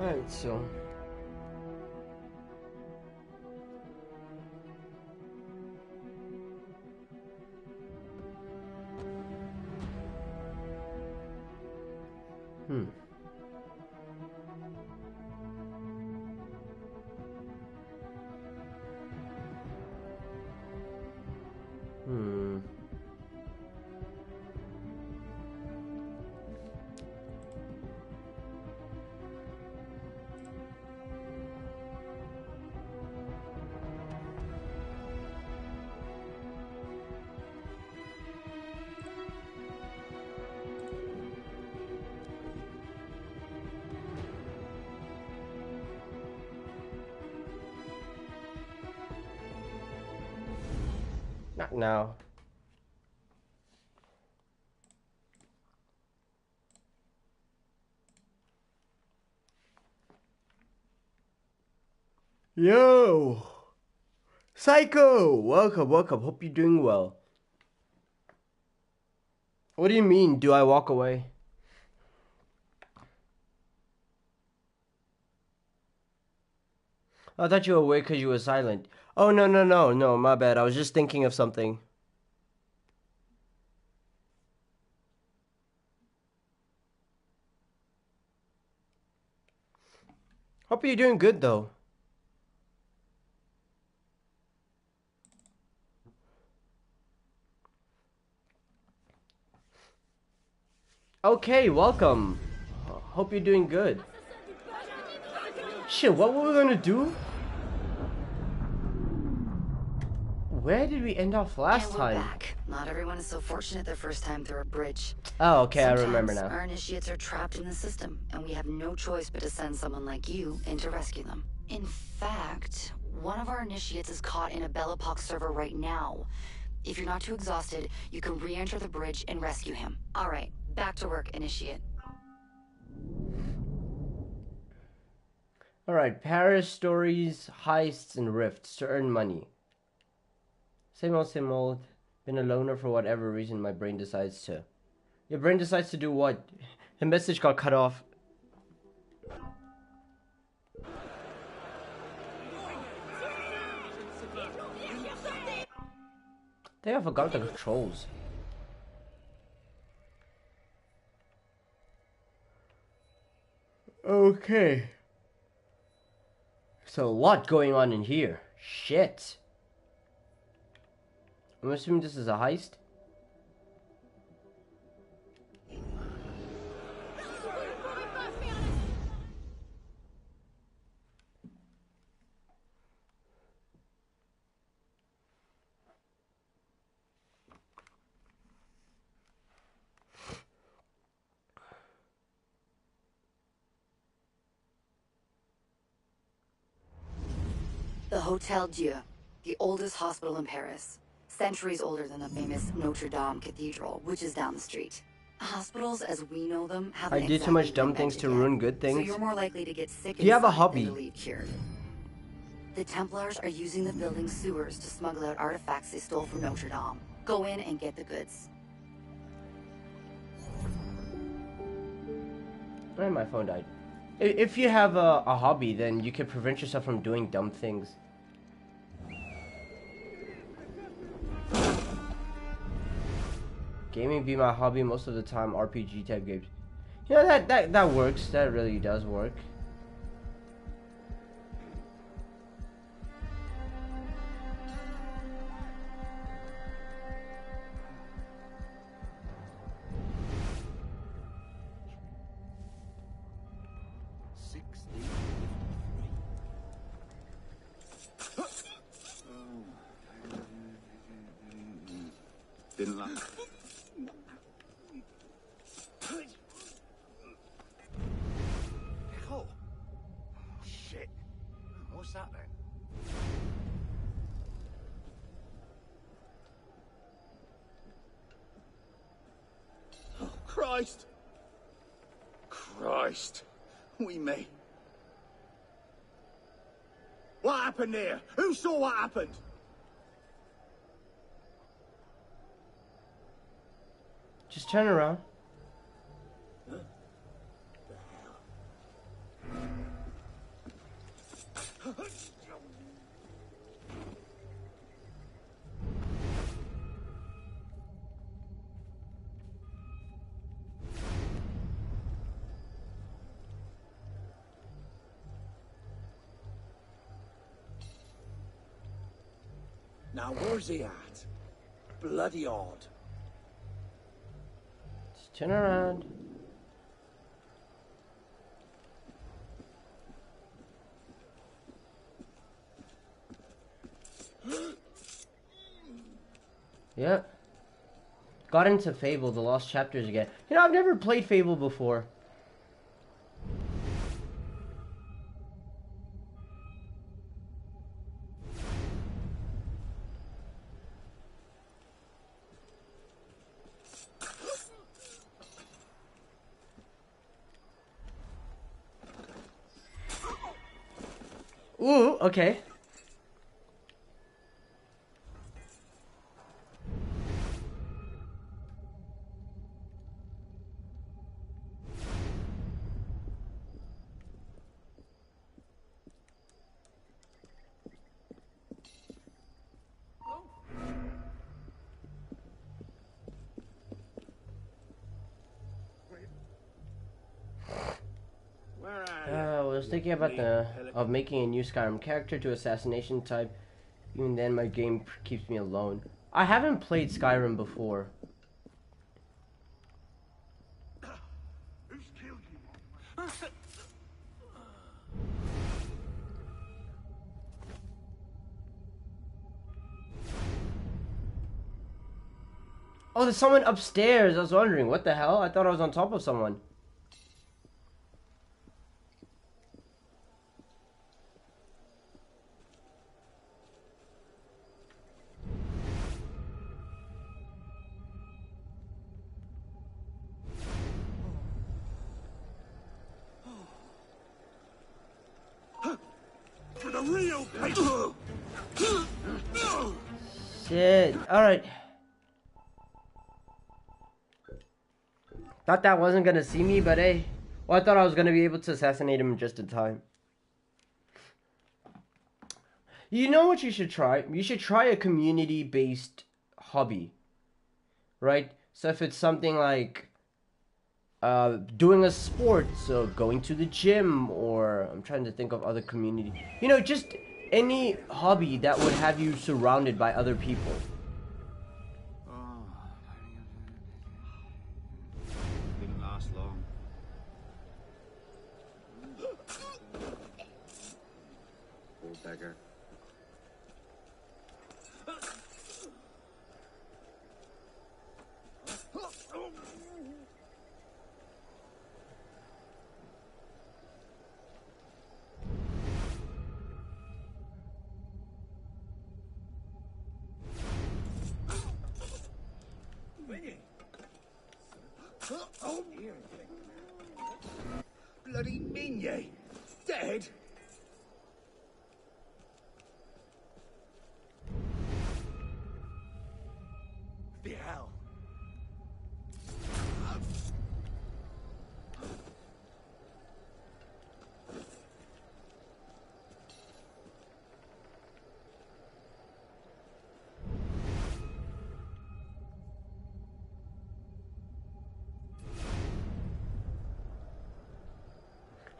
Alright, so Hmm. Not now. Yo! Psycho! Welcome. Hope you're doing well. What do you mean, do I walk away? I thought you were awake because you were silent. Oh, no, my bad. I was just thinking of something. Hope you're doing good, though. Okay, welcome. Hope you're doing good. Shit, what were we gonna do? Where did we end off last time? Back. Not everyone is so fortunate their first time through a bridge. Oh, okay, Sometimes I remember now. Our initiates are trapped in the system, and we have no choice but to send someone like you in to rescue them. In fact, one of our initiates is caught in a Bellapox server right now. If you're not too exhausted, you can re-enter the bridge and rescue him. All right, back to work, initiate. Alright, Paris stories, heists, and rifts to earn money. Same old. Been a loner for whatever reason my brain decides to. Your brain decides to do what? The message got cut off. I think I forgot the controls. Okay. So a lot going on in here. Shit. I'm assuming this is a heist. The Hotel Dieu, the oldest hospital in Paris. Centuries older than the famous Notre Dame Cathedral, which is down the street. Hospitals, as we know them, haven't I did too much dumb things to ruin good things. So you're more likely to get sick. Do you have a hobby? Than to leave cured. The Templars are using the building's sewers to smuggle out artifacts they stole from Notre Dame. Go in and get the goods. And my phone died. If you have a hobby, then you can prevent yourself from doing dumb things. Gaming be my hobby most of the time. RPG type games. You know, that works. That really does work. Didn't like. Oh shit! What's that then? Oh Christ! Christ! We may. What happened there? Who saw what happened? Just turn around. Now where's he at? Bloody odd. Just turn around. Yeah. Got into Fable, the Lost Chapters again. You know, I've never played Fable before. Ooh, okay. I was thinking about making a new Skyrim character to assassination type. Even then, my game keeps me alone. I haven't played Skyrim before. Who's killed you? Oh, there's someone upstairs. I was wondering, what the hell? I thought I was on top of someone. For the real people. Shit. Alright. Thought that wasn't gonna see me, but hey. Well, I thought I was gonna be able to assassinate him just in time. You know what you should try? You should try a community-based hobby. Right? So if it's something like doing a sport, so going to the gym, or I'm trying to think of other community. You know, just any hobby that would have you surrounded by other people. Didn't last long. Poor beggar. Bloody Minier! Dead? The hell?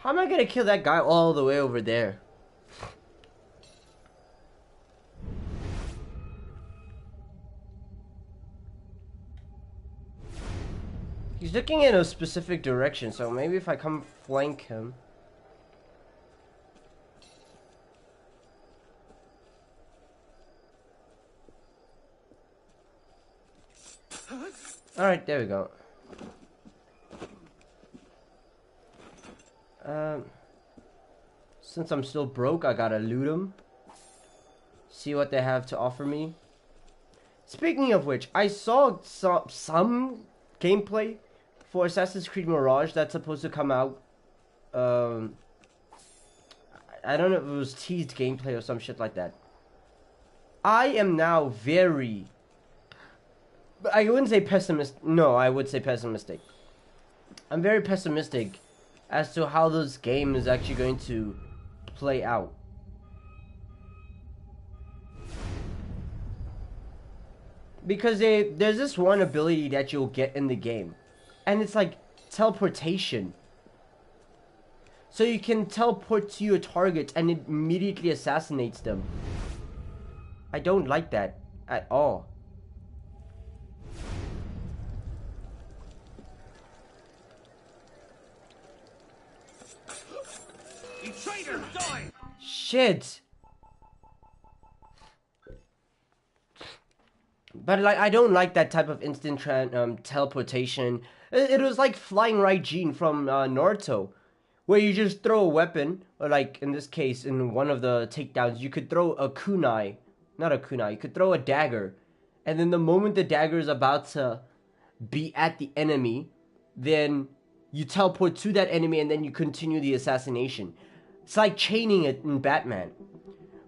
How am I gonna kill that guy all the way over there? He's looking in a specific direction, so maybe if I come flank him. Alright, there we go. Since I'm still broke, I gotta loot them. See what they have to offer me. Speaking of which, I saw some gameplay for Assassin's Creed Mirage that's supposed to come out. I don't know if it was teased gameplay or some shit like that. I am now very... I wouldn't say pessimistic. No, I would say pessimistic. I'm very pessimistic as to how this game is actually going to play out. Because there's this one ability that you'll get in the game. And it's like teleportation. So you can teleport to your target and it immediately assassinates them. I don't like that at all. You traitor! Die! Shit! But like, I don't like that type of instant teleportation. It was like Flying Raijin from Naruto, where you just throw a weapon, or like in this case, in one of the takedowns, you could throw a kunai, not a kunai, you could throw a dagger, and then the moment the dagger is about to be at the enemy, then you teleport to that enemy and then you continue the assassination. It's like chaining it in Batman.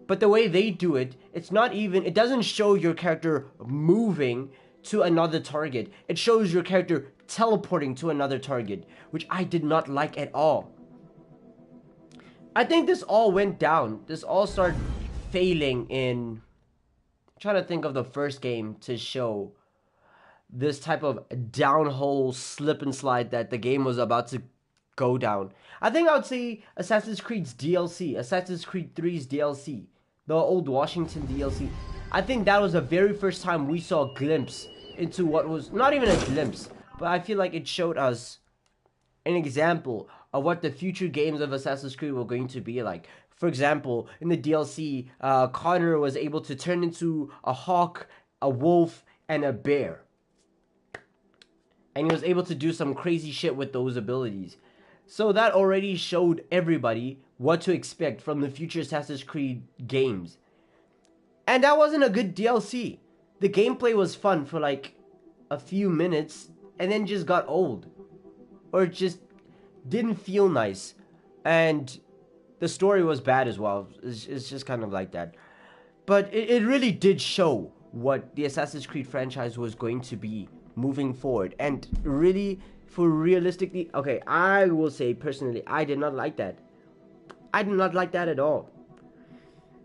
But the way they do it, it's not even, it doesn't show your character moving to another target. It shows your character teleporting to another target, which I did not like at all. I think this all went down. This all started failing in... I'm trying to think of the first game to show this type of downhole slip and slide that the game was about to go down. I think I would say Assassin's Creed's DLC, Assassin's Creed 3's DLC, the old Washington DLC. I think that was the very first time we saw a glimpse into what was, not even a glimpse, but I feel like it showed us an example of what the future games of Assassin's Creed were going to be like. For example, in the DLC, Connor was able to turn into a hawk, a wolf, and a bear. And he was able to do some crazy shit with those abilities. So that already showed everybody what to expect from the future Assassin's Creed games. And that wasn't a good DLC. The gameplay was fun for like a few minutes and then just got old. Or it just didn't feel nice. And the story was bad as well. It's just kind of like that. But it really did show what the Assassin's Creed franchise was going to be moving forward. And really, for realistically, okay, I will say personally, I did not like that. I did not like that at all.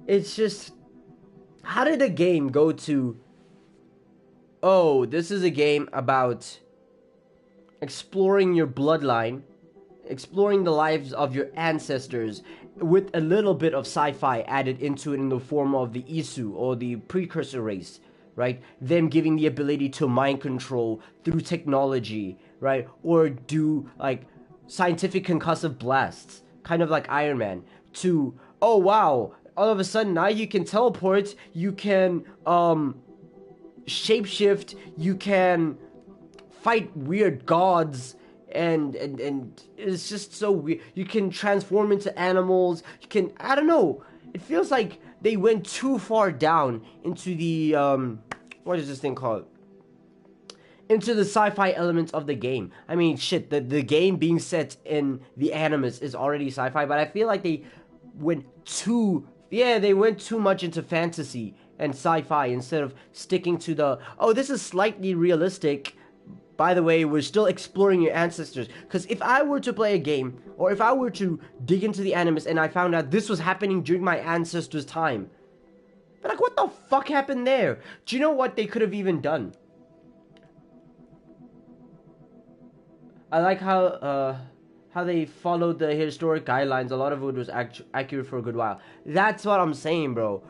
It's just, how did a game go to, oh, this is a game about exploring your bloodline, exploring the lives of your ancestors, with a little bit of sci-fi added into it in the form of the Isu, or the precursor race, right? Them giving the ability to mind control through technology, right? Or do like scientific concussive blasts, kind of like Iron Man, to, oh wow, all of a sudden now you can teleport, you can shapeshift, you can fight weird gods, and it's just so weird. You can transform into animals, you can, I don't know, it feels like they went too far down into the what is this thing called, into the sci-fi elements of the game. I mean, shit, the game being set in the Animus is already sci-fi, but I feel like they went too much into fantasy and sci-fi instead of sticking to the, oh, this is slightly realistic. By the way, we're still exploring your ancestors. Because if I were to play a game, or if I were to dig into the Animus and I found out this was happening during my ancestors' time, but like, what the fuck happened there? Do you know what they could have even done? I like how how they followed the historic guidelines. A lot of it was accurate for a good while. That's what I'm saying, bro.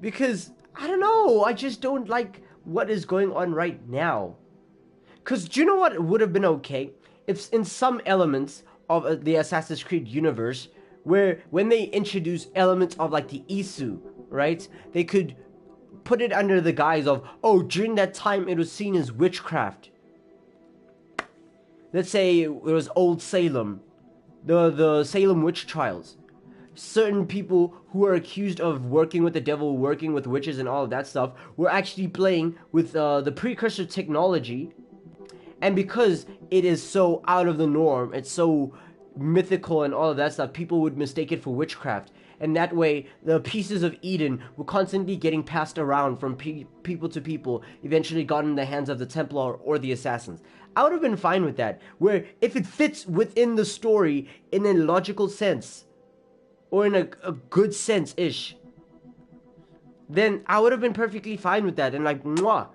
Because I don't know, I just don't like what is going on right now. Because do you know what would have been okay? If in some elements of the Assassin's Creed universe, where when they introduce elements of like the Isu, right? They could put it under the guise of, oh, during that time it was seen as witchcraft. Let's say it was Old Salem, the Salem witch trials. Certain people who are accused of working with the devil, working with witches and all of that stuff, were actually playing with the precursor technology. And because it is so out of the norm, it's so mythical and all of that stuff, people would mistake it for witchcraft. And that way, the pieces of Eden were constantly getting passed around from people to people, eventually got in the hands of the Templar or the Assassins. I would have been fine with that, where if it fits within the story in a logical sense, or in a good sense-ish, then I would have been perfectly fine with that, and like, mwah.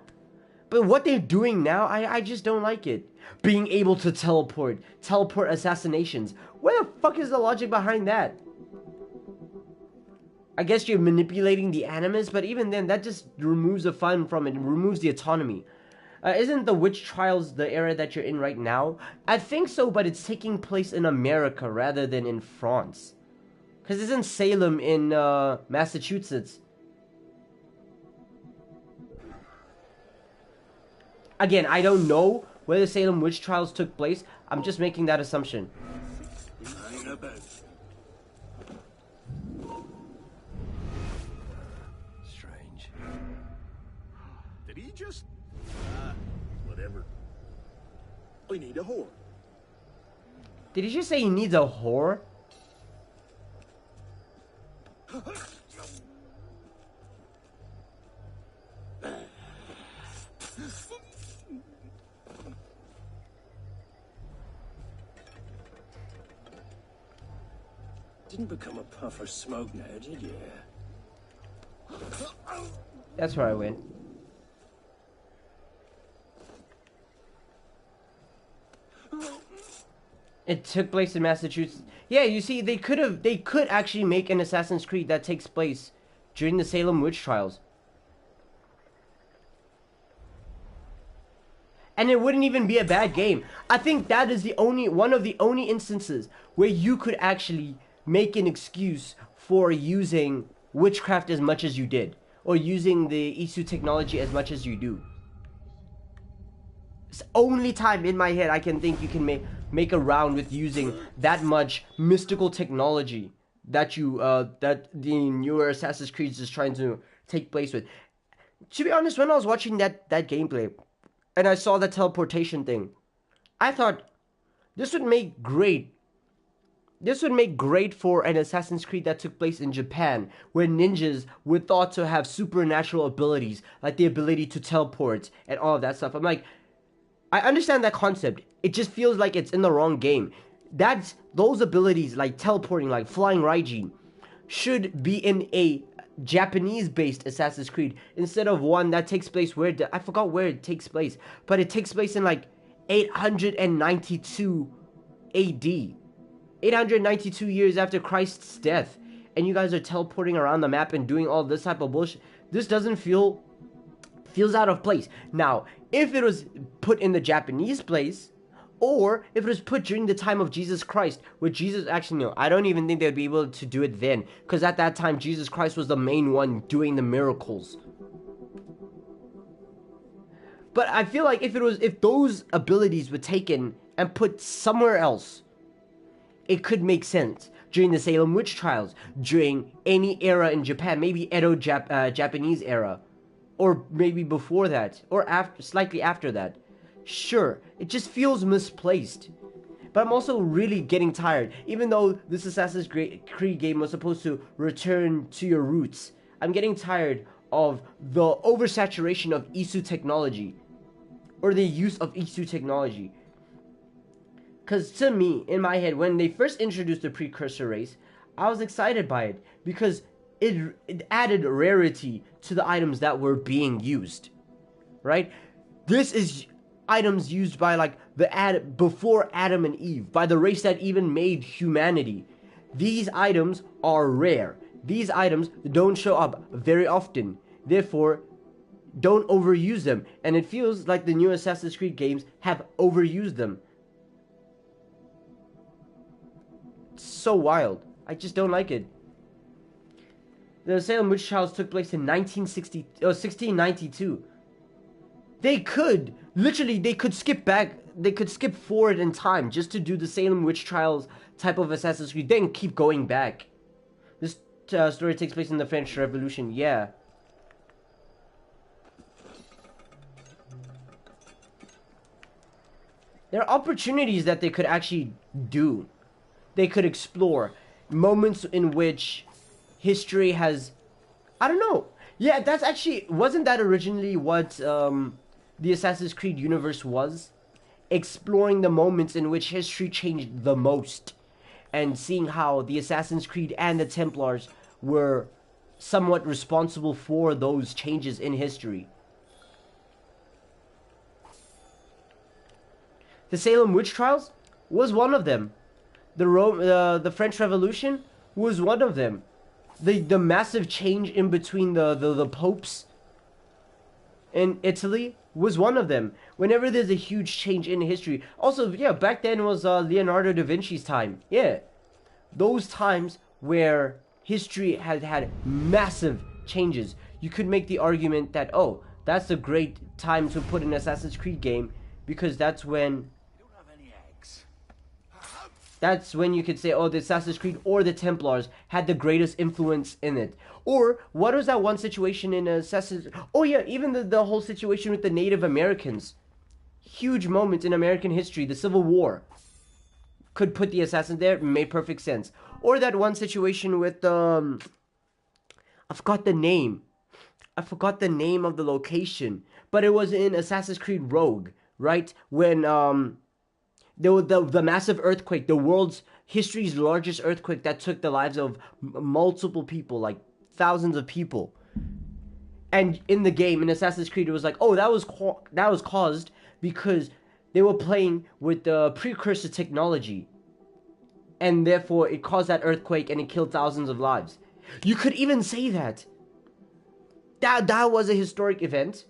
But what they're doing now, I just don't like it. Being able to teleport assassinations. Where the fuck is the logic behind that? I guess you're manipulating the animus, but even then, that just removes the fun from it. It removes the autonomy. Isn't the witch trials the era that you're in right now? I think so, but it's taking place in America rather than in France. Because isn't Salem in Massachusetts? Again, I don't know where the Salem witch trials took place. I'm just making that assumption. Strange. Did he just... whatever. I need a whore. Did he just say he needs a whore? Didn't become a puff or smoke now, did you? That's where I went. It took place in Massachusetts. Yeah, you see, they could actually make an Assassin's Creed that takes place during the Salem witch trials. And it wouldn't even be a bad game. I think that is one of the only instances where you could actually make an excuse for using witchcraft as much as you did, or using the Isu technology as much as you do. It's the only time in my head I can think you can make a round with using that much mystical technology that that the newer Assassin's Creed is trying to take place with. To be honest, when I was watching that gameplay and I saw that teleportation thing, I thought this would make great for an Assassin's Creed that took place in Japan, where ninjas were thought to have supernatural abilities, like the ability to teleport and all of that stuff. I'm like, I understand that concept. It just feels like it's in the wrong game. Those abilities, like teleporting, like flying Raijin, should be in a Japanese-based Assassin's Creed instead of one that takes place I forgot where it takes place, but it takes place in like 892 AD. 892 years after Christ's death, and you guys are teleporting around the map and doing all this type of bullshit. This doesn't feels out of place. Now, if it was put in the Japanese place, or if it was put during the time of Jesus Christ, where Jesus actually, no, I don't even think they'd be able to do it then, because at that time Jesus Christ was the main one doing the miracles. But I feel like if those abilities were taken and put somewhere else, it could make sense. During the Salem witch trials, during any era in Japan, maybe Edo Japanese era, or maybe before that, or slightly after that. Sure, it just feels misplaced. But I'm also really getting tired. Even though this Assassin's Creed game was supposed to return to your roots, I'm getting tired of the oversaturation of Isu technology, or the use of Isu technology. Because to me, in my head, when they first introduced the precursor race, I was excited by it because it added rarity to the items that were being used, right? This is items used by like before Adam and Eve, by the race that even made humanity. These items are rare. These items don't show up very often. Therefore, don't overuse them. And it feels like the new Assassin's Creed games have overused them. It's so wild. I just don't like it. The Salem witch trials took place in 1692. They could skip back. They could skip forward in time just to do the Salem witch trials type of Assassin's Creed, then keep going back. This story takes place in the French Revolution. Yeah. There are opportunities that they could actually do. They could explore moments in which history has, I don't know. Yeah, that's actually, wasn't that originally what the Assassin's Creed universe was? Exploring the moments in which history changed the most, and seeing how the Assassin's Creed and the Templars were somewhat responsible for those changes in history. The Salem witch trials was one of them. The French Revolution was one of them. The massive change in between the popes in Italy was one of them. Whenever there's a huge change in history. Also, yeah, back then was Leonardo da Vinci's time. Yeah. Those times where history had massive changes. You could make the argument that, oh, that's a great time to put an Assassin's Creed game, because that's when you could say, oh, the Assassin's Creed or the Templars had the greatest influence in it. Or, what was that one situation in Assassin's... Oh yeah, even the whole situation with the Native Americans. Huge moment in American history, the Civil War. Could put the Assassin there, made perfect sense. Or that one situation with, I forgot the name. I forgot the name of the location. But it was in Assassin's Creed Rogue, right? When, the massive earthquake, the world's history's largest earthquake that took the lives of multiple people, like thousands of people. And in the game, in Assassin's Creed, it was like, oh, that was caused because they were playing with the precursor technology. And therefore, it caused that earthquake and it killed thousands of lives. You could even say that. That was a historic event.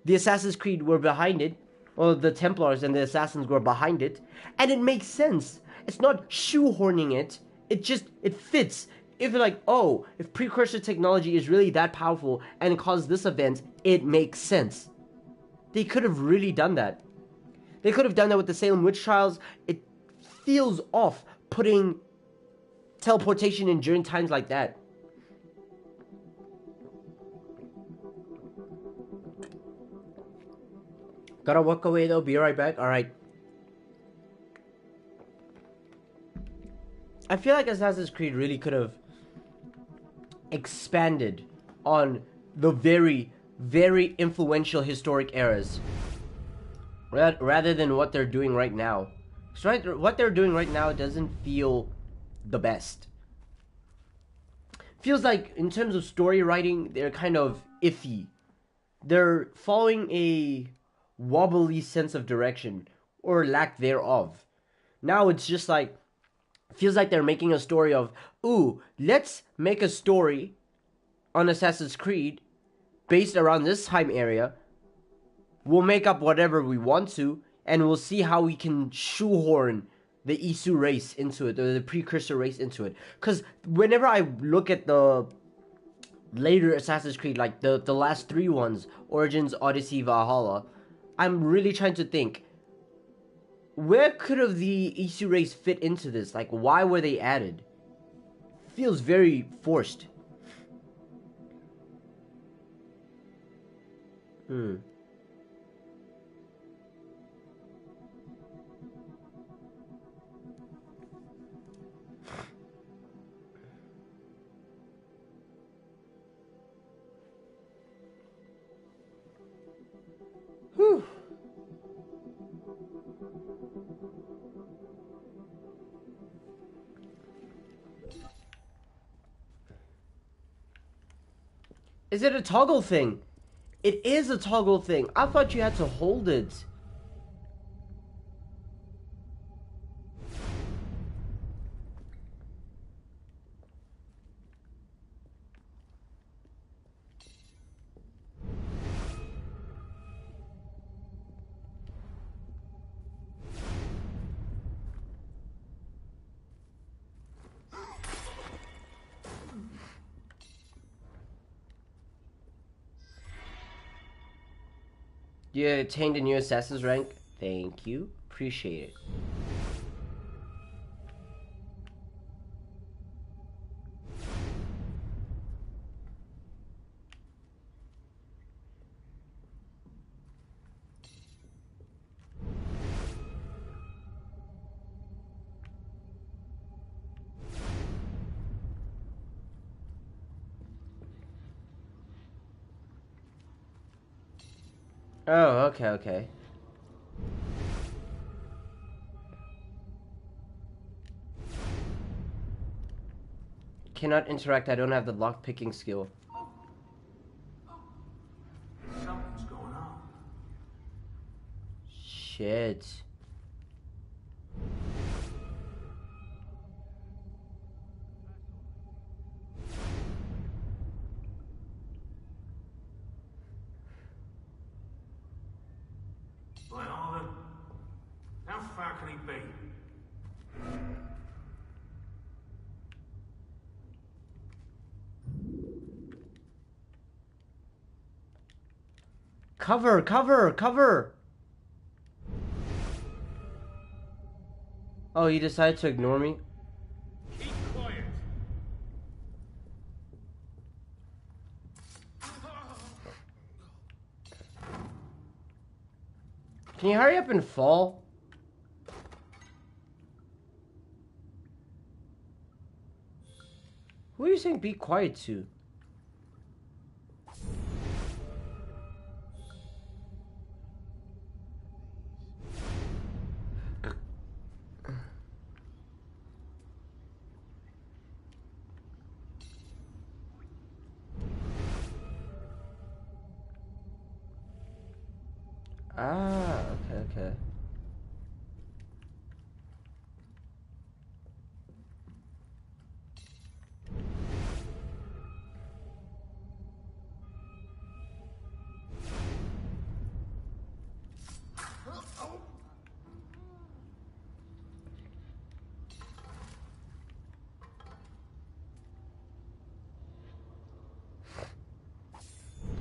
The Assassin's Creed were behind it. Well, the Templars and the Assassins were behind it. And it makes sense. It's not shoehorning it. It fits. If you're like, oh, if precursor technology is really that powerful and it caused this event, it makes sense. They could have really done that. They could have done that with the Salem witch trials. It feels off putting teleportation in during times like that. Gotta walk away though, be right back. Alright. I feel like Assassin's Creed really could have expanded on the very, very influential historic eras. Rather than what they're doing right now. So what they're doing right now doesn't feel the best. Feels like, in terms of story writing, they're kind of iffy. They're following a wobbly sense of direction, or lack thereof. Now it's just like, feels like they're making a story of, ooh, let's make a story on Assassin's Creed based around this time area. We'll make up whatever we want to, and we'll see how we can shoehorn the Isu race into it, or the precursor race into it. Because whenever I look at the later Assassin's Creed, like the last three ones, Origins, Odyssey, Valhalla, I'm really trying to think, where could have the Isu race fit into this? Like, why were they added? Feels very forced. Whew. Is it a toggle thing? It is a toggle thing. I thought you had to hold it. You attained a new assassin's rank. Thank you. Appreciate it. Oh, okay, okay. Cannot interact. I don't have the lock picking skill. Something's going on. Shit. Well, how far can he be? Cover, cover, cover! Oh, you decided to ignore me? Keep quiet. Can you hurry up and fall? Who are you saying be quiet to? Ah, okay, okay.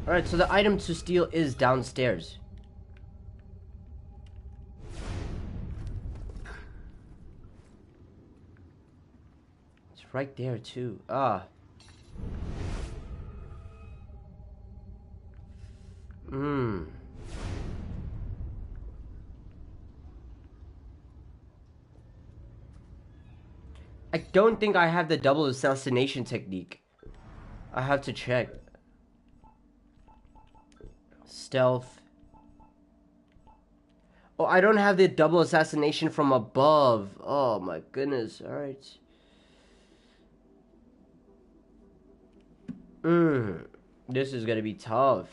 Alright, so the item to steal is downstairs. It's right there too. Ah. I don't think I have the double assassination technique. I have to check. Stealth. Oh, I don't have the double assassination from above. Oh my goodness. Alright. This is gonna be tough.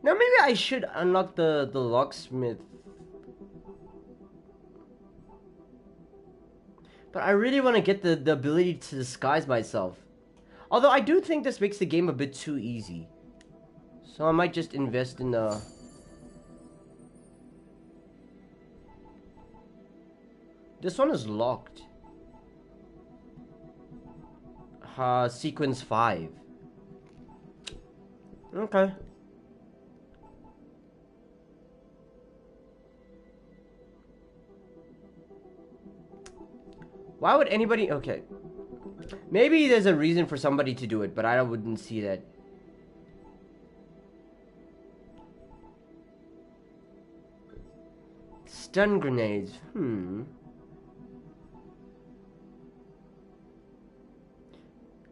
Now maybe I should unlock the locksmith. But I really want to get the ability to disguise myself. Although I do think this makes the game a bit too easy. So I might just invest in the... This one is locked. Sequence 5. Okay. Why would anybody... Okay. Maybe there's a reason for somebody to do it, but I wouldn't see that. Stun grenades.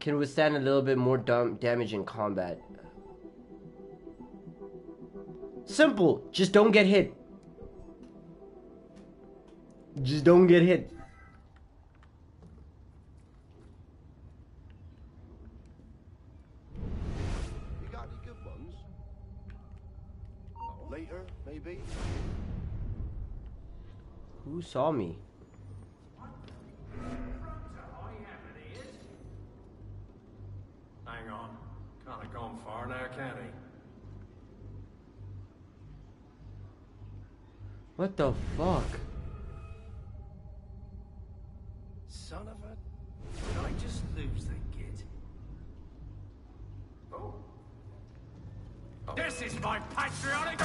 Can withstand a little bit more damage in combat. Simple. Just don't get hit. Just don't get hit. You got any good ones? Later, maybe? Who saw me? Hang on. Can't have gone far now, can he? What the fuck? Son of a... Did I just lose the kid? This is my patriotic.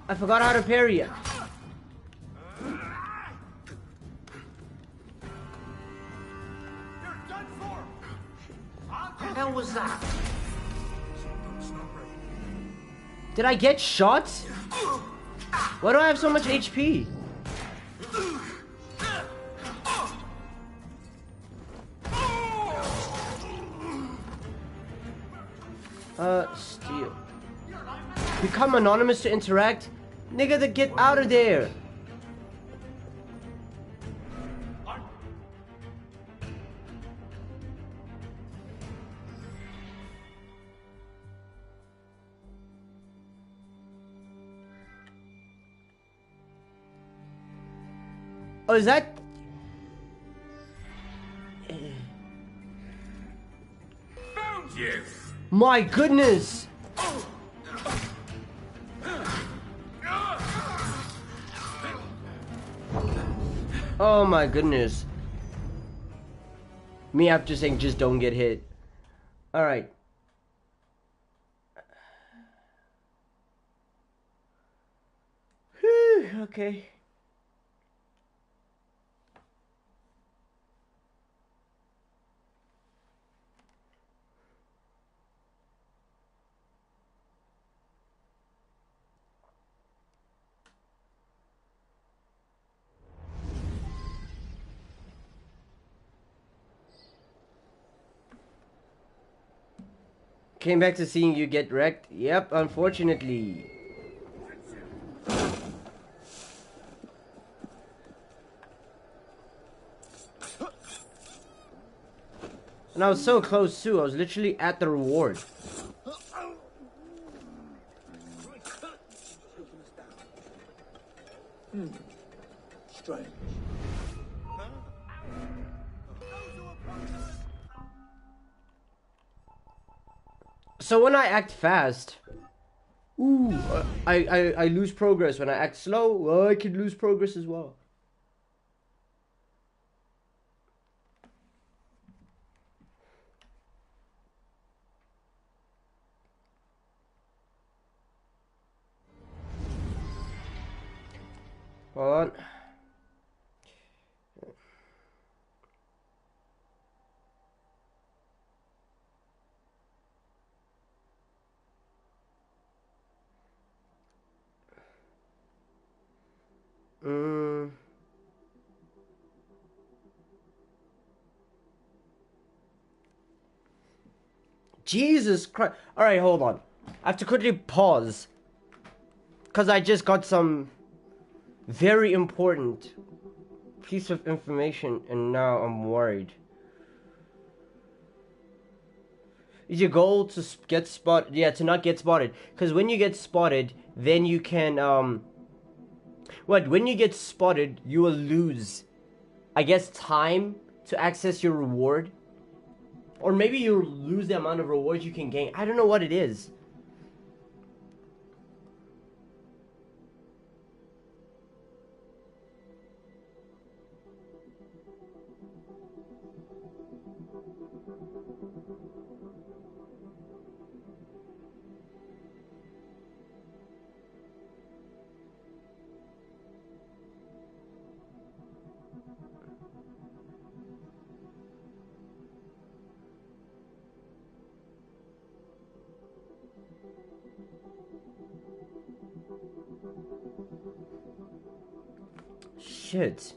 I forgot how to parry it. You're done for. What the hell was that? Did I get shot? Why do I have so much HP? Steal. Become anonymous to interact? Nigga, get out of there! Oh, is that... Found you. My goodness! Oh my goodness. Me after saying just don't get hit. Alright. Okay. Came back to seeing you get wrecked? Yep, unfortunately. And I was so close too, I was literally at the reward. Strange. So when I act fast, I lose progress. When I act slow, well, I can lose progress as well. Hold on. Jesus Christ. Alright, hold on. I have to quickly pause. Because I just got some very important piece of information and now I'm worried. Is your goal to get spotted? Yeah, to not get spotted. Because when you get spotted, then you can, when you get spotted, you will lose, I guess, time to access your reward. Or maybe you lose the amount of rewards you can gain. I don't know what it is. Shit.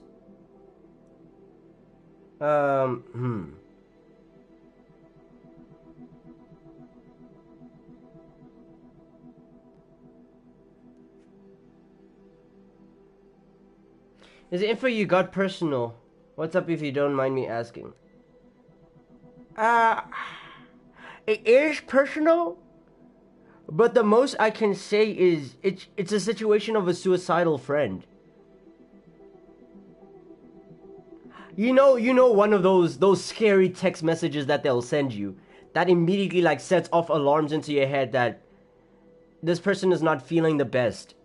Is the info you got personal? What's up if you don't mind me asking? It is personal, but the most I can say is it's a situation of a suicidal friend. You know one of those scary text messages that they'll send you that immediately like sets off alarms into your head that this person is not feeling the best.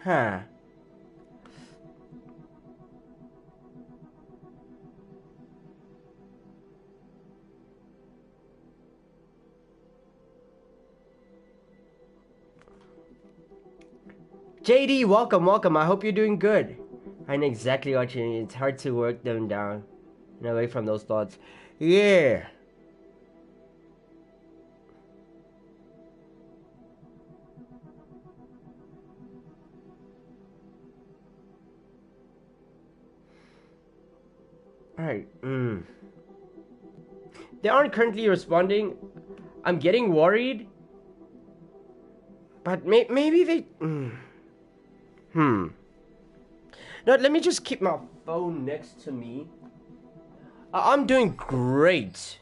Huh. JD, welcome, welcome. I hope you're doing good. I know exactly what you need. It's hard to work them down and away from those thoughts. Yeah. Alright. They aren't currently responding. I'm getting worried. But maybe they... No, let me just keep my phone next to me. I'm doing great.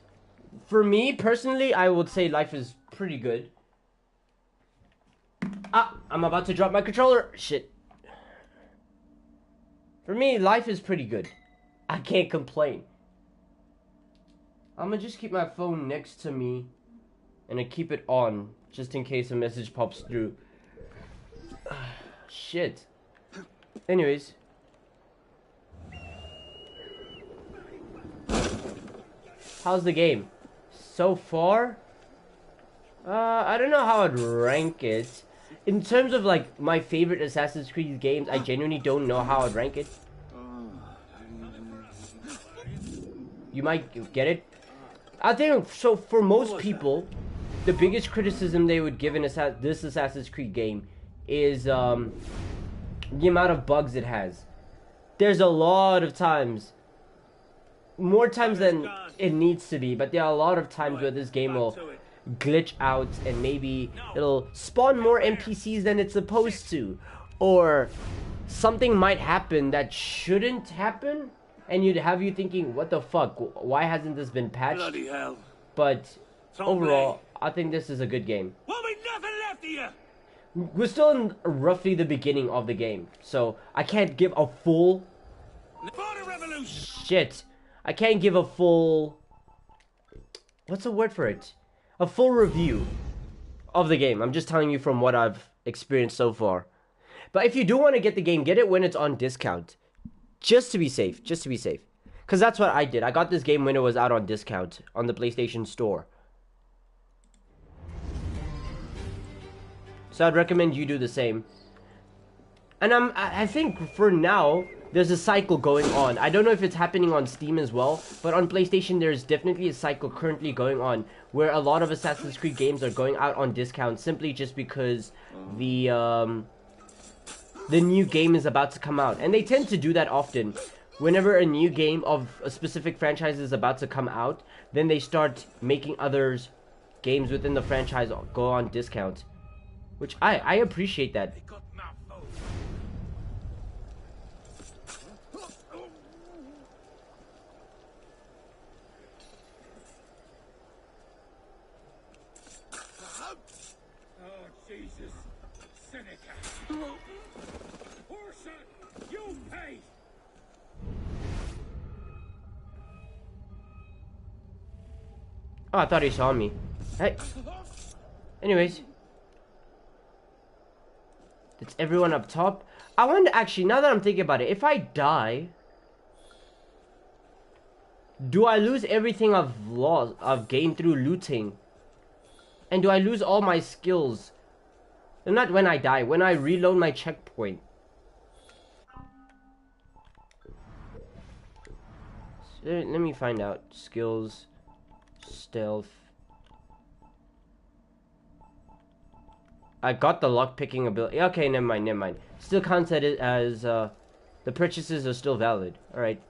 For me, personally, I would say life is pretty good. I'm about to drop my controller. Shit. For me, life is pretty good. I can't complain. I'm gonna just keep my phone next to me. And I keep it on, just in case a message pops through. Shit. Anyways. How's the game? So far? I don't know how I'd rank it. In terms of, like, my favorite Assassin's Creed games, I genuinely don't know how I'd rank it. You might get it. I think, so for most people, the biggest criticism they would give in this Assassin's Creed game is the amount of bugs it has. There's a lot of times, more times than it needs to be, but there are a lot of times where this game will glitch out and maybe it'll spawn more NPCs than it's supposed to, or something might happen that shouldn't happen, and you'd have you thinking, what the fuck, why hasn't this been patched? Bloody hell. But overall, I think this is a good game. What, with nothing left of you? We're still in roughly the beginning of the game, so I can't give a full... For the revolution. Shit. I can't give a full... What's the word for it? A full review of the game. I'm just telling you from what I've experienced so far. But if you do want to get the game, get it when it's on discount. Just to be safe. Just to be safe. Because that's what I did. I got this game when it was out on discount on the PlayStation Store. So I'd recommend you do the same. And I think for now, there's a cycle going on. I don't know if it's happening on Steam as well, but on PlayStation there's definitely a cycle currently going on where a lot of Assassin's Creed games are going out on discount simply just because the new game is about to come out. And they tend to do that often. Whenever a new game of a specific franchise is about to come out, then they start making others games within the franchise go on discount. Which I appreciate that. Oh, Jesus. Seneca. Orson, you pay! Oh, I thought he saw me. Hey. Anyways. It's everyone up top. I wonder, actually, now that I'm thinking about it, if I die, do I lose everything I've gained through looting? And do I lose all my skills? Not when I die, when I reload my checkpoint. So, let me find out. Skills, stealth. I got the lock-picking ability. Okay, never mind, never mind. Still counts it as, the purchases are still valid. Alright.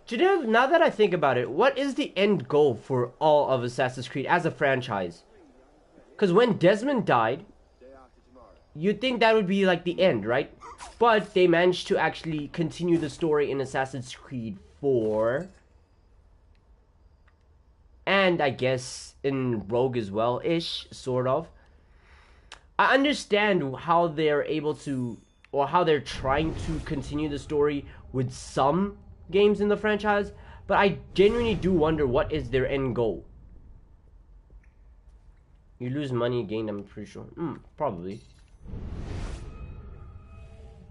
Do you know, now that I think about it, what is the end goal for all of Assassin's Creed as a franchise? Because when Desmond died, you'd think that would be like the end, right? But they managed to actually continue the story in Assassin's Creed 4. And I guess in Rogue as well-ish, sort of. I understand how they're able to, or how they're trying to continue the story with some games in the franchise, but I genuinely do wonder what is their end goal. You lose money again, I'm pretty sure. Probably.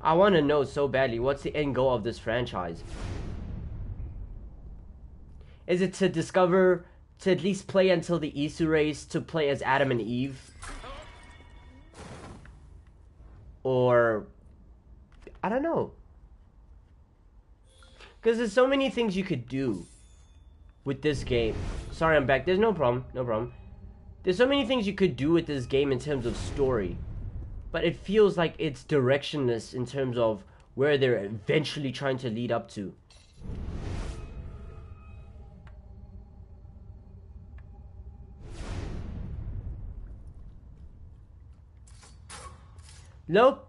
I want to know so badly, what's the end goal of this franchise? Is it to discover, to at least play until the Isu race, to play as Adam and Eve? Or, I don't know. Because there's so many things you could do with this game. Sorry, I'm back. There's no problem. No problem. There's so many things you could do with this game in terms of story. But it feels like it's directionless in terms of where they're eventually trying to lead up to. Nope.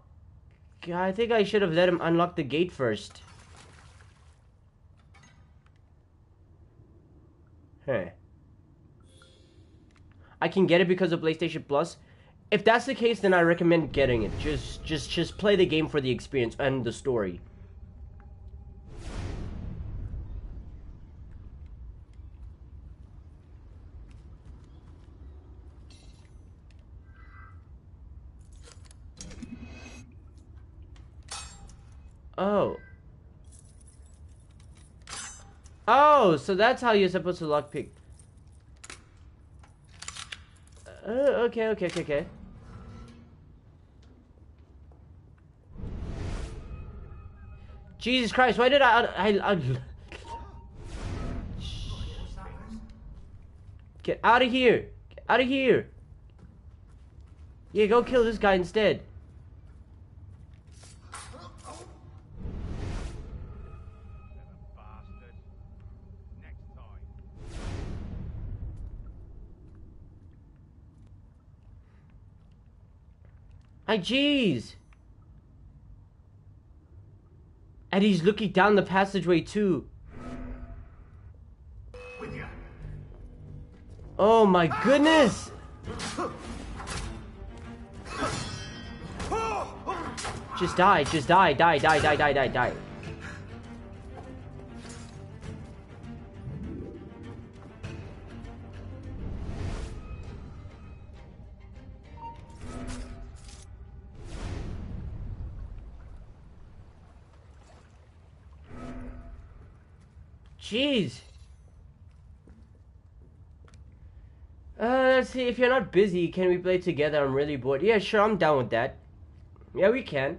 I think I should have let him unlock the gate first. Huh. I can get it because of PlayStation Plus. If that's the case, then I recommend getting it. Just play the game for the experience and the story. Oh. Oh, so that's how you're supposed to lockpick. Okay. Jesus Christ, why did I Get out of here! Get out of here! Yeah, go kill this guy instead. Jeez. And he's looking down the passageway too. Oh my goodness. Just die. Die. Jeez. Let's see, if you're not busy, can we play together? I'm really bored. Yeah, sure, I'm down with that. Yeah, we can.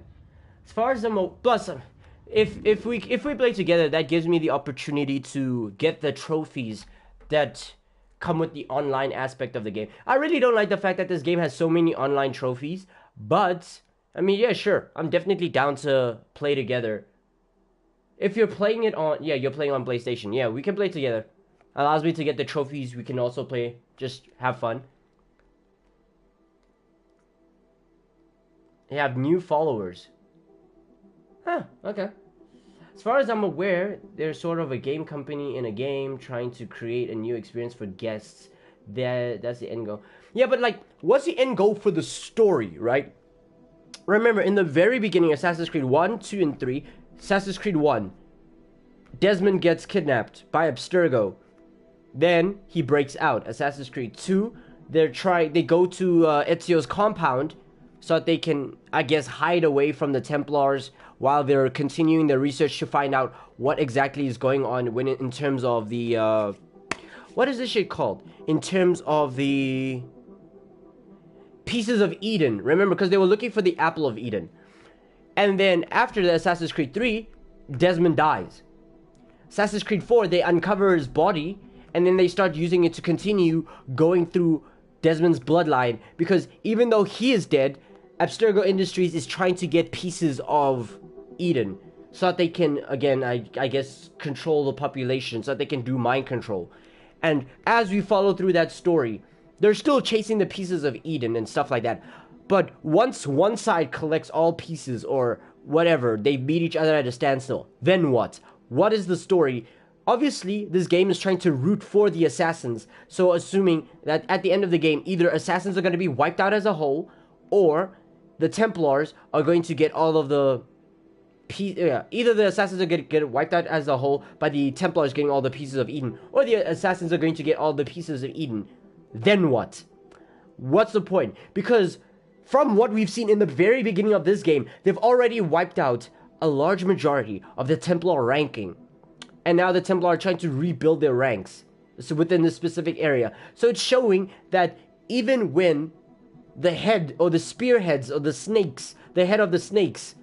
As far as I'm... Plus, if we play together, that gives me the opportunity to get the trophies that come with the online aspect of the game. I really don't like the fact that this game has so many online trophies, but, I mean, yeah, sure. I'm definitely down to play together. If you're playing it on... Yeah, you're playing on PlayStation. Yeah, we can play together. Allows me to get the trophies. We can also play. Just have fun. They have new followers. Huh, okay. As far as I'm aware, they're sort of a game company in a game trying to create a new experience for guests. That's the end goal. Yeah, but like, what's the end goal for the story, right? Remember, in the very beginning, Assassin's Creed 1, 2, and 3, Assassin's Creed 1, Desmond gets kidnapped by Abstergo. Then he breaks out. Assassin's Creed 2, they go to Ezio's compound so that they can, I guess, hide away from the Templars while they're continuing their research to find out what exactly is going on when in terms of the what is this shit called? In terms of the pieces of Eden. Remember, because they were looking for the Apple of Eden. And then after the Assassin's Creed 3, Desmond dies. Assassin's Creed 4, they uncover his body, and then they start using it to continue going through Desmond's bloodline, because even though he is dead, Abstergo Industries is trying to get pieces of Eden so that they can, again, I guess, control the population, so that they can do mind control. And as we follow through that story, they're still chasing the pieces of Eden and stuff like that. But once one side collects all pieces or whatever, they meet each other at a standstill. Then what? What is the story? Obviously, this game is trying to root for the assassins. So assuming that at the end of the game, either assassins are going to be wiped out as a whole, or the Templars are going to get all of the either the assassins are going to get wiped out as a whole by the Templars getting all the pieces of Eden, or the assassins are going to get all the pieces of Eden. Then what? What's the point? Because from what we've seen in the very beginning of this game, they've already wiped out a large majority of the Templar ranking. And now the Templar are trying to rebuild their ranks within this specific area. So it's showing that even when the head or the spearheads or the snakes, the head of the snakes,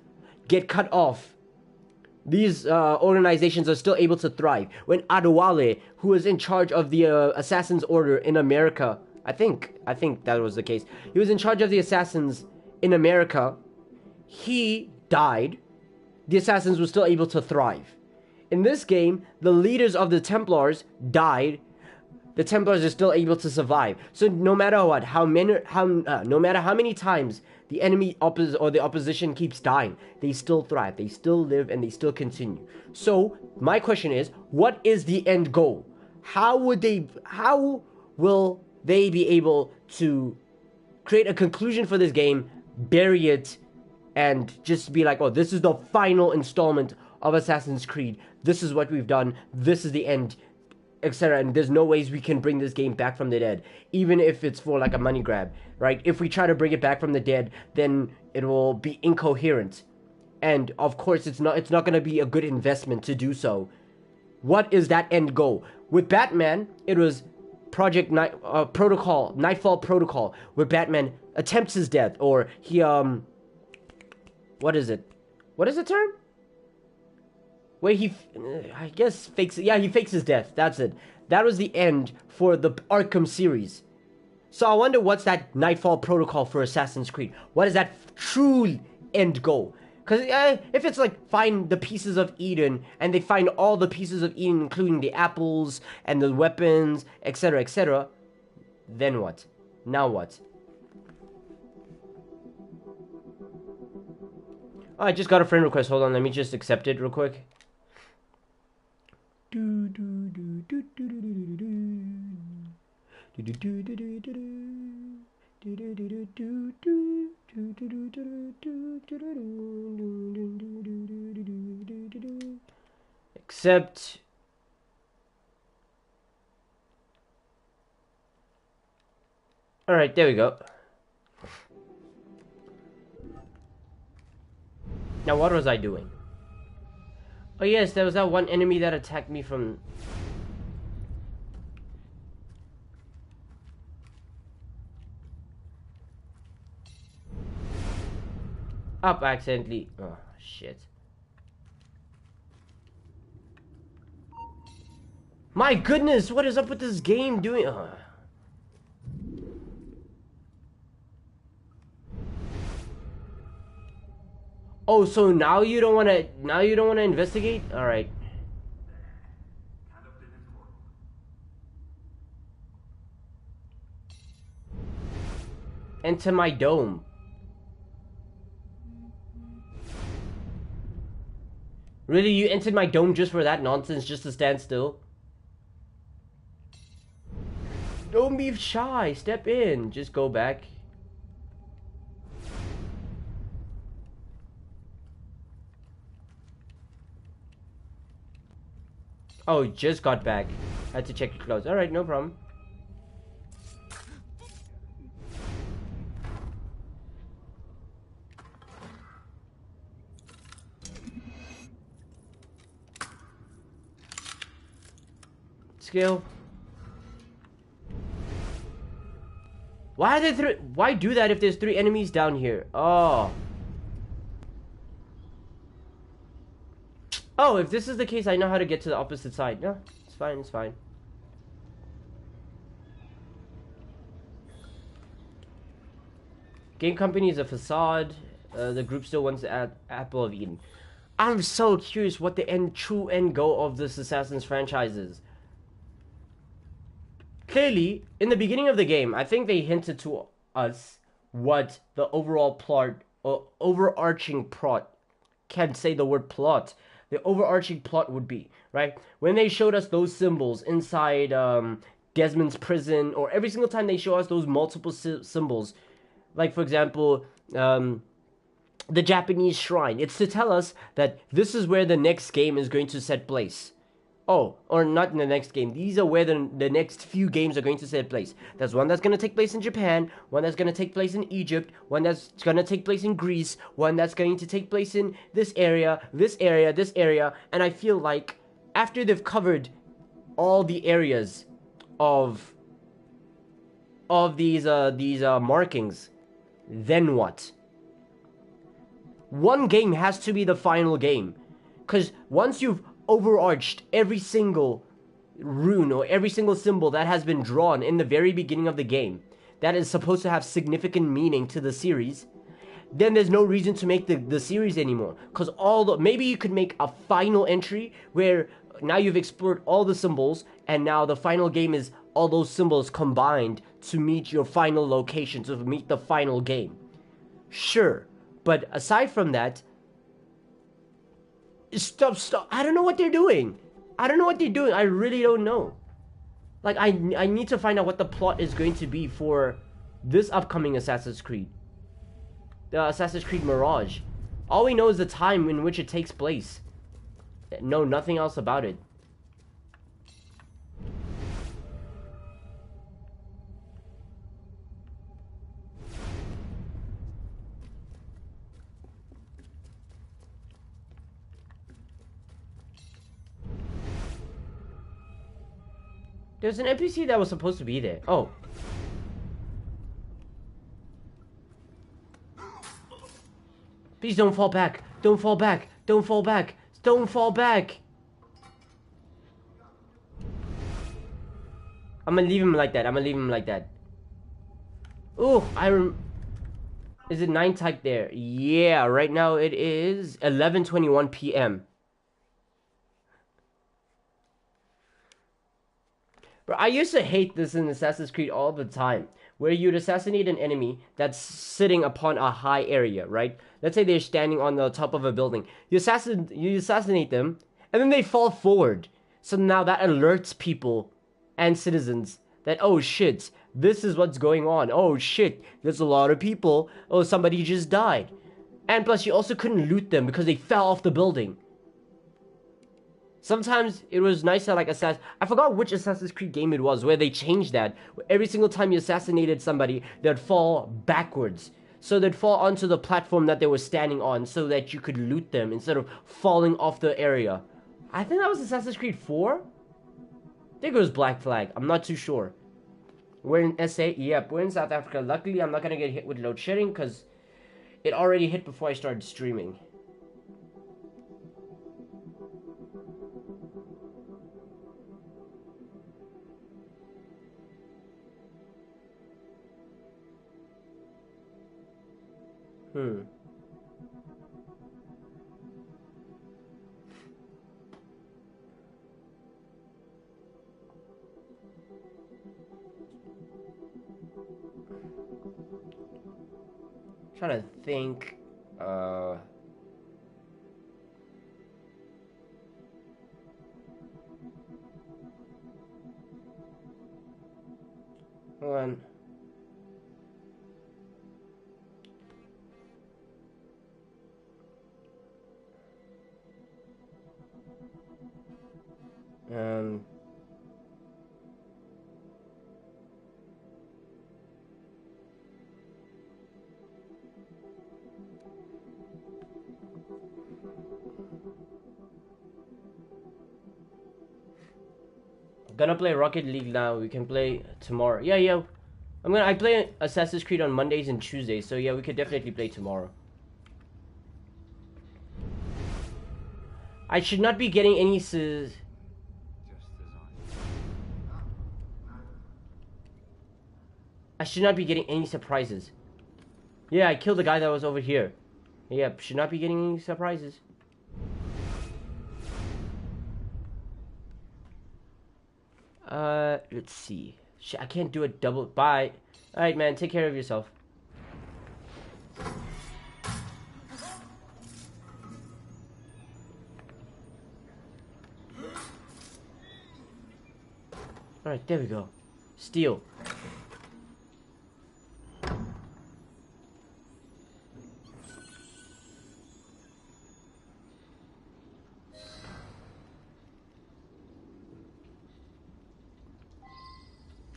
get cut off, these organizations are still able to thrive. When Adewale, who was in charge of the Assassin's Order in America, I think that was the case. He was in charge of the assassins in America. He died. The assassins were still able to thrive. In this game, the leaders of the Templars died. The Templars are still able to survive. So no matter what, no matter how many times the enemy or the opposition keeps dying, they still thrive. They still live and they still continue. So my question is, what is the end goal? How will they be able to create a conclusion for this game, bury it, and just be like, oh, this is the final installment of Assassin's Creed. This is what we've done. This is the end, etc. And there's no ways we can bring this game back from the dead, even if it's for like a money grab, right? If we try to bring it back from the dead, then it will be incoherent, and of course it's not going to be a good investment to do so. What is that end goal? With Batman, it was Nightfall Protocol, where Batman attempts his death, or he what is the term? Where he, I guess, fakes it. Yeah, he fakes his death. That's it. That was the end for the Arkham series. So I wonder what's that Nightfall Protocol for Assassin's Creed? What is that true end goal? Because if it's like find the pieces of Eden, and they find all the pieces of Eden, including the apples and the weapons, etc., then what? Now what? Oh, I just got a friend request. Hold on, let me just accept it real quick. Accept. All right, there we go. Now, what was I doing? Oh yes, there was that one enemy that attacked me from... Up accidentally. Oh, shit. My goodness, what is up with this game doing? Oh, so now you don't want to investigate? All right. Enter my dome. Really, you entered my dome just for that nonsense, just to stand still? Don't be shy, step in, just go back. Oh, just got back. I had to check your clothes. Alright, no problem. Skill. Why are there three? Why do that if there's 3 enemies down here? Oh. Oh, if this is the case, I know how to get to the opposite side. No, it's fine, it's fine. Game company is a facade. The group still wants the Apple of Eden. I'm so curious what the true end goal of this Assassin's franchise is. Clearly, in the beginning of the game, I think they hinted to us what the overall plot, or overarching plot, can't say the word plot, the overarching plot would be, right? When they showed us those symbols inside Desmond's prison, or every single time they show us those multiple symbols, Like, for example, the Japanese shrine. It's to tell us that this is where the next game is going to set place. Oh, or not in the next game. These are where the next few games are going to set place. There's one that's going to take place in Japan, one that's going to take place in Egypt, one that's going to take place in Greece, one that's going to take place in this area, this area, this area. And I feel like after they've covered all the areas of these markings, then what? One game has to be the final game, because once you've overarched every single rune or every single symbol that has been drawn in the very beginning of the game that is supposed to have significant meaning to the series, then there's no reason to make the series anymore. Because maybe you could make a final entry where now you've explored all the symbols and now the final game is all those symbols combined to meet your final location, to meet the final game. Sure, but aside from that, Stop. I don't know what they're doing. I really don't know. Like, I need to find out what the plot is going to be for this upcoming Assassin's Creed. The Assassin's Creed Mirage. All we know is the time in which it takes place. No, nothing else about it. There's an NPC that was supposed to be there. Oh. Please don't fall back. Don't fall back. Don't fall back. Don't fall back. I'm gonna leave him like that. Ooh, is it 9 type there? Yeah, right now it is 11:21 p.m. But I used to hate this in Assassin's Creed all the time, where you'd assassinate an enemy that's sitting upon a high area, right? Let's say they're standing on the top of a building. You assassinate them, and then they fall forward. So now that alerts people and citizens that, oh shit, this is what's going on. Oh shit, there's a lot of people. Oh, somebody just died. And plus, you also couldn't loot them because they fell off the building. Sometimes it was nice to like I forgot which Assassin's Creed game it was where they changed that. Every single time you assassinated somebody, they'd fall backwards. So they'd fall onto the platform that they were standing on so that you could loot them instead of falling off the area. I think that was Assassin's Creed 4? I think it was Black Flag. I'm not too sure. We're in SA? Yep, we're in South Africa. Luckily, I'm not going to get hit with load shedding because it already hit before I started streaming. Trying to think. Hold on. Gonna play Rocket League now. We can play tomorrow. Yeah. I play Assassin's Creed on Mondays and Tuesdays, so yeah, we could definitely play tomorrow. I should not be getting any I should not be getting any surprises. Yeah, I killed the guy that was over here. Yeah, should not be getting any surprises. Let's see. Shit, I can't do a double. Bye. Alright, man, take care of yourself. Alright, there we go. Steal.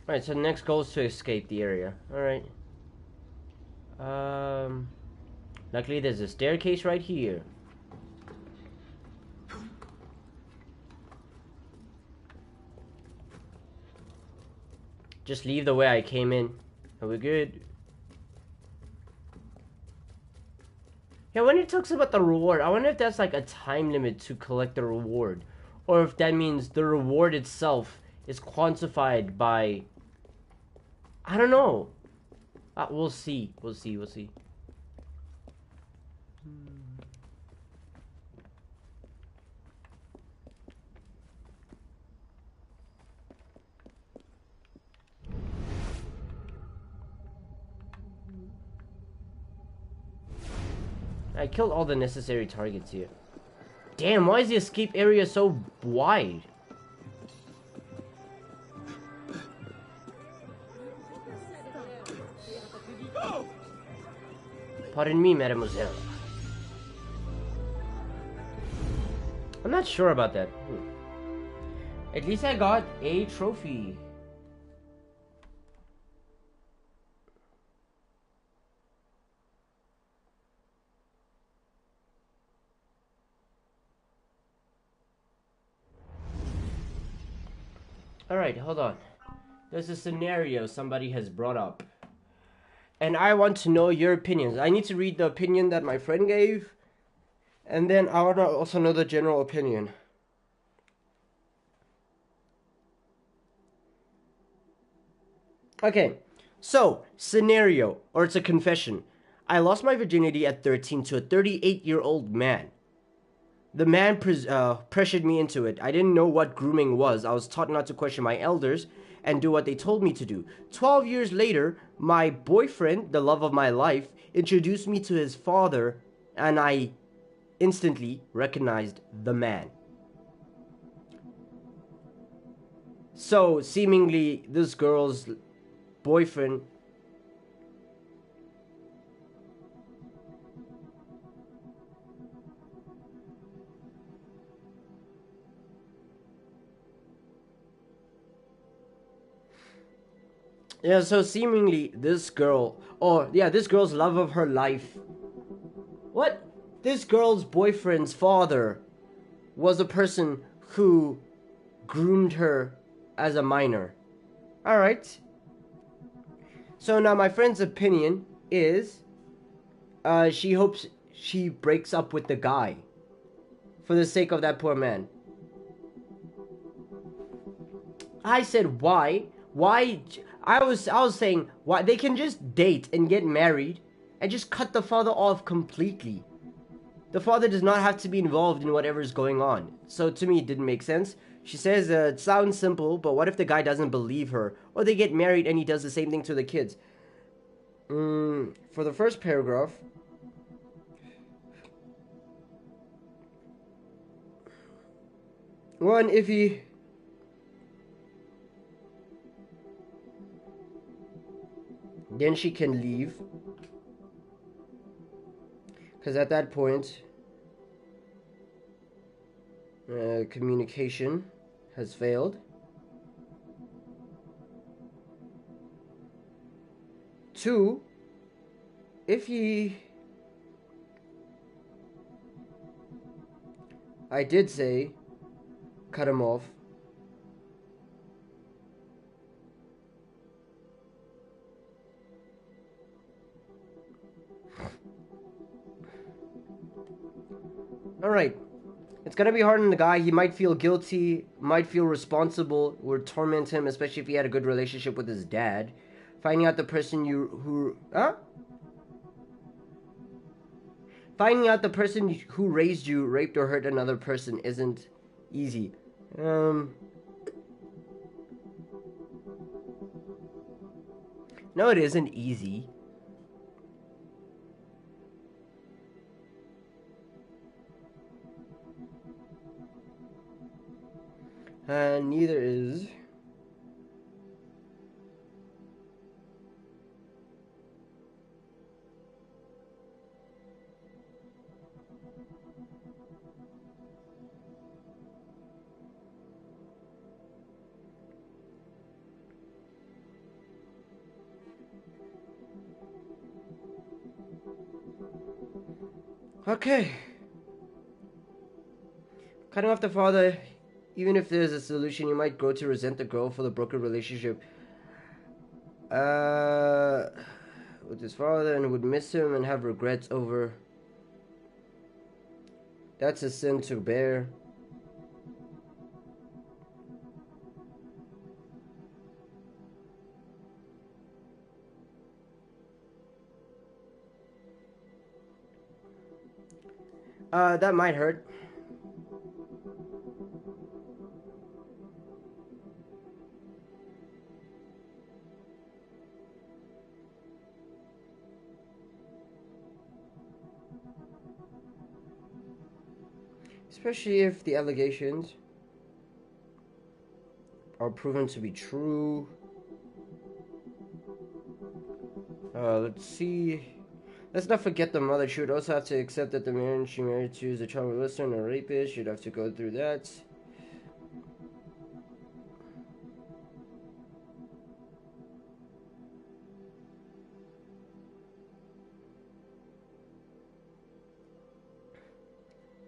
Alright, so the next goal is to escape the area. Alright. Luckily there's a staircase right here. Just leave the way I came in. Are we good? Yeah, when it talks about the reward, I wonder if that's like a time limit to collect the reward. Or if that means the reward itself is quantified by... I don't know. We'll see. We'll see. We'll see. I killed all the necessary targets here. Damn, why is the escape area so wide? Pardon me, mademoiselle. I'm not sure about that. At least I got a trophy. Alright, hold on. There's a scenario somebody has brought up. And I want to know your opinions. I need to read the opinion that my friend gave. And then I want to also know the general opinion. Okay, so, scenario, or it's a confession. I lost my virginity at 13 to a 38-year-old man. The man pressured me into it. I didn't know what grooming was. I was taught not to question my elders and do what they told me to do. 12 years later, my boyfriend, the love of my life, introduced me to his father, and I instantly recognized the man. So, seemingly, this girl's boyfriend... Yeah, so seemingly this girl, this girl's love of her life. What? This girl's boyfriend's father was a person who groomed her as a minor. Alright. So now my friend's opinion is, she hopes she breaks up with the guy for the sake of that poor man. I said, why? Why? I was saying, why they can just date and get married and just cut the father off completely. The father does not have to be involved in whatever is going on. So to me, it didn't make sense. She says, it sounds simple, but what if the guy doesn't believe her? Or they get married and he does the same thing to the kids? For the first paragraph... One, if he... Then she can leave. Because at that point, communication has failed. 2, if he... I did say, cut him off. Alright. It's gonna be hard on the guy. He might feel guilty, might feel responsible, would torment him, especially if he had a good relationship with his dad. Finding out the person Finding out the person who raised you raped or hurt another person isn't easy. No, it isn't easy. And neither is... Okay. Cutting off the father, even if there's a solution, you might grow to resent the girl for the broken relationship. With his father and would miss him and have regrets over. That's a sin to bear. That might hurt. Especially if the allegations are proven to be true. Let's see. Let's not forget the mother. She would also have to accept that the man she married to is a child molester and a rapist. She'd have to go through that.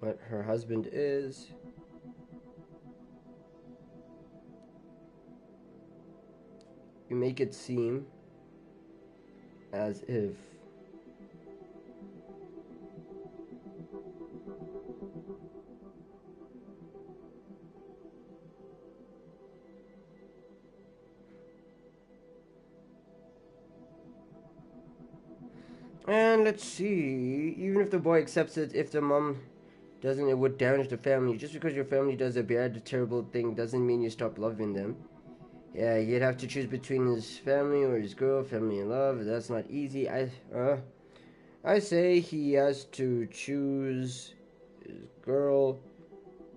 What her husband is. You make it seem as if and let's see, even if the boy accepts it, if the mom doesn't, it would damage the family. Just because your family does a bad, terrible thing doesn't mean you stop loving them. Yeah, you'd have to choose between his family or his girl, family and love. That's not easy. I say he has to choose his girl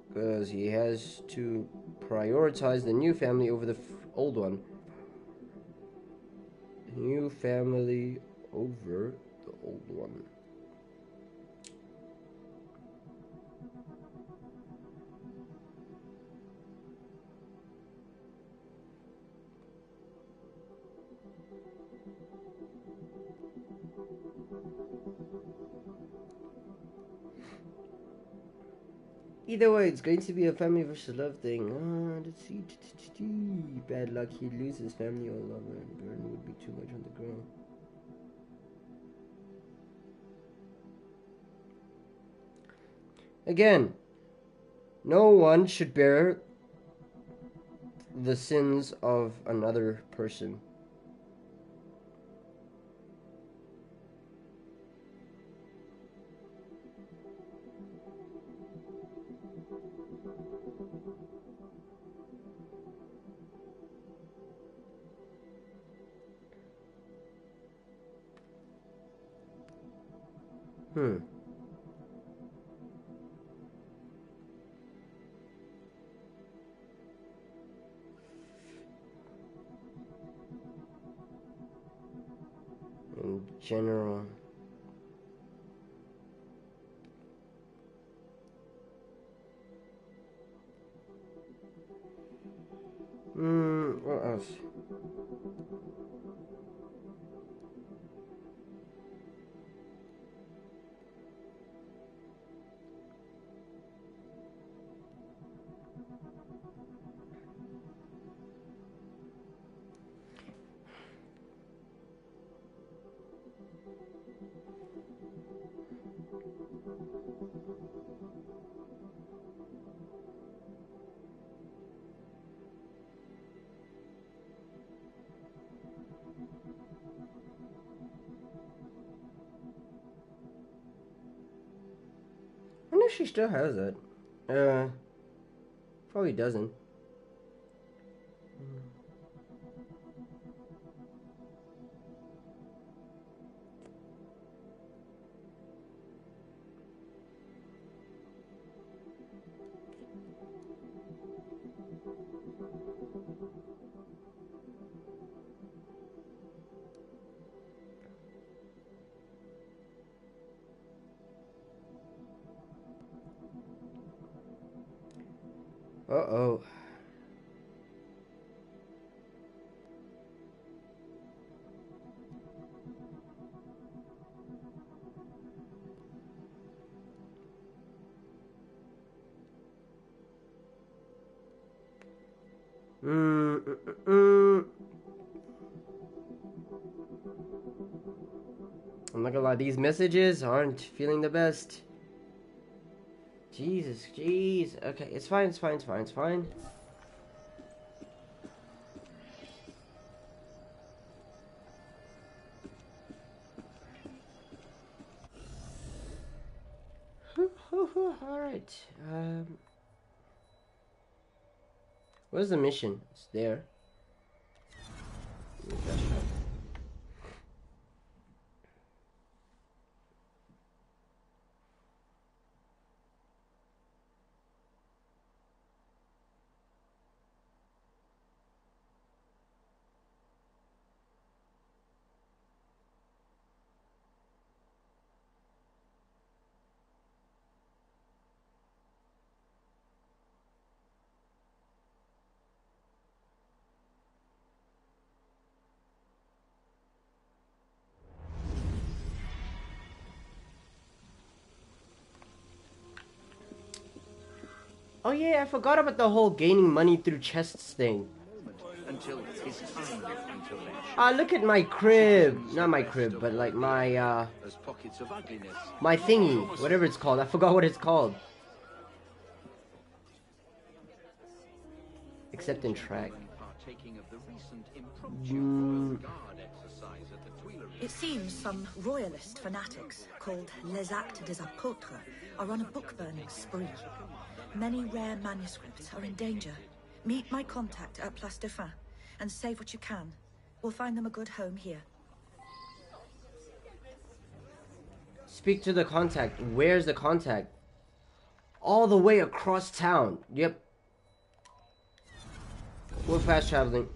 because he has to prioritize the new family over the old one. New family over the old one. Either way, it's going to be a family versus love thing. Let's see. Bad luck, he'd lose his family or lover, and burden would be too much on the girl. Again, no one should bear the sins of another person. In general. What else? I wonder if she still has it. Probably doesn't. Uh-oh. Mm, mm, mm, mm. I'm not gonna lie, these messages aren't feeling the best. Jesus, jeez. Okay, it's fine, it's fine, it's fine, it's fine. Alright. Where's the mission? It's there. Oh yeah, I forgot about the whole gaining money through chests thing. Until his time until then. Look at my crib. Not my crib, but like my As pockets of ugliness. my thingy, whatever it's called. I forgot what it's called. Except in track. Partaking of the recent impromptu Royal Guard exercise at the Tuileries. It seems some royalist fanatics called Les Actes des Apôtres are on a book-burning spree. Many rare manuscripts are in danger. Meet my contact at Place de Fin and save what you can. We'll find them a good home here. Speak to the contact. Where's the contact? All the way across town. Yep. We're fast traveling.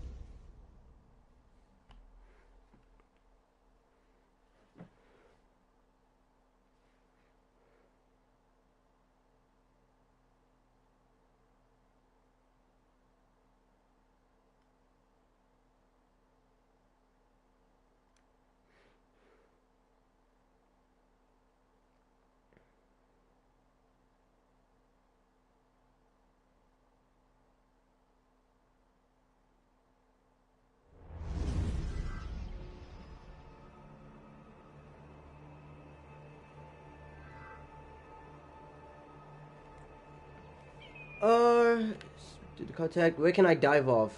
To the contact. Where can I dive off?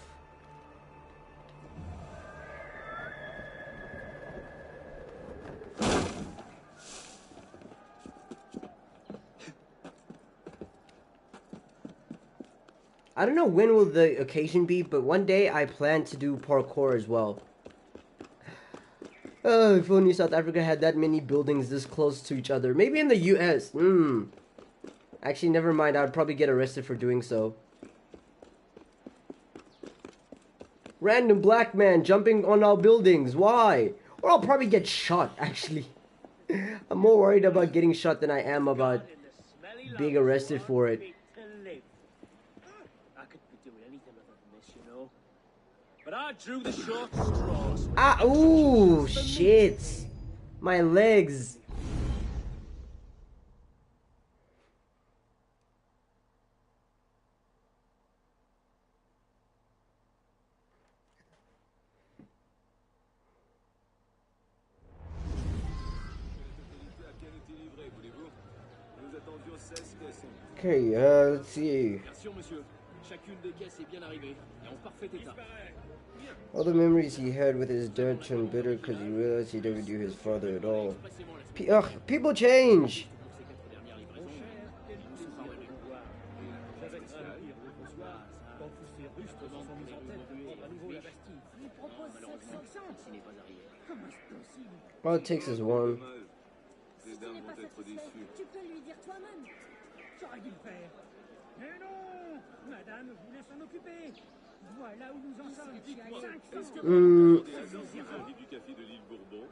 I don't know when will the occasion be, but one day I plan to do parkour as well. Oh, if only South Africa had that many buildings this close to each other. Maybe in the US. Actually, never mind. I'd probably get arrested for doing so. Random black man jumping on our buildings. Why? Or I'll probably get shot, actually. I'm more worried about getting shot than I am about being arrested for it. I could be doing anything other than this, you know. But I drew the short straws. Ooh, shit. My legs. Okay, let's see. All the memories he had with his dad turned bitter because he realized he never knew his father at all. People change! All it takes is one. J'aurais dû le faire. Mais non, madame voulait s'en occuper. Voilà où nous en sommes. Du café de l'île Bourbon.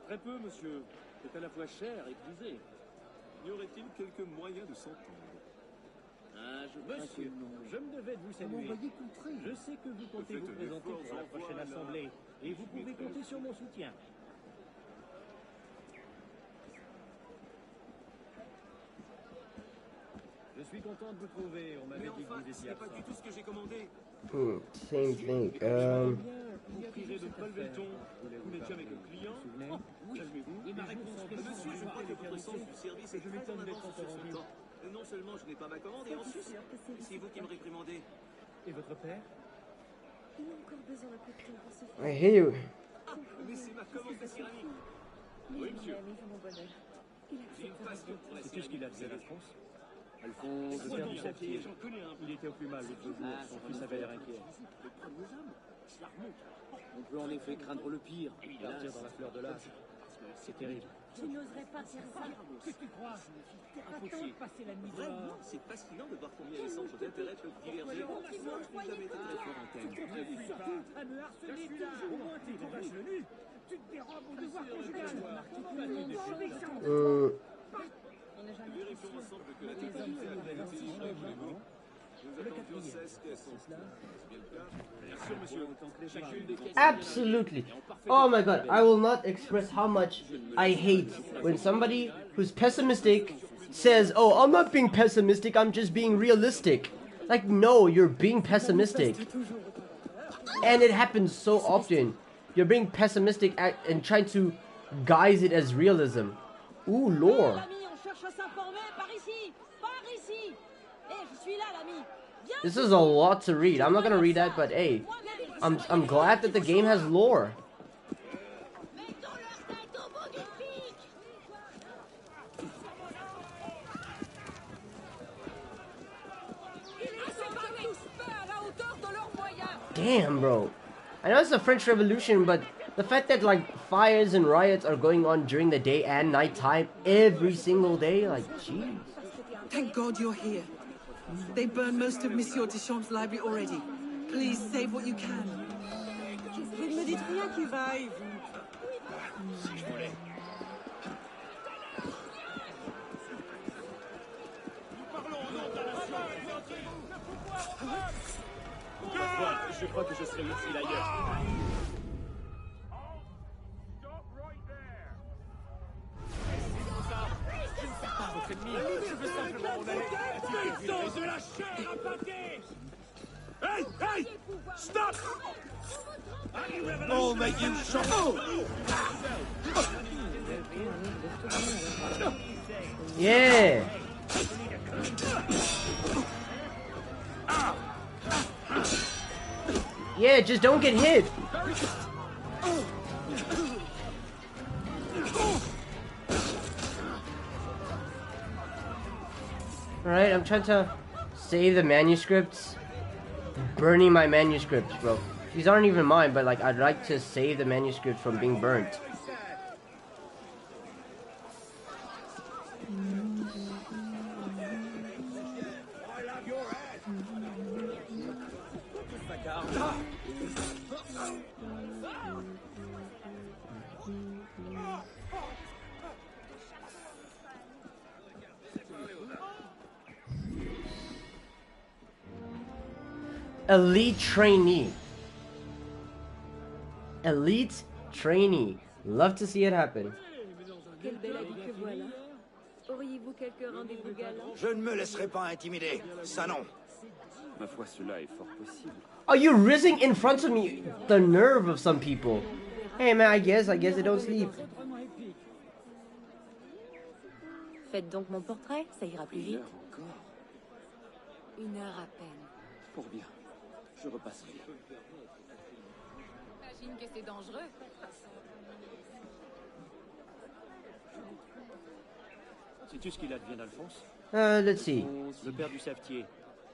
Très peu, monsieur. C'est à la fois cher et prisé. Y aurait-il quelques moyens de s'entendre? Monsieur, je me devais de vous saluer. Je sais que vous comptez vous présenter pour la prochaine assemblée. Et vous pouvez compter sur mon soutien. Je suis content de vous trouver. On m'avait dit que vous étiez absent. tout ce que j'ai commandé. Same thing. Vous prierez de pas lever le ton. Vous n'étiez avec un client. Oui, et ma réponse Monsieur, je crois que votre sens du service est je m'étonne d'être interrompu. Non seulement je n'ai pas ma commande, et ensuite, c'est vous qui me réprimandez. Et votre père? Il a encore besoin d'un coup de temps pour se faire. I hear you. Mais c'est ma commande de céramique. Oui, monsieur. Mon bonheur. Il J'ai une acceptera. passion pour la C'est tout ce qu'il a céramique. fait à la France. Alphonse, le père du Saptier. J'en connais un. Il était au plus mal l'autre jour. Son fils avait l'air inquiet. Le premier homme, cela remonte. On peut en effet craindre le pire. Il partir dans la fleur de l'âge. C'est terrible. Je n'oserais pas faire ça. Que tu crois? Impossible. passer la nuit Vraiment, c'est fascinant de voir combien les centres d'intérêt peuvent diverger. Moi, je n'ai jamais été très fort en thème. Surtout à me harceler toujours. Au moins, t'es vache le nu. Tu te dérobes au devoir conjugal. Vérifions ensemble que la totalité a bien été échangée. Nous attendions 16 caisses en tout. C'est bien le cas. Bien sûr, monsieur. Chacune des caisses. Absolutely. Oh my god, I will not express how much I hate when somebody who's pessimistic says, "Oh, I'm not being pessimistic, I'm just being realistic." Like, no, you're being pessimistic. And it happens so often. You're being pessimistic and trying to guise it as realism. Ooh, lore. L'ami, on cherche à s'informer par ici. Par ici. Je suis là, l'ami. Viens. This is a lot to read. I'm not gonna read that, but hey, I'm glad that the game has lore. Mettons leur tête au bout du pic. Ils sont tous faits à la hauteur de leurs moyens. Damn, bro. I know it's the French Revolution, but the fact that like fires and riots are going on during the day and night time every single day, like, jeez. Thank God you're here. They burned most of Monsieur Deschamps' library already. Please save what you can. Vous ne me dites rien qui vaille. Je crois que je serai utile ailleurs. Pas votre ennemi. Je veux simplement mon aller. Puissance de la chair à pâté. Hey! Hey! Stop! Oh, make you shut Yeah. Yeah, just don't get hit. Alright, I'm trying to save the manuscripts. Burning my manuscripts, bro. These aren't even mine, but like, I'd like to save the manuscripts from being burnt. Elite trainee. Elite trainee. Love to see it happen. Quel bel habit que voilà. Auriez-vous quelques rendez-vous galants? Je ne me laisserai pas intimider. Ça non. Ma foi, cela est fort possible. Are you rizzing in front of me? The nerve of some people. Hey man, I guess they don't sleep. Faites donc mon portrait, ça ira plus vite. Encore. 1 heure à peine. Pour bien. Je repasserai. J'imagine que c'est dangereux. Sais-tu ce qu'il advient d'Alphonse? Let's see. Le père du Saptier.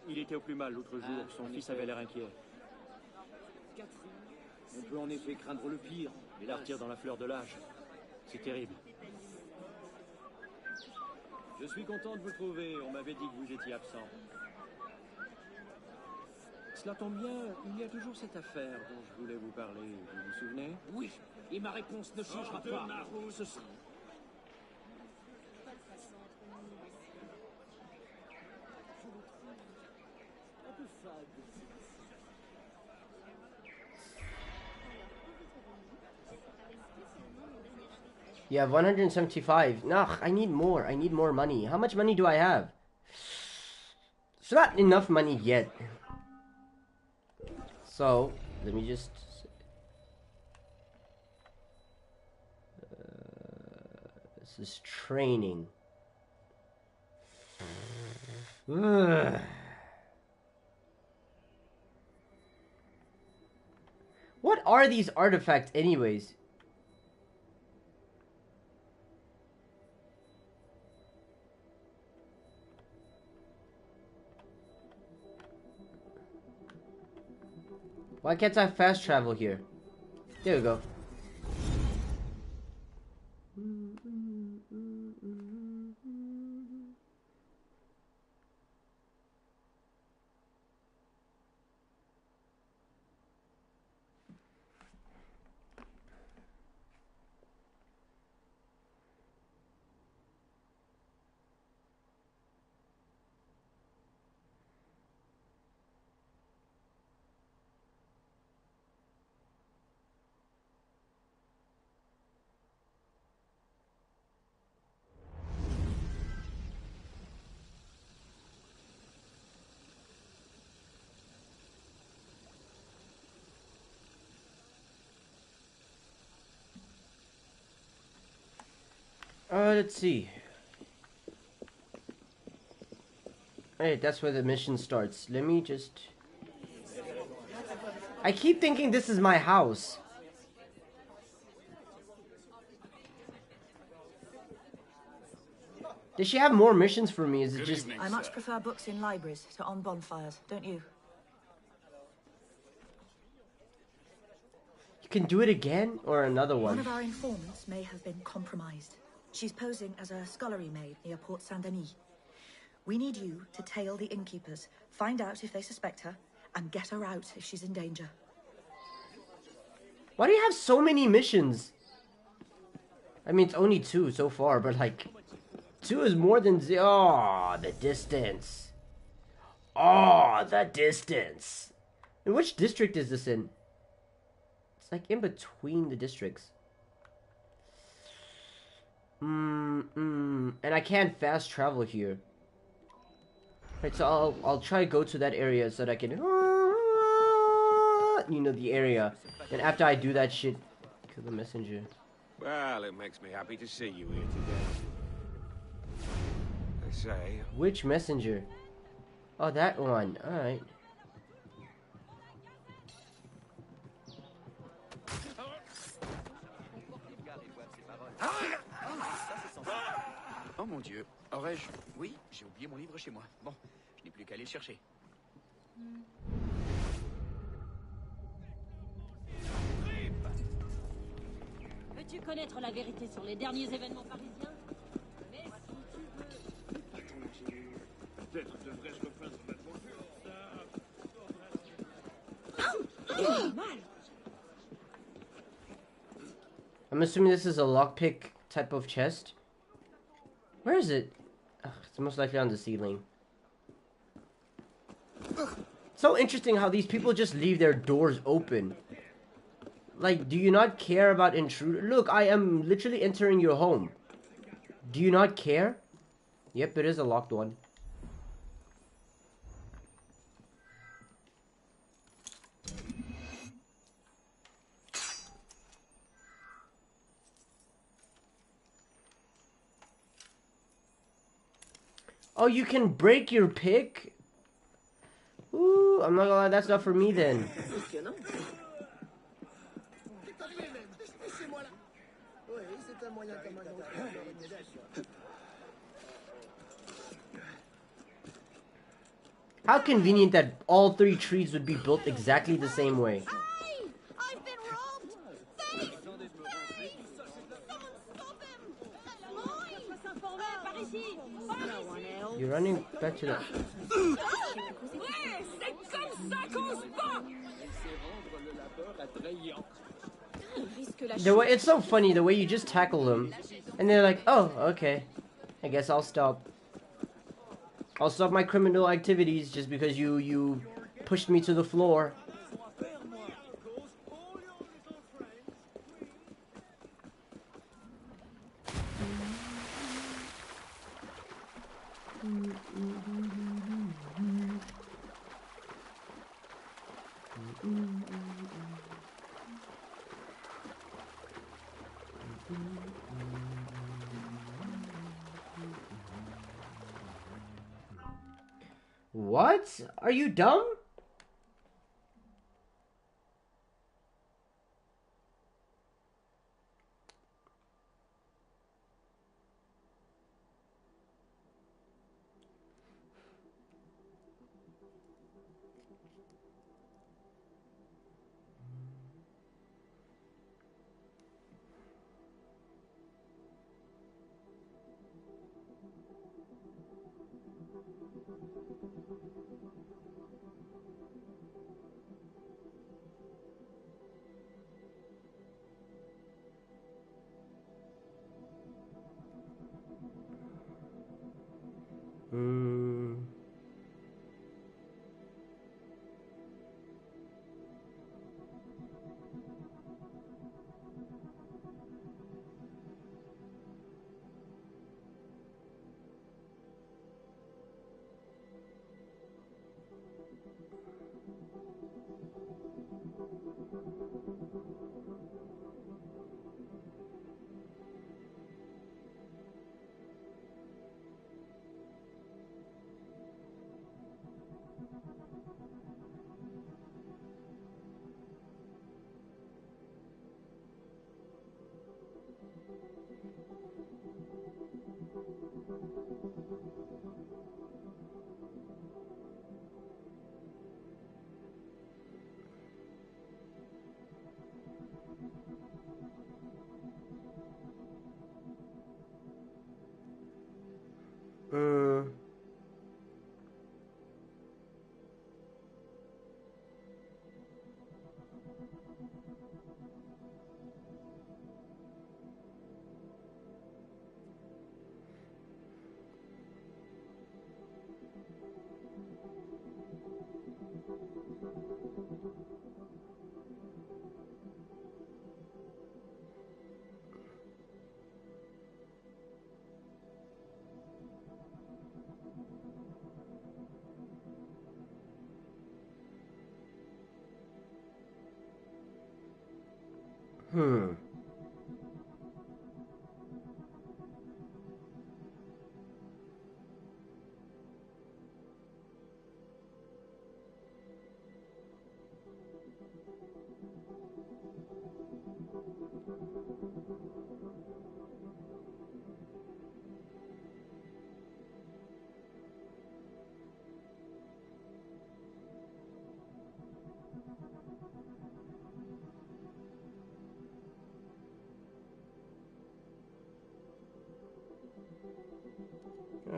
Il était au plus mal l'autre jour. Son fils avait l'air inquiet. On peut en effet craindre le pire, mais partir dans la fleur de l'âge. C'est terrible. Je suis content de vous trouver. On m'avait dit que vous étiez absent. Cela tombe bien, il y a toujours cette affaire dont je voulais vous parler. Vous vous souvenez? Oui, et ma réponse ne changera pas. Ce sera... You have 175. Nah, I need more. I need more money. How much money do I have? It's not enough money yet. So, let me just... this is training. Ugh. What are these artifacts anyways? Why can't I fast travel here? There we go. Let's see. Alright, that's where the mission starts. Let me just... I keep thinking this is my house. Does she have more missions for me? Is it just... I much prefer books in libraries to on bonfires, don't you? You can do it again? Or another one? One of our informants may have been compromised. She's posing as a scullery maid near Port Saint-Denis. We need you to tail the innkeepers, find out if they suspect her, and get her out if she's in danger. Why do you have so many missions? I mean, it's only 2 so far, but like... 2 is more than 0. Oh, the distance. Oh, the distance. And which district is this in? It's like in between the districts. And I can't fast travel here. Right, so I'll try to go to that area so that I can... You know, the area. And after I do that shit... Kill the messenger. Well, it makes me happy to see you here today. They say... Which messenger? Oh, that one. Alright. Oh mon Dieu, aurais-je... Oui, j'ai oublié mon livre chez moi. Bon, je n'ai plus qu'à aller le chercher. Veux-tu connaître la vérité sur les derniers événements parisiens? Mais si tu veux... Peut-être devrais-je repeindre ma toiture. I'm assuming this is a lockpick type of chest. Where is it? Ugh, it's most likely on the ceiling. So interesting how these people just leave their doors open. Like, do you not care about intruder? Look, I am literally entering your home. Do you not care? Yep, it is a locked one. Oh, you can break your pick? Ooh, I'm not gonna lie, that's not for me then. How convenient that all 3 trees would be built exactly the same way. I've been robbed! Thief! Thief! Someone stop him! You're running back to the... The way, it's so funny the way you just tackle them, and they're like, "Oh, okay, I guess I'll stop. I'll stop my criminal activities just because you pushed me to the floor." What? Are you dumb?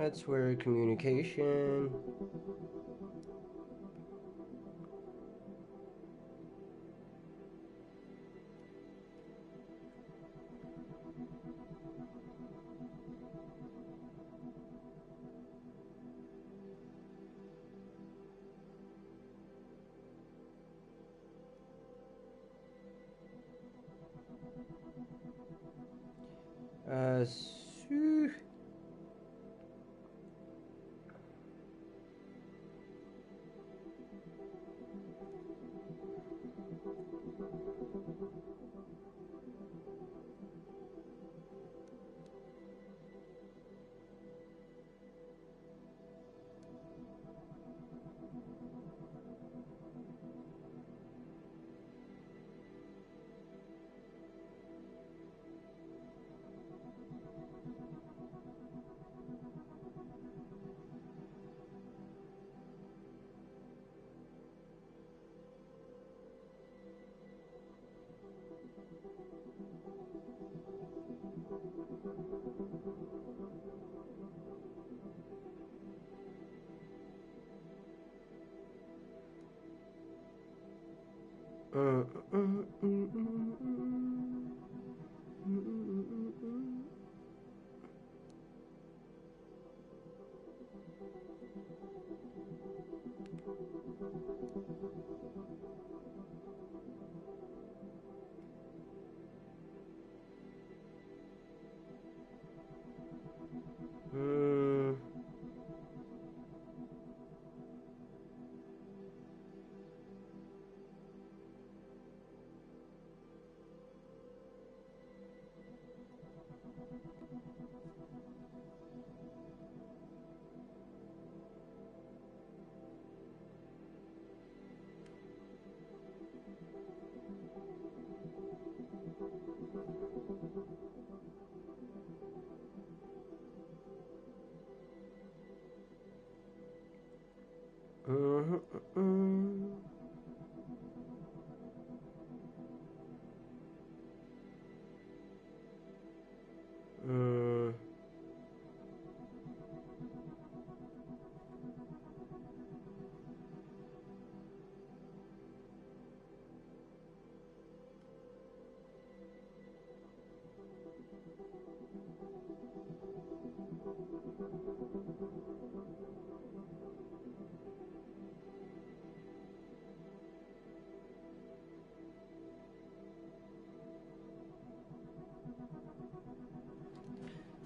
That's where communication. So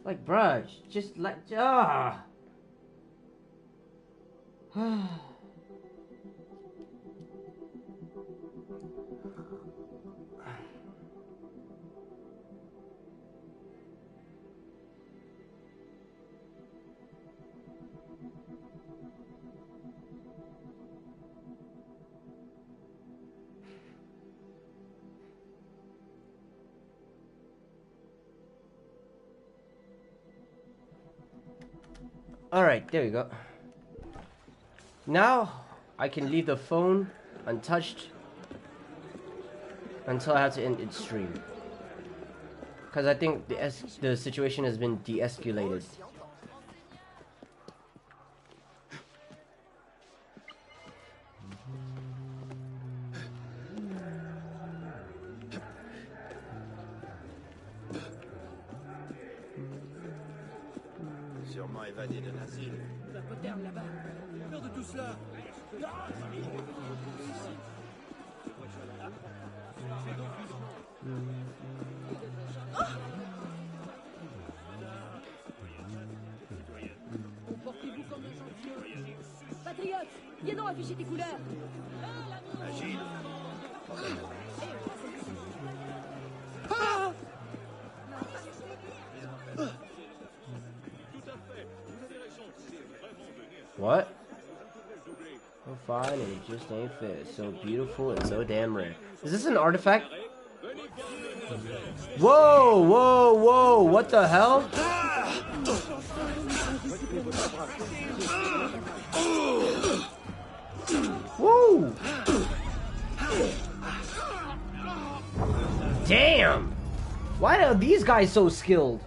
Like, bruh, just like, ah. Alright, there we go. Now, I can leave the phone untouched until I have to end its stream. Because I think the situation has been de-escalated. Sûrement évadé d'un asile. La poterne là-bas. Peur de tout cela. Comportez-vous comme un gentilhomme. Patriote, viens donc afficher tes couleurs. Agile. What? So fine and it just ain't fair. So beautiful and so damn rare. Is this an artifact? Whoa, whoa, whoa, what the hell? Woo! Damn! Why are these guys so skilled?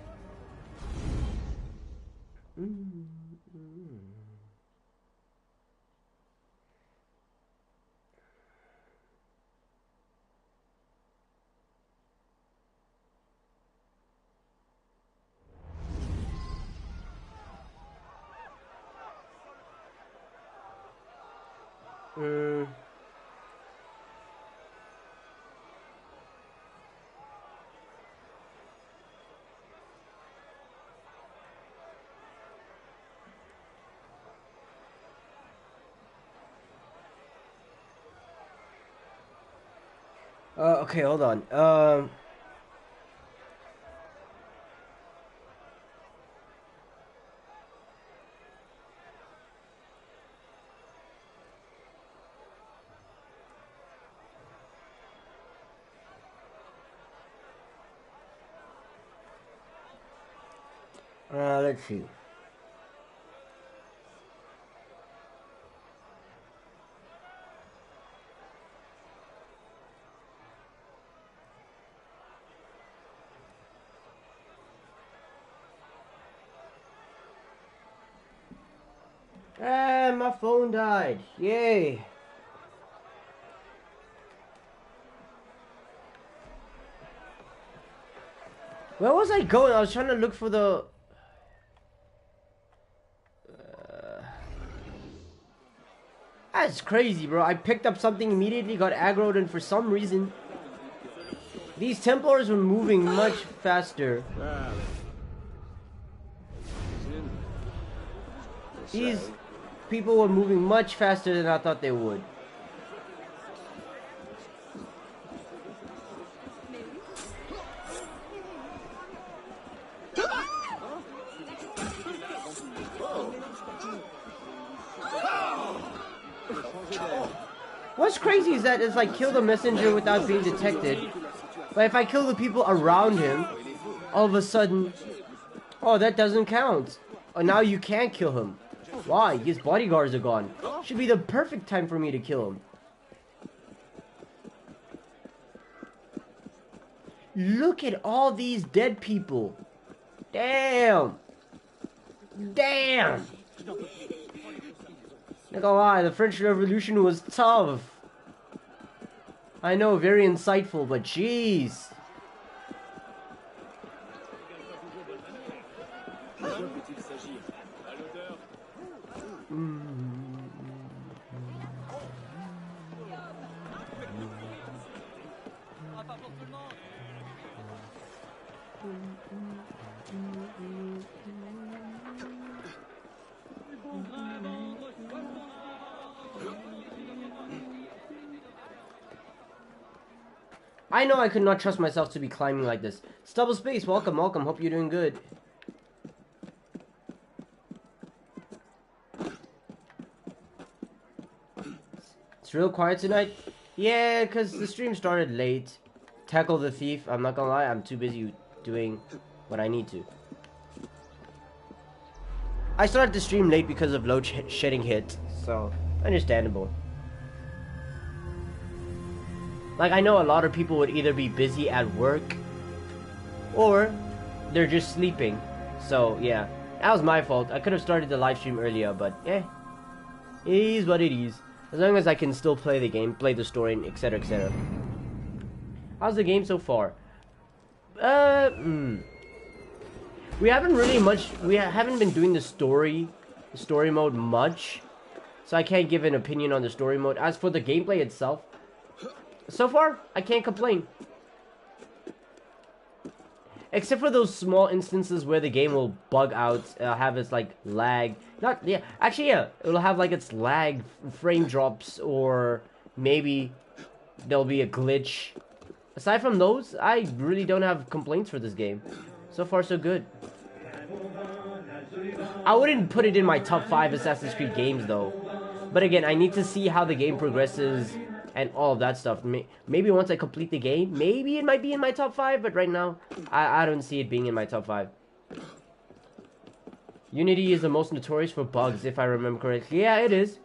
Okay, hold on. Let's see. My phone died. Yay. Where was I going? I was trying to look for the... That's crazy, bro. I picked up something immediately, got aggroed, and for some reason... These Templars were moving much faster. These people were moving much faster than I thought they would. What's crazy is that it's like kill the messenger without being detected. But if I kill the people around him, all of a sudden, oh, that doesn't count. Oh, now you can't kill him. Why? His bodyguards are gone. Should be the perfect time for me to kill him. Look at all these dead people. Damn. Damn. Not gonna lie, the French Revolution was tough. I know, very insightful, but jeez. I know I could not trust myself to be climbing like this. Stubble Space, welcome, welcome. Hope you're doing good. It's real quiet tonight. Yeah, because the stream started late. Tackle the Thief. I'm not gonna lie, I'm too busy doing what I need to. I started the stream late because of load shedding hit, so understandable. Like, I know a lot of people would either be busy at work or they're just sleeping. So, yeah. That was my fault. I could have started the live stream earlier, but it is what it is. As long as I can still play the game, play the story, etc, etc. How's the game so far? We haven't been doing the story mode much. So I can't give an opinion on the story mode. As for the gameplay itself, so far, I can't complain. Except for those small instances where the game will bug out, have its like lag. It'll have like its lag, frame drops, or maybe there'll be a glitch. Aside from those, I really don't have complaints for this game. So far, so good. I wouldn't put it in my top 5 Assassin's Creed games though. But again, I need to see how the game progresses and all of that stuff. Maybe once I complete the game, maybe it might be in my top 5, but right now, I don't see it being in my top 5. Unity is the most notorious for bugs, if I remember correctly. Yeah, it is.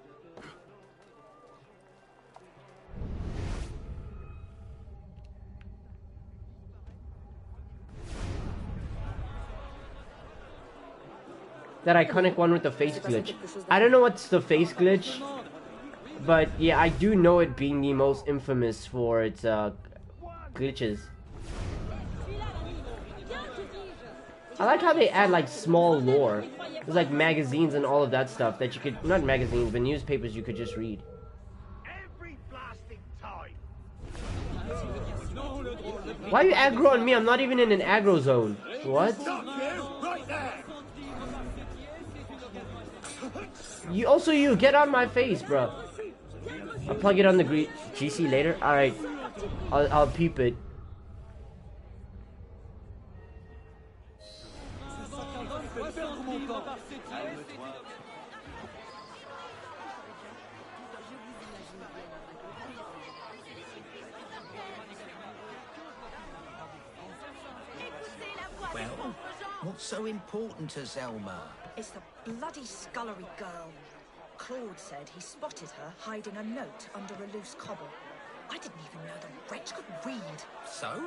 That iconic one with the face glitch. I don't know what's the face glitch. But yeah, I do know it being the most infamous for its glitches. I like how they add like small lore. There's like magazines and all of that stuff that you could, not magazines, but newspapers you could just read. Why are you aggro on me? I'm not even in an aggro zone. What? You get on my face, bro. I'll plug it on the GC later. Alright. I'll peep it. Well, what's so important to Zelma? It's the bloody scullery girl. Claude said he spotted her hiding a note under a loose cobble. I didn't even know the wretch could read. So?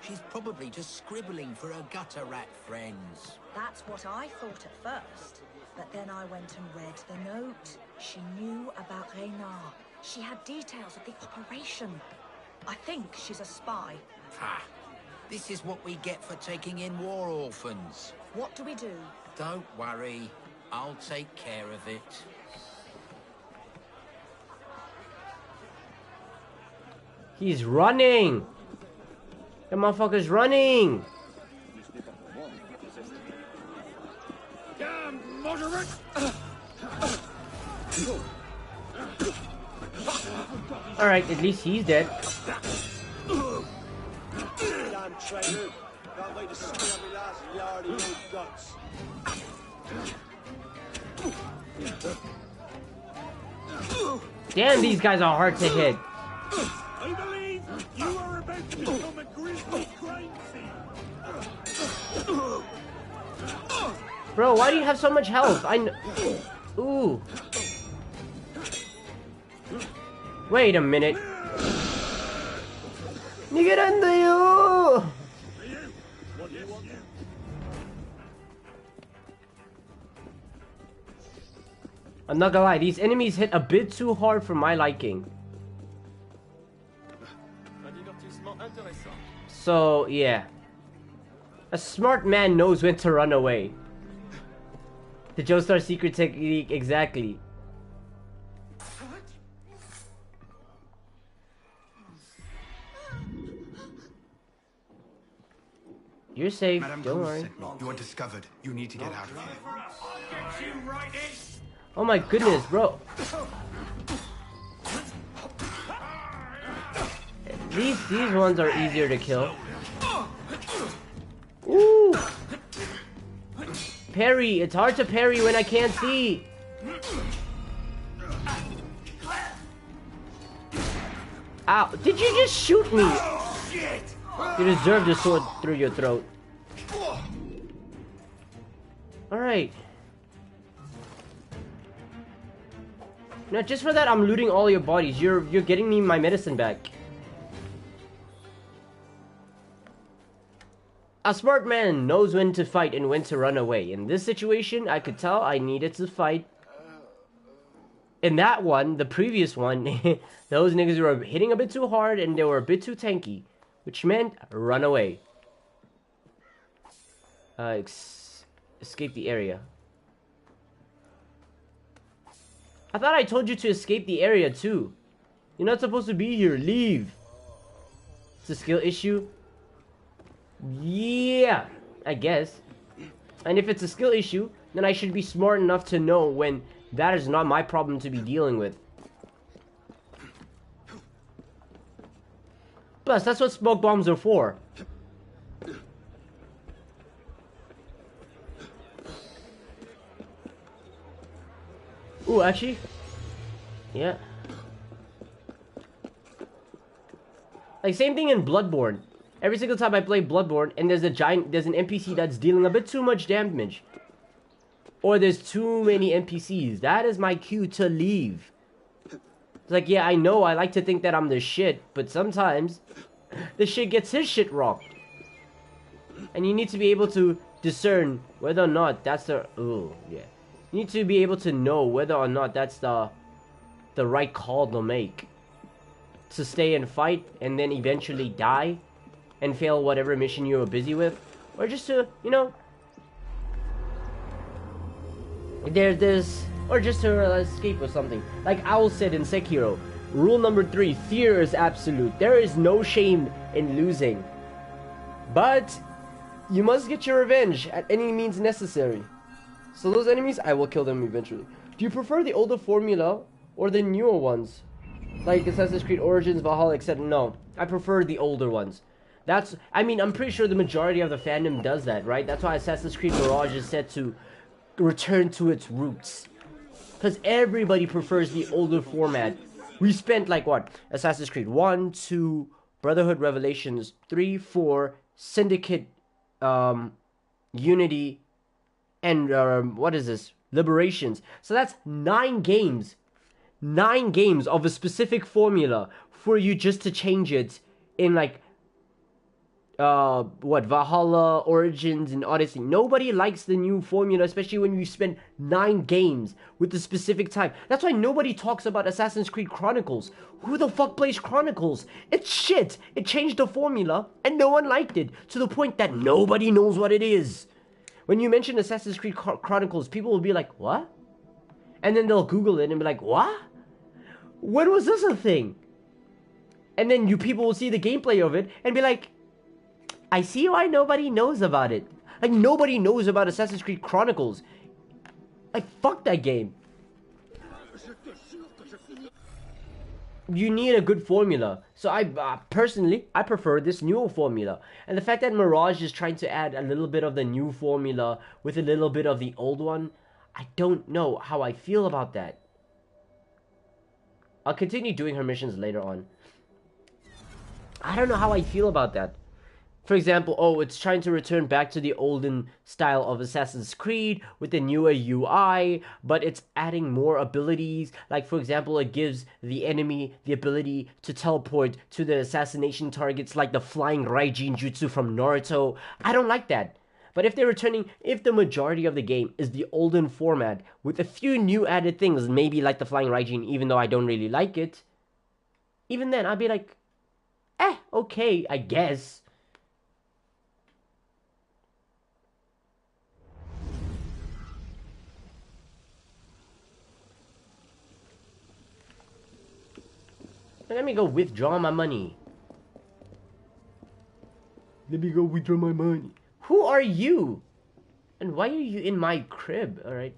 She's probably just scribbling for her gutter rat friends. That's what I thought at first. But then I went and read the note. She knew about Reynard. She had details of the operation. I think she's a spy. Ha! This is what we get for taking in war orphans. What do we do? Don't worry. I'll take care of it. He's running! The motherfucker's running! Damn moderate! Alright, at least he's dead. Damn traitor! Can't wait to see me last yardy old guts. Damn, these guys are hard to hit. I believe you are about to become a grizzly crime scene. Bro, why do you have so much health? Ooh. Wait a minute. Nigerandayo! I'm not gonna lie, these enemies hit a bit too hard for my liking. So, yeah. A smart man knows when to run away. The Joestar secret technique, exactly. You're safe, Madame don't Cruz worry. sent me. You are discovered. You need to get out of here. Oh my goodness, bro. These ones are easier to kill. Ooh! Parry! It's hard to parry when I can't see! Ow! Did you just shoot me? You deserve the sword through your throat. Alright. Now just for that I'm looting all your bodies. You're getting me my medicine back. A smart man knows when to fight and when to run away. In this situation, I could tell I needed to fight. In that one, the previous one, those niggas were hitting a bit too hard and they were a bit too tanky. Which meant run away. Escape the area. I thought I told you to escape the area too. You're not supposed to be here. Leave. It's a skill issue. Yeah, I guess. And if it's a skill issue, then I should be smart enough to know when that is not my problem to be dealing with. Plus, that's what smoke bombs are for. Ooh, actually, yeah. Like, same thing in Bloodborne. Every single time I play Bloodborne and there's an NPC that's dealing a bit too much damage, or there's too many NPCs, that is my cue to leave. It's like, yeah, I know I like to think that I'm the shit, but sometimes the shit gets his shit rocked. And you need to be able to discern whether or not that's the... Ooh, yeah. You need to be able to know whether or not that's the right call to make. To stay and fight and then eventually die and fail whatever mission you were busy with. Or just to, you know... Or just to escape or something. Like Owl said in Sekiro, rule number 3, fear is absolute. There is no shame in losing. But you must get your revenge at any means necessary. So those enemies, I will kill them eventually. Do you prefer the older formula or the newer ones? Like Assassin's Creed Origins, Valhalla, etc. No, I prefer the older ones. I mean, I'm pretty sure the majority of the fandom does that, right? That's why Assassin's Creed Mirage is set to return to its roots. Because everybody prefers the older format. We spent, like, what? Assassin's Creed 1, 2, Brotherhood Revelations, 3, 4, Syndicate, Unity, and, what is this? Liberations. So that's 9 games. 9 games of a specific formula for you just to change it in, like, Valhalla, Origins, and Odyssey. Nobody likes the new formula, especially when you spend 9 games with the specific time. That's why nobody talks about Assassin's Creed Chronicles. Who the fuck plays Chronicles? It's shit. It changed the formula, and no one liked it, to the point that nobody knows what it is. When you mention Assassin's Creed Chronicles, people will be like, what? And then they'll Google it and be like, what? When was this a thing? And then people will see the gameplay of it and be like, I see why nobody knows about it. Like, nobody knows about Assassin's Creed Chronicles. Like, fuck that game. You need a good formula. So I personally, I prefer this newer formula. And the fact that Mirage is trying to add a little bit of the new formula with a little bit of the old one, I don't know how I feel about that. I'll continue doing her missions later on. I don't know how I feel about that. For example, it's trying to return back to the olden style of Assassin's Creed with the newer UI, but it's adding more abilities. Like, for example, it gives the enemy the ability to teleport to the assassination targets like the flying Raijin Jutsu from Naruto. I don't like that. But if the majority of the game is the olden format with a few new added things, maybe like the flying Raijin, even though I don't really like it, even then I'd be like, okay, I guess. Let me go withdraw my money. Let me go withdraw my money. Who are you? And why are you in my crib? Alright.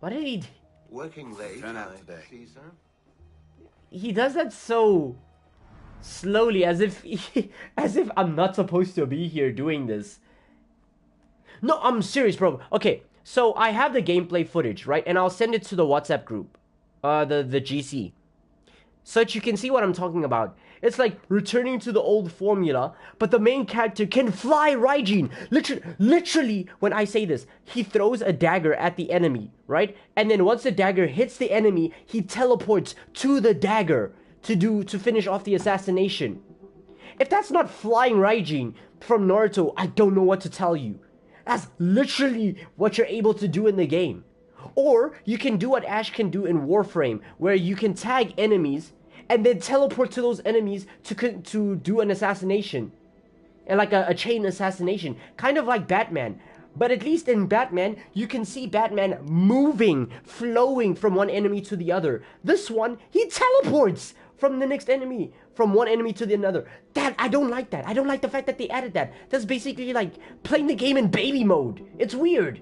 What did he... Working late. Turn out today. See, sir? He does that so slowly, as if as if I'm not supposed to be here doing this. No, I'm serious, bro. Okay, so I have the gameplay footage, right? And I'll send it to the WhatsApp group, the GC, so that you can see what I'm talking about. It's like returning to the old formula, but the main character can fly Raijin. Literally, when I say this, he throws a dagger at the enemy, right? And then once the dagger hits the enemy, he teleports to the dagger to finish off the assassination. If that's not flying Raijin from Naruto, I don't know what to tell you. That's literally what you're able to do in the game. Or you can do what Ash can do in Warframe, where you can tag enemies and then teleport to those enemies to do an assassination. And like a chain assassination. Kind of like Batman. But at least in Batman, you can see Batman moving, flowing from one enemy to the other. This one, he teleports from the next enemy, from one enemy to the another. That, I don't like that. I don't like the fact that they added that. That's basically like playing the game in baby mode. It's weird.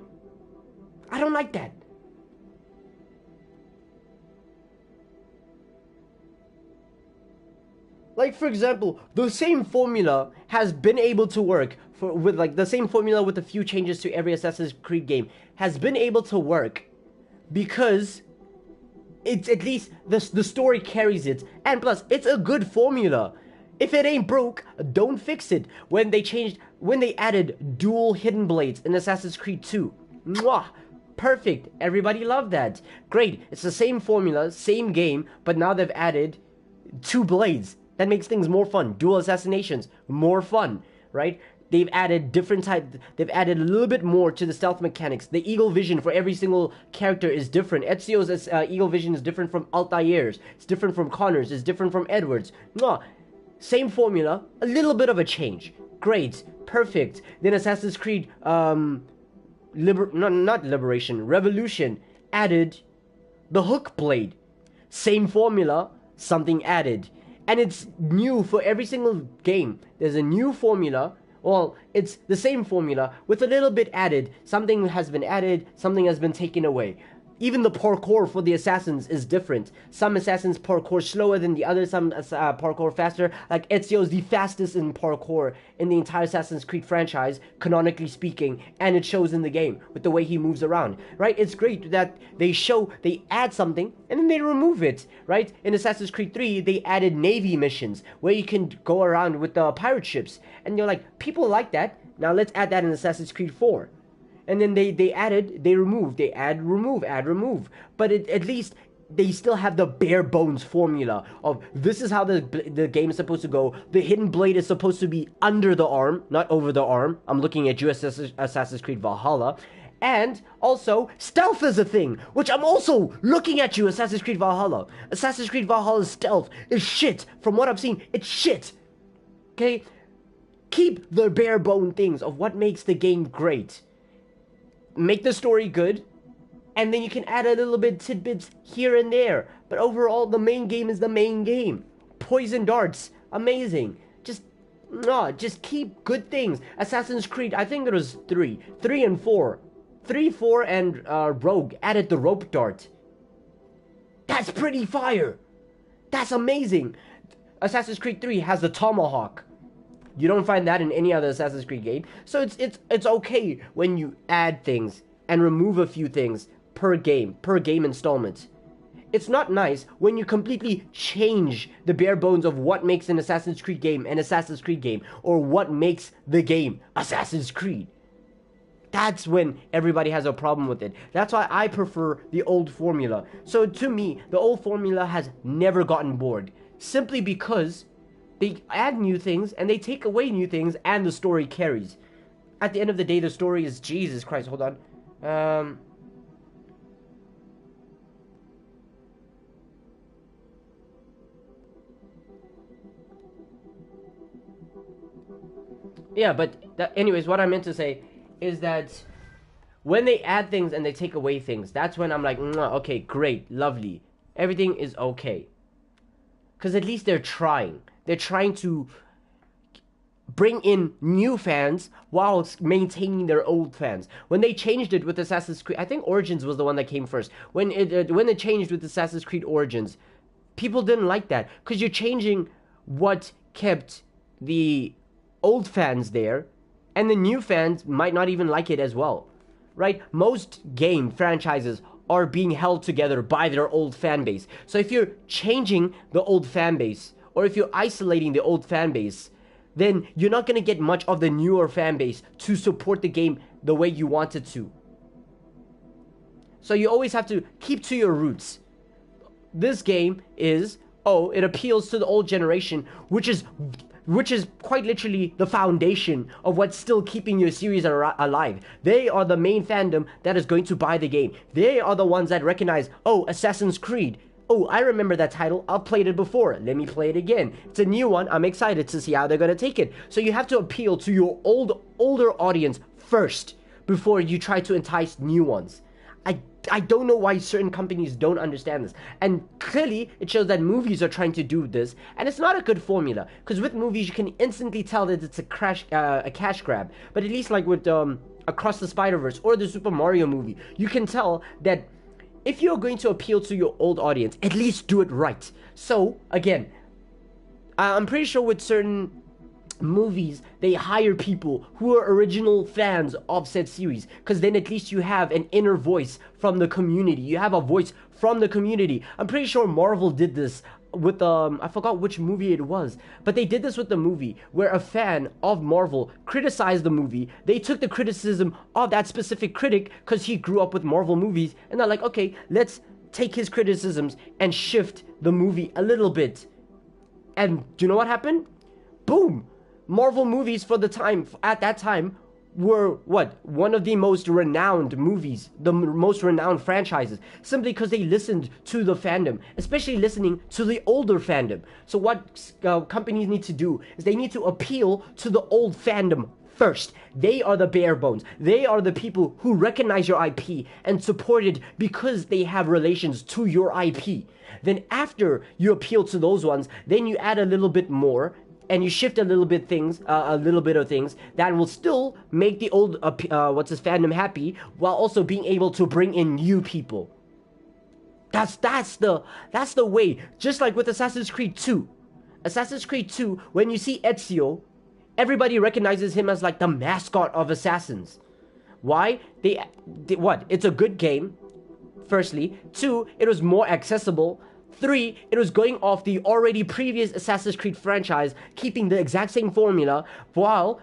I don't like that. Like, for example, the same formula has been able to work with the same formula with a few changes to every Assassin's Creed game has been able to work because it's at least the story carries it, and plus it's a good formula. If it ain't broke, don't fix it. When they added dual hidden blades in Assassin's Creed 2, mwah, perfect. Everybody loved that. Great. It's the same formula, same game, but now they've added 2 blades. That makes things more fun. Dual assassinations, more fun, right? They've added they've added a little bit more to the stealth mechanics. The eagle vision for every single character is different. Ezio's eagle vision is different from Altair's. It's different from Connor's. It's different from Edward's. Mwah. Same formula, a little bit of a change. Great, perfect. Then Assassin's Creed, Revolution added the hook blade. Same formula, something added. And it's new for every single game. There's a new formula. Well, it's the same formula with a little bit added. Something has been added, something has been taken away. Even the parkour for the assassins is different. Some assassins parkour slower than the others, some parkour faster. Like Ezio is the fastest in parkour in the entire Assassin's Creed franchise, canonically speaking, and it shows in the game with the way he moves around, right? It's great that they add something and then they remove it, right? In Assassin's Creed 3, they added Navy missions where you can go around with the pirate ships, and you're like, people like that. Now let's add that in Assassin's Creed 4. And then they add, remove. But at least they still have the bare bones formula of this is how the game is supposed to go. The hidden blade is supposed to be under the arm, not over the arm. I'm looking at you, Assassin's Creed Valhalla. And also, stealth is a thing, which I'm also looking at you, Assassin's Creed Valhalla. Assassin's Creed Valhalla's stealth is shit. From what I've seen, it's shit. Okay? Keep the bare bone things of what makes the game great. Make the story good, and then you can add a little bit tidbits here and there. But overall, the main game is the main game. Poison darts, amazing. Just keep good things. Assassin's Creed, I think there was 3 and 4. 3, 4, and Rogue added the rope dart. That's pretty fire. That's amazing. Assassin's Creed 3 has the tomahawk. You don't find that in any other Assassin's Creed game. So it's okay when you add things and remove a few things per game installment. It's not nice when you completely change the bare bones of what makes an Assassin's Creed game an Assassin's Creed game, or what makes the game Assassin's Creed. That's when everybody has a problem with it. That's why I prefer the old formula. So to me, the old formula has never gotten bored, simply because they add new things, and they take away new things, and the story carries. At the end of the day, the story is... Jesus Christ, hold on. Yeah, but anyways, what I meant to say is that When they add things and they take away things, that's when I'm like, okay, great, lovely. Everything is okay. Because at least they're trying. They're trying to bring in new fans while maintaining their old fans. When they changed it with Assassin's Creed, I think Origins was the one that came first. When it changed with Assassin's Creed Origins, people didn't like that because you're changing what kept the old fans there, and the new fans might not even like it as well, right? Most game franchises are being held together by their old fan base. So if you're changing the old fan base, or if you're isolating the old fan base, then you're not going to get much of the newer fan base to support the game the way you want it to. So you always have to keep to your roots. This game is, it appeals to the old generation, which is quite literally the foundation of what's still keeping your series alive. They are the main fandom that is going to buy the game. They are the ones that recognize, Assassin's Creed. I remember that title. I've played it before. Let me play it again. It's a new one. I'm excited to see how they're going to take it. So you have to appeal to your older audience first before you try to entice new ones. I don't know why certain companies don't understand this. And clearly, it shows that movies are trying to do this. And it's not a good formula. Because with movies, you can instantly tell that it's a cash grab. But at least like with Across the Spider-Verse or the Super Mario movie, you can tell that if you're going to appeal to your old audience, at least do it right. So, again, I'm pretty sure with certain movies, they hire people who are original fans of said series, because then at least you have an inner voice from the community. You have a voice from the community. I'm pretty sure Marvel did this with I forgot which movie it was, but they did this with the movie where a fan of Marvel criticized the movie. They took the criticism of that specific critic because he grew up with Marvel movies, and they're like, okay, let's take his criticisms and shift the movie a little bit. And do you know what happened? Boom! Marvel movies at that time were one of the most renowned movies, the most renowned franchises, simply because they listened to the fandom, especially listening to the older fandom. So what companies need to do is they need to appeal to the old fandom first. They are the bare bones. They are the people who recognize your IP and support it because they have relations to your IP. Then after you appeal to those ones, then you add a little bit more, and you shift a little bit of things that will still make the old fandom happy, while also being able to bring in new people. That's the way. Just like with Assassin's Creed 2. Assassin's Creed 2, when you see Ezio, everybody recognizes him as like the mascot of assassins. Why? It's a good game. Firstly, 2, it was more accessible. 3, it was going off the already previous Assassin's Creed franchise, keeping the exact same formula while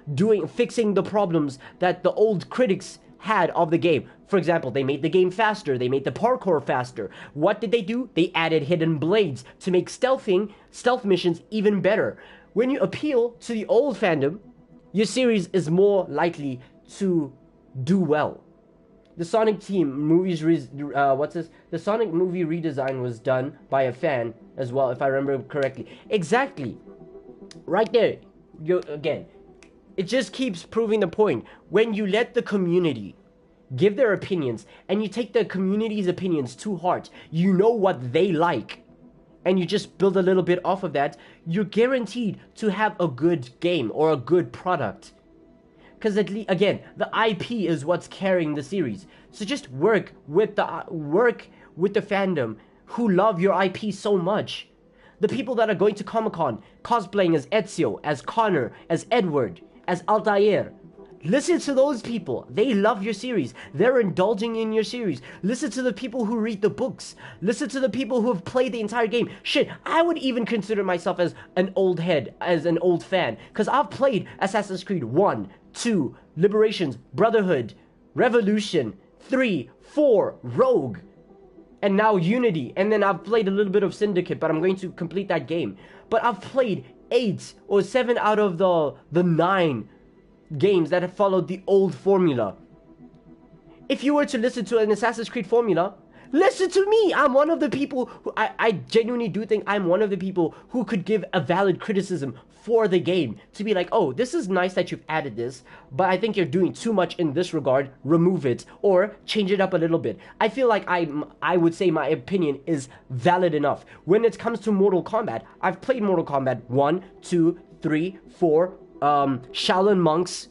fixing the problems that the old critics had of the game. For example, they made the game faster, they made the parkour faster. What did they do? They added hidden blades to make stealth missions even better. When you appeal to the old fandom, your series is more likely to do well. The Sonic team the Sonic movie redesign was done by a fan as well, if I remember correctly. Exactly. Right there. Again, it just keeps proving the point. When you let the community give their opinions, and you take the community's opinions to heart, you know what they like, and you just build a little bit off of that, you're guaranteed to have a good game or a good product. Because again, the IP is what's carrying the series. So just work with the fandom who love your IP so much. The people that are going to Comic-Con cosplaying as Ezio, as Connor, as Edward, as Altair. Listen to those people. They love your series. They're indulging in your series. Listen to the people who read the books. Listen to the people who have played the entire game. Shit, I would even consider myself as an old head, as an old fan. Because I've played Assassin's Creed 1, 2, Liberations, Brotherhood, Revolution, 3, 4, Rogue, and now Unity. And then I've played a little bit of Syndicate, but I'm going to complete that game. But I've played 8 or 7 out of the 9 games that have followed the old formula. If you were to listen to an Assassin's Creed formula, Listen to me. I'm one of the people who I genuinely do think I'm one of the people who could give a valid criticism for the game. To be like, oh, this is nice that you've added this, but I think you're doing too much in this regard. Remove it or change it up a little bit. I feel like I would say my opinion is valid enough. When it comes to Mortal Kombat, I've played Mortal Kombat 1, 2, 3, 4, Shaolin Monks,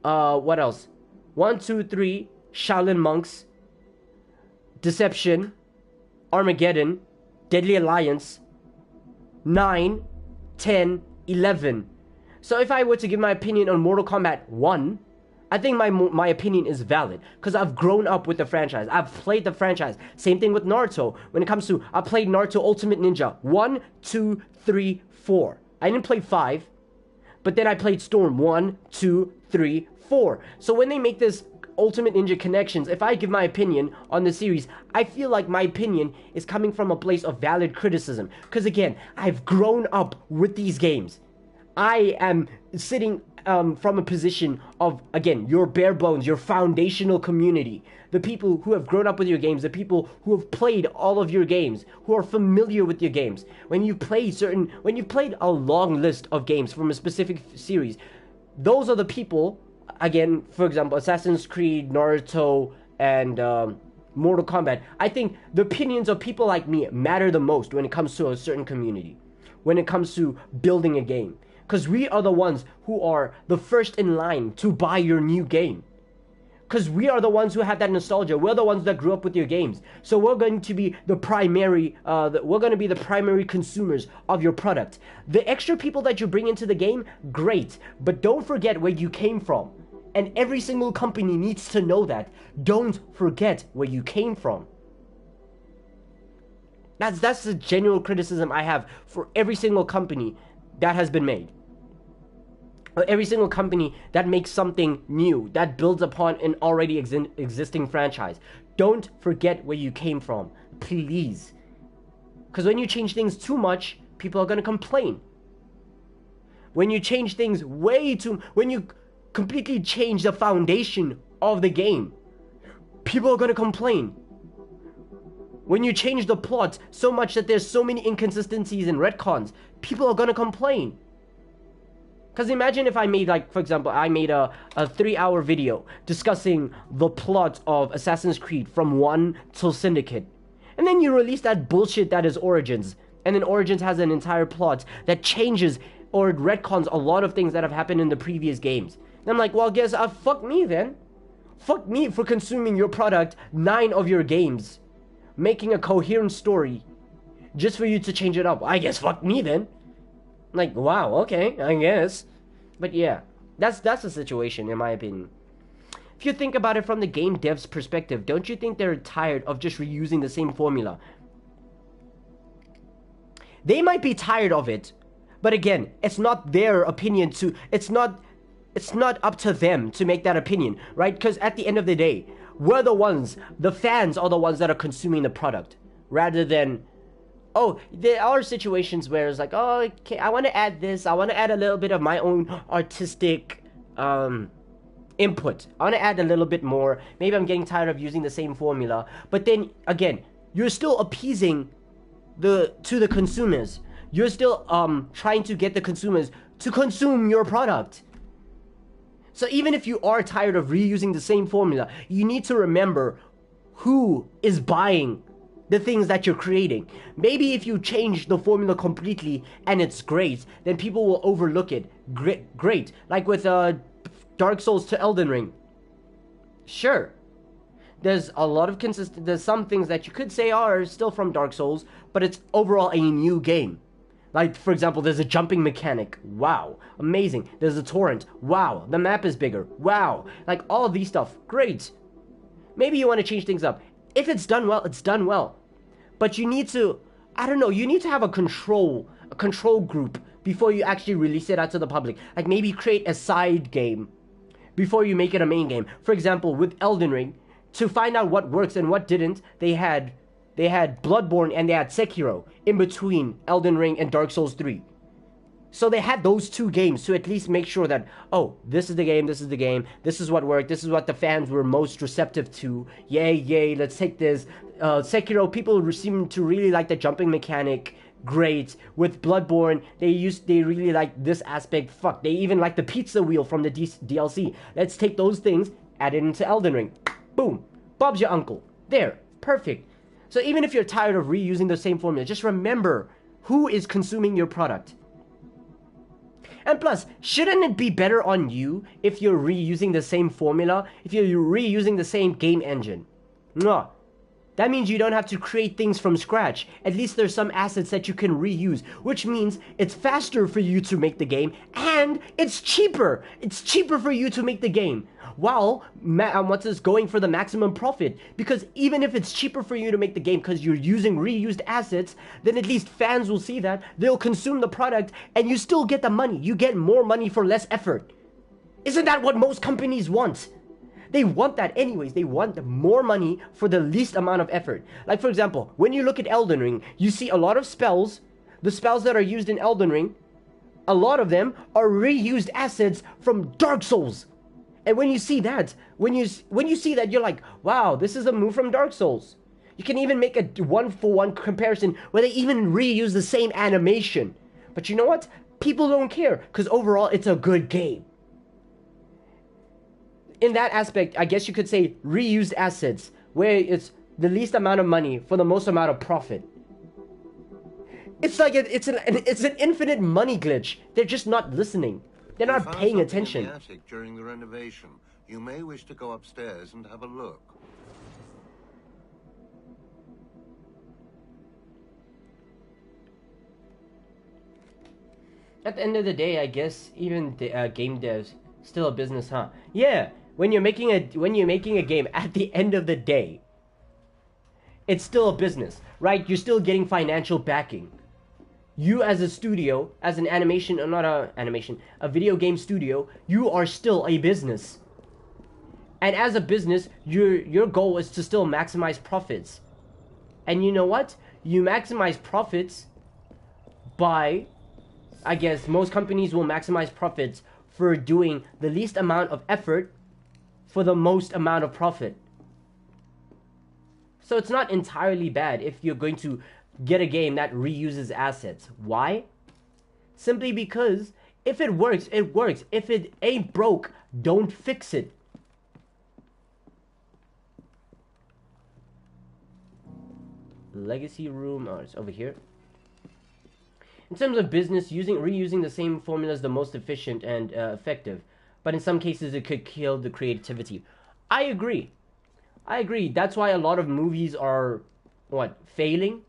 what else? 1, 2, 3, Shaolin Monks, Deception, Armageddon, Deadly Alliance, 9, 10, 11. So if I were to give my opinion on Mortal Kombat 1, I think my opinion is valid because I've grown up with the franchise. I've played the franchise. Same thing with Naruto. When it comes to, I played Naruto Ultimate Ninja 1, 2, 3, 4. I didn't play 5, but then I played Storm 1, 2, 3, 4. So when they make this Ultimate Ninja Connections, if I give my opinion on the series, I feel like my opinion is coming from a place of valid criticism. Because again, I've grown up with these games. I am sitting from a position of, again, your bare bones, your foundational community. The people who have grown up with your games, the people who have played all of your games, who are familiar with your games. When you've played a long list of games from a specific series, those are the people. Again, for example, Assassin's Creed, Naruto, and Mortal Kombat. I think the opinions of people like me matter the most when it comes to a certain community, when it comes to building a game. Because we are the ones who are the first in line to buy your new game. Because we are the ones who have that nostalgia. We're the ones that grew up with your games. So we're going to be the primary, consumers of your product. The extra people that you bring into the game, great. But don't forget where you came from. And every single company needs to know that. Don't forget where you came from. That's the genuine criticism I have for every single company that has been made. Every single company that makes something new, that builds upon an already existing franchise. Don't forget where you came from, please. Because when you change things too much, people are going to complain. When you change things when you completely change the foundation of the game, people are going to complain. When you change the plot so much that there's so many inconsistencies and retcons, people are going to complain. Because imagine if I made, like, for example, I made a 3-hour video discussing the plot of Assassin's Creed from 1 till Syndicate. And then you release that bullshit that is Origins. And then Origins has an entire plot that changes or retcons a lot of things that have happened in the previous games. And I'm like, well, guess, fuck me then. Fuck me for consuming your product, 9 of your games. Making a coherent story just for you to change it up. I guess fuck me then. Like, wow, okay, I guess. But yeah, that's the situation in my opinion. If you think about it from the game dev's perspective, don't you think they're tired of just reusing the same formula? They might be tired of it, but again, it's not their opinion to, it's not up to them to make that opinion, right? Because at the end of the day, the fans are the ones that are consuming the product, rather than, oh, there are situations where it's like, oh, okay, I want to add this, I want to add a little bit of my own artistic input. I want to add a little bit more. Maybe I'm getting tired of using the same formula. But then, again, you're still appeasing to the consumers. You're still trying to get the consumers to consume your product. So even if you are tired of reusing the same formula, you need to remember who is buying the things that you're creating. Maybe if you change the formula completely and it's great, then people will overlook it. Great. Like with Dark Souls to Elden Ring. Sure. There's a lot of there's some things that you could say are still from Dark Souls, but it's overall a new game. Like, for example, there's a jumping mechanic. Wow. Amazing. There's a torrent. Wow. The map is bigger. Wow. Like, all of these stuff. Great. Maybe you want to change things up. If it's done well, it's done well. But you need to, I don't know, you need to have a control group before you actually release it out to the public. Like, maybe create a side game before you make it a main game. For example, with Elden Ring, to find out what works and what didn't, they had Bloodborne and they had Sekiro in between Elden Ring and Dark Souls 3. So they had those two games to at least make sure that, oh, this is the game, this is the game, this is what worked, this is what the fans were most receptive to. Yay, let's take this. Sekiro, people seem to really like the jumping mechanic. Great. With Bloodborne, they really like this aspect. Fuck, they even like the pizza wheel from the DLC. Let's take those things, add it into Elden Ring. Boom. Bob's your uncle. There. Perfect. So even if you're tired of reusing the same formula, just remember who is consuming your product. And plus, shouldn't it be better on you if you're reusing the same formula, if you're reusing the same game engine? Mwah. That means you don't have to create things from scratch. At least there's some assets that you can reuse, which means it's faster for you to make the game, and it's cheaper. It's cheaper for you to make the game. While, going for the maximum profit. Because even if it's cheaper for you to make the game because you're using reused assets, then at least fans will see that, they'll consume the product, and you still get the money. You get more money for less effort. Isn't that what most companies want? They want that anyways. They want more money for the least amount of effort. Like, for example, when you look at Elden Ring, you see a lot of spells. The spells that are used in Elden Ring, a lot of them are reused assets from Dark Souls. And when you see that, when you see that, you're like, wow, this is a move from Dark Souls. You can even make a one-for-one comparison where they even reuse the same animation. But you know what? People don't care, because overall, it's a good game. In that aspect, I guess you could say reused assets, where it's the least amount of money for the most amount of profit. It's like it's an infinite money glitch. They're just not listening. They're not paying attention. In the attic during the renovation. You may wish to go upstairs and have a look. At the end of the day, I guess even the game devs still a business, huh? Yeah. When you're making a game, at the end of the day, it's still a business, right? You're still getting financial backing. You as a studio, as an animation, or not a video game studio, you are still a business. And as a business, your goal is to still maximize profits. And you know what? You maximize profits by, I guess most companies will maximize profits for doing the least amount of effort for the most amount of profit. So it's not entirely bad if you're going to get a game that reuses assets. Why? Simply because if it works, it works. If it ain't broke, don't fix it. Legacy room, oh, it's over here. In terms of business, reusing the same formula is the most efficient and effective. But in some cases, it could kill the creativity. I agree. That's why a lot of movies are, failing?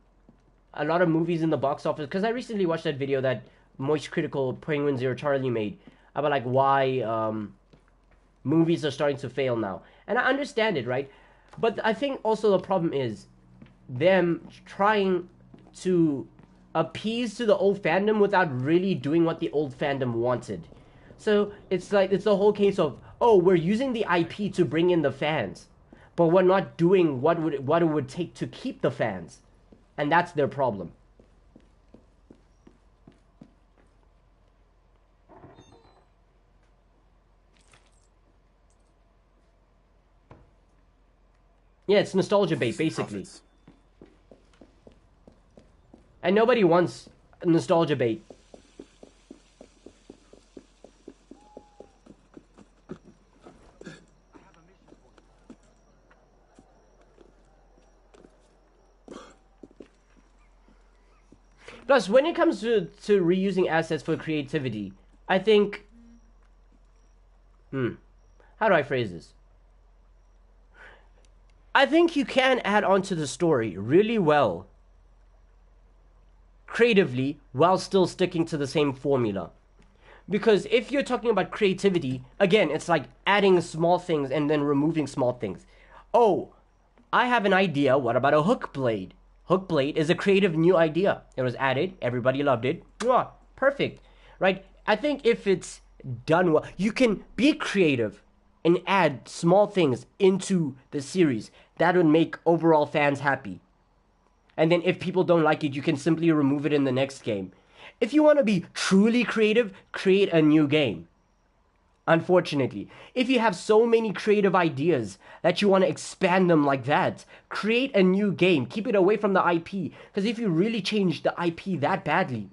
A lot of movies in the box office. Because I recently watched that video that Moist Critical Penguin Zero Charlie made about why movies are starting to fail now. And I understand it, right? But I think also the problem is them trying to appease to the old fandom without really doing what the old fandom wanted. So it's the whole case of, oh, we're using the IP to bring in the fans, but we're not doing what it would take to keep the fans. And that's their problem. Yeah, it's nostalgia bait, basically. And nobody wants nostalgia bait. Plus, when it comes to reusing assets for creativity, I think... How do I phrase this? I think you can add on to the story really well, creatively, while still sticking to the same formula. Because if you're talking about creativity, again, it's like adding small things and then removing small things. Oh, I have an idea, what about a hook blade? Hook blade is a creative new idea. It was added, everybody loved it. Mwah, perfect, right? I think if it's done well, you can be creative and add small things into the series. That would make overall fans happy. And then if people don't like it, you can simply remove it in the next game. If you want to be truly creative, create a new game. Unfortunately, if you have so many creative ideas that you want to expand them like that, create a new game. Keep it away from the IP. Because if you really change the IP that badly,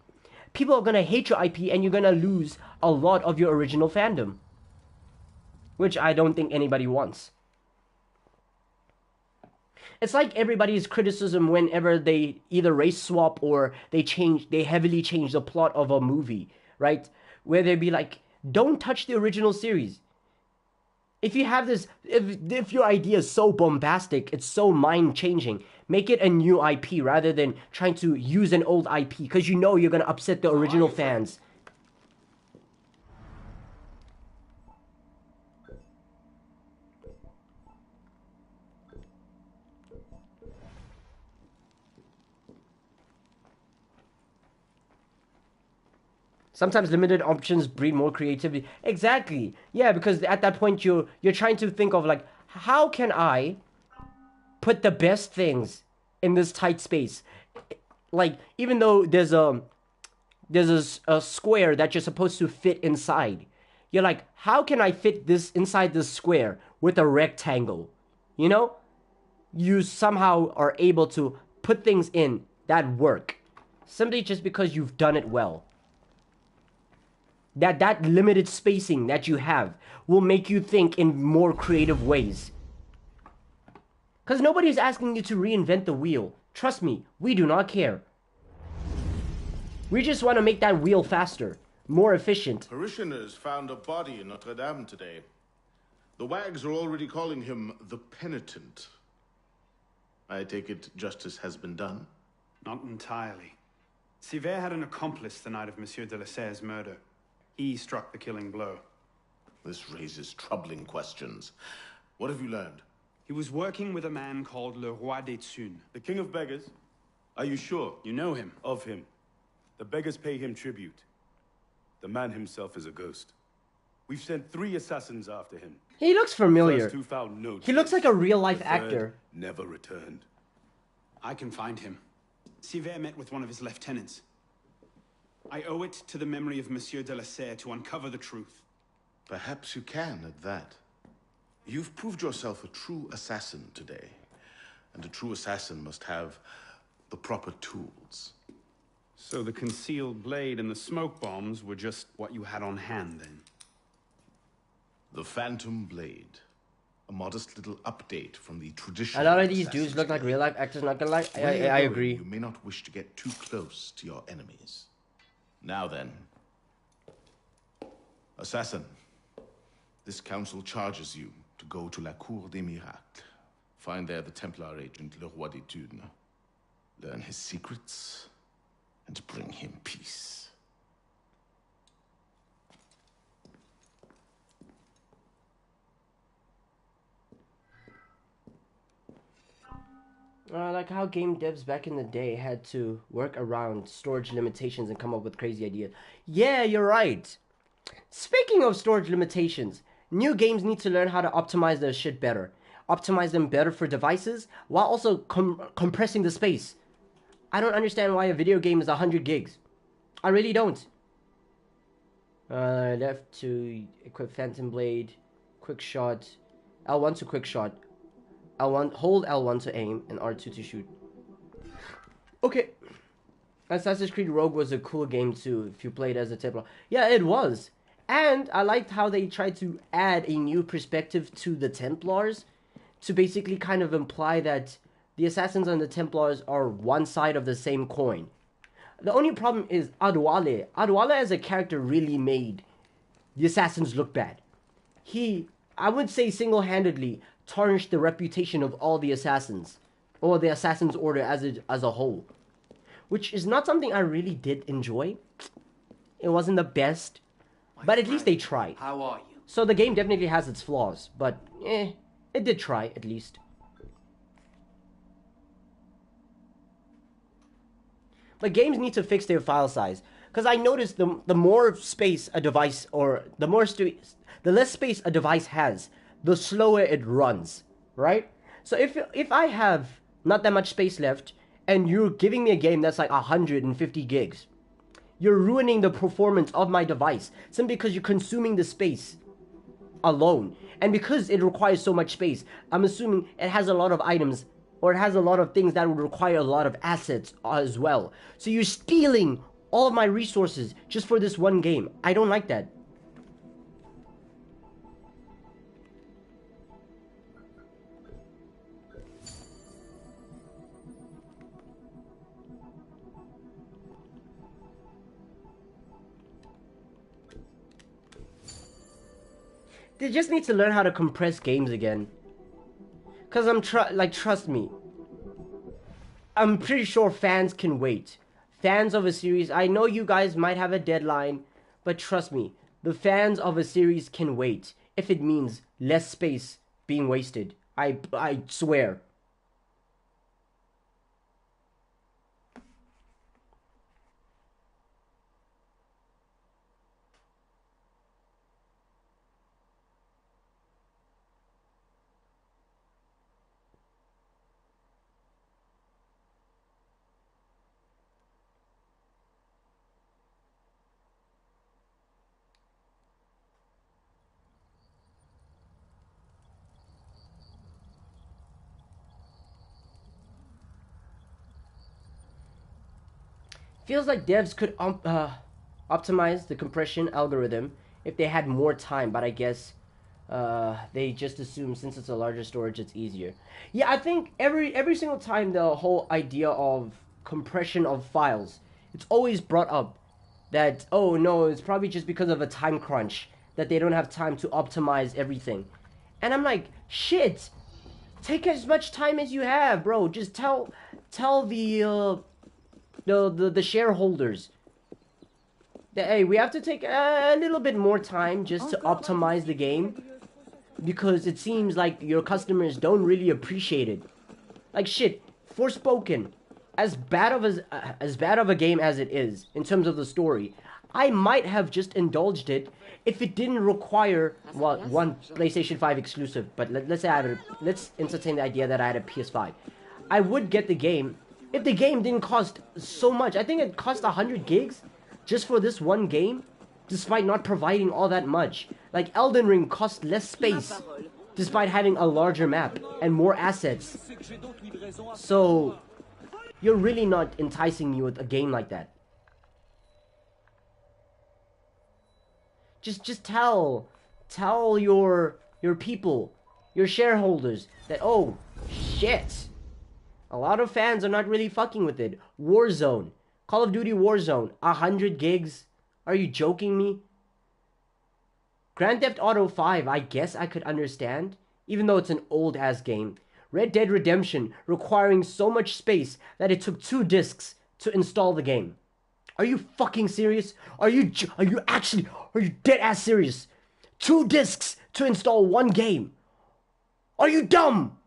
people are going to hate your IP and you're going to lose a lot of your original fandom. Which I don't think anybody wants. It's like everybody's criticism whenever they either race swap or they heavily change the plot of a movie, right? Where they'd be like, don't touch the original series. If you have this, if your idea is so bombastic, it's so mind-changing, make it a new IP rather than trying to use an old IP, because you know you're going to upset the original fans. Sometimes limited options breed more creativity. Exactly. Yeah, because at that point you're trying to think of like, how can I put the best things in this tight space? Like, even though there's a square that you're supposed to fit inside, you're like, how can I fit this inside this square with a rectangle? You know? You somehow are able to put things in that work. Simply just because you've done it well. That limited spacing that you have will make you think in more creative ways. Because nobody's asking you to reinvent the wheel. Trust me, we do not care. We just want to make that wheel faster, more efficient. Parishioners found a body in Notre Dame today. The wags are already calling him the Penitent. I take it justice has been done? Not entirely. Sivert had an accomplice the night of Monsieur de la Serre's murder. He struck the killing blow. This raises troubling questions. What have you learned? He was working with a man called Le Roi des Thunes. The King of Beggars? Are you sure? You know him? Of him. The beggars pay him tribute. The man himself is a ghost. We've sent 3 assassins after him. He looks familiar. First 2 found notes. He looks like a real-life The third actor. Never returned. I can find him. Sivert met with one of his lieutenants. I owe it to the memory of Monsieur de la Serre to uncover the truth. Perhaps you can at that. You've proved yourself a true assassin today. And a true assassin must have the proper tools. So the concealed blade and the smoke bombs were just what you had on hand then? The Phantom Blade. A modest little update from the traditional. A lot of these dudes look like real-life actors, not gonna lie. I agree. You may not wish to get too close to your enemies. Now then. Assassin. This council charges you to go to La Cour des Miracles. Find there the Templar agent, Le Roi des Thunes. Learn his secrets, and bring him peace. Like how game devs back in the day had to work around storage limitations and come up with crazy ideas. Yeah, you're right. Speaking of storage limitations, new games need to learn how to optimize their shit better. Optimize them better for devices while also compressing the space. I don't understand why a video game is 100 gigs. I really don't. Left to equip Phantom Blade, quick shot, L1 to quick shot. L1, hold L1 to aim, and R2 to shoot. Okay. Assassin's Creed Rogue was a cool game too, if you played as a Templar. Yeah, it was. And I liked how they tried to add a new perspective to the Templars, to basically kind of imply that the Assassins and the Templars are one side of the same coin. The only problem is Adwale. Adwale as a character really made the Assassins look bad. He, I would say single-handedly, tarnished the reputation of all the Assassins, or the Assassin's Order as a whole, which is not something I really did enjoy. It wasn't the best, but at least they tried. How are you? So the game definitely has its flaws, but it did try at least. But games need to fix their file size, because I noticed the more space a device, or the less space a device has, the slower it runs, right? So if I have not that much space left, and you're giving me a game that's like 150 gigs, You're ruining the performance of my device simply because you're consuming the space alone. And because it requires so much space, I'm assuming it has a lot of items, or it has a lot of things that would require a lot of assets as well. So you're stealing all of my resources just for this one game. I don't like that. They just need to learn how to compress games again. Cause trust me. I'm pretty sure fans can wait. Fans of a series, I know you guys might have a deadline, but trust me, the fans of a series can wait if it means less space being wasted. I swear. Feels like devs could optimize the compression algorithm if they had more time, but I guess they just assume since it's a larger storage, it's easier. Yeah, I think every single time the whole idea of compression of files, it's always brought up that, oh no, it's probably just because of a time crunch that they don't have time to optimize everything. And I'm like, shit, take as much time as you have, bro. Just tell the shareholders that, hey, we have to take a little bit more time just to optimize the game because it seems like your customers don't really appreciate it. Like shit, Forspoken, as bad of a game as it is in terms of the story, I might have just indulged it if it didn't require, well, one PlayStation 5 exclusive, but let's entertain the idea that I had a PS5. I would get the game if the game didn't cost so much. I think it cost 100 gigs just for this one game, despite not providing all that much. Like Elden Ring cost less space, despite having a larger map and more assets. So, you're really not enticing me with a game like that. Just tell your people, your shareholders that, oh, shit, a lot of fans are not really fucking with it. Warzone, Call of Duty Warzone, 100 gigs? Are you joking me? Grand Theft Auto 5, I guess I could understand, even though it's an old-ass game. Red Dead Redemption, requiring so much space that it took 2 discs to install the game. Are you fucking serious? Are you dead-ass serious? 2 discs to install one game? Are you dumb?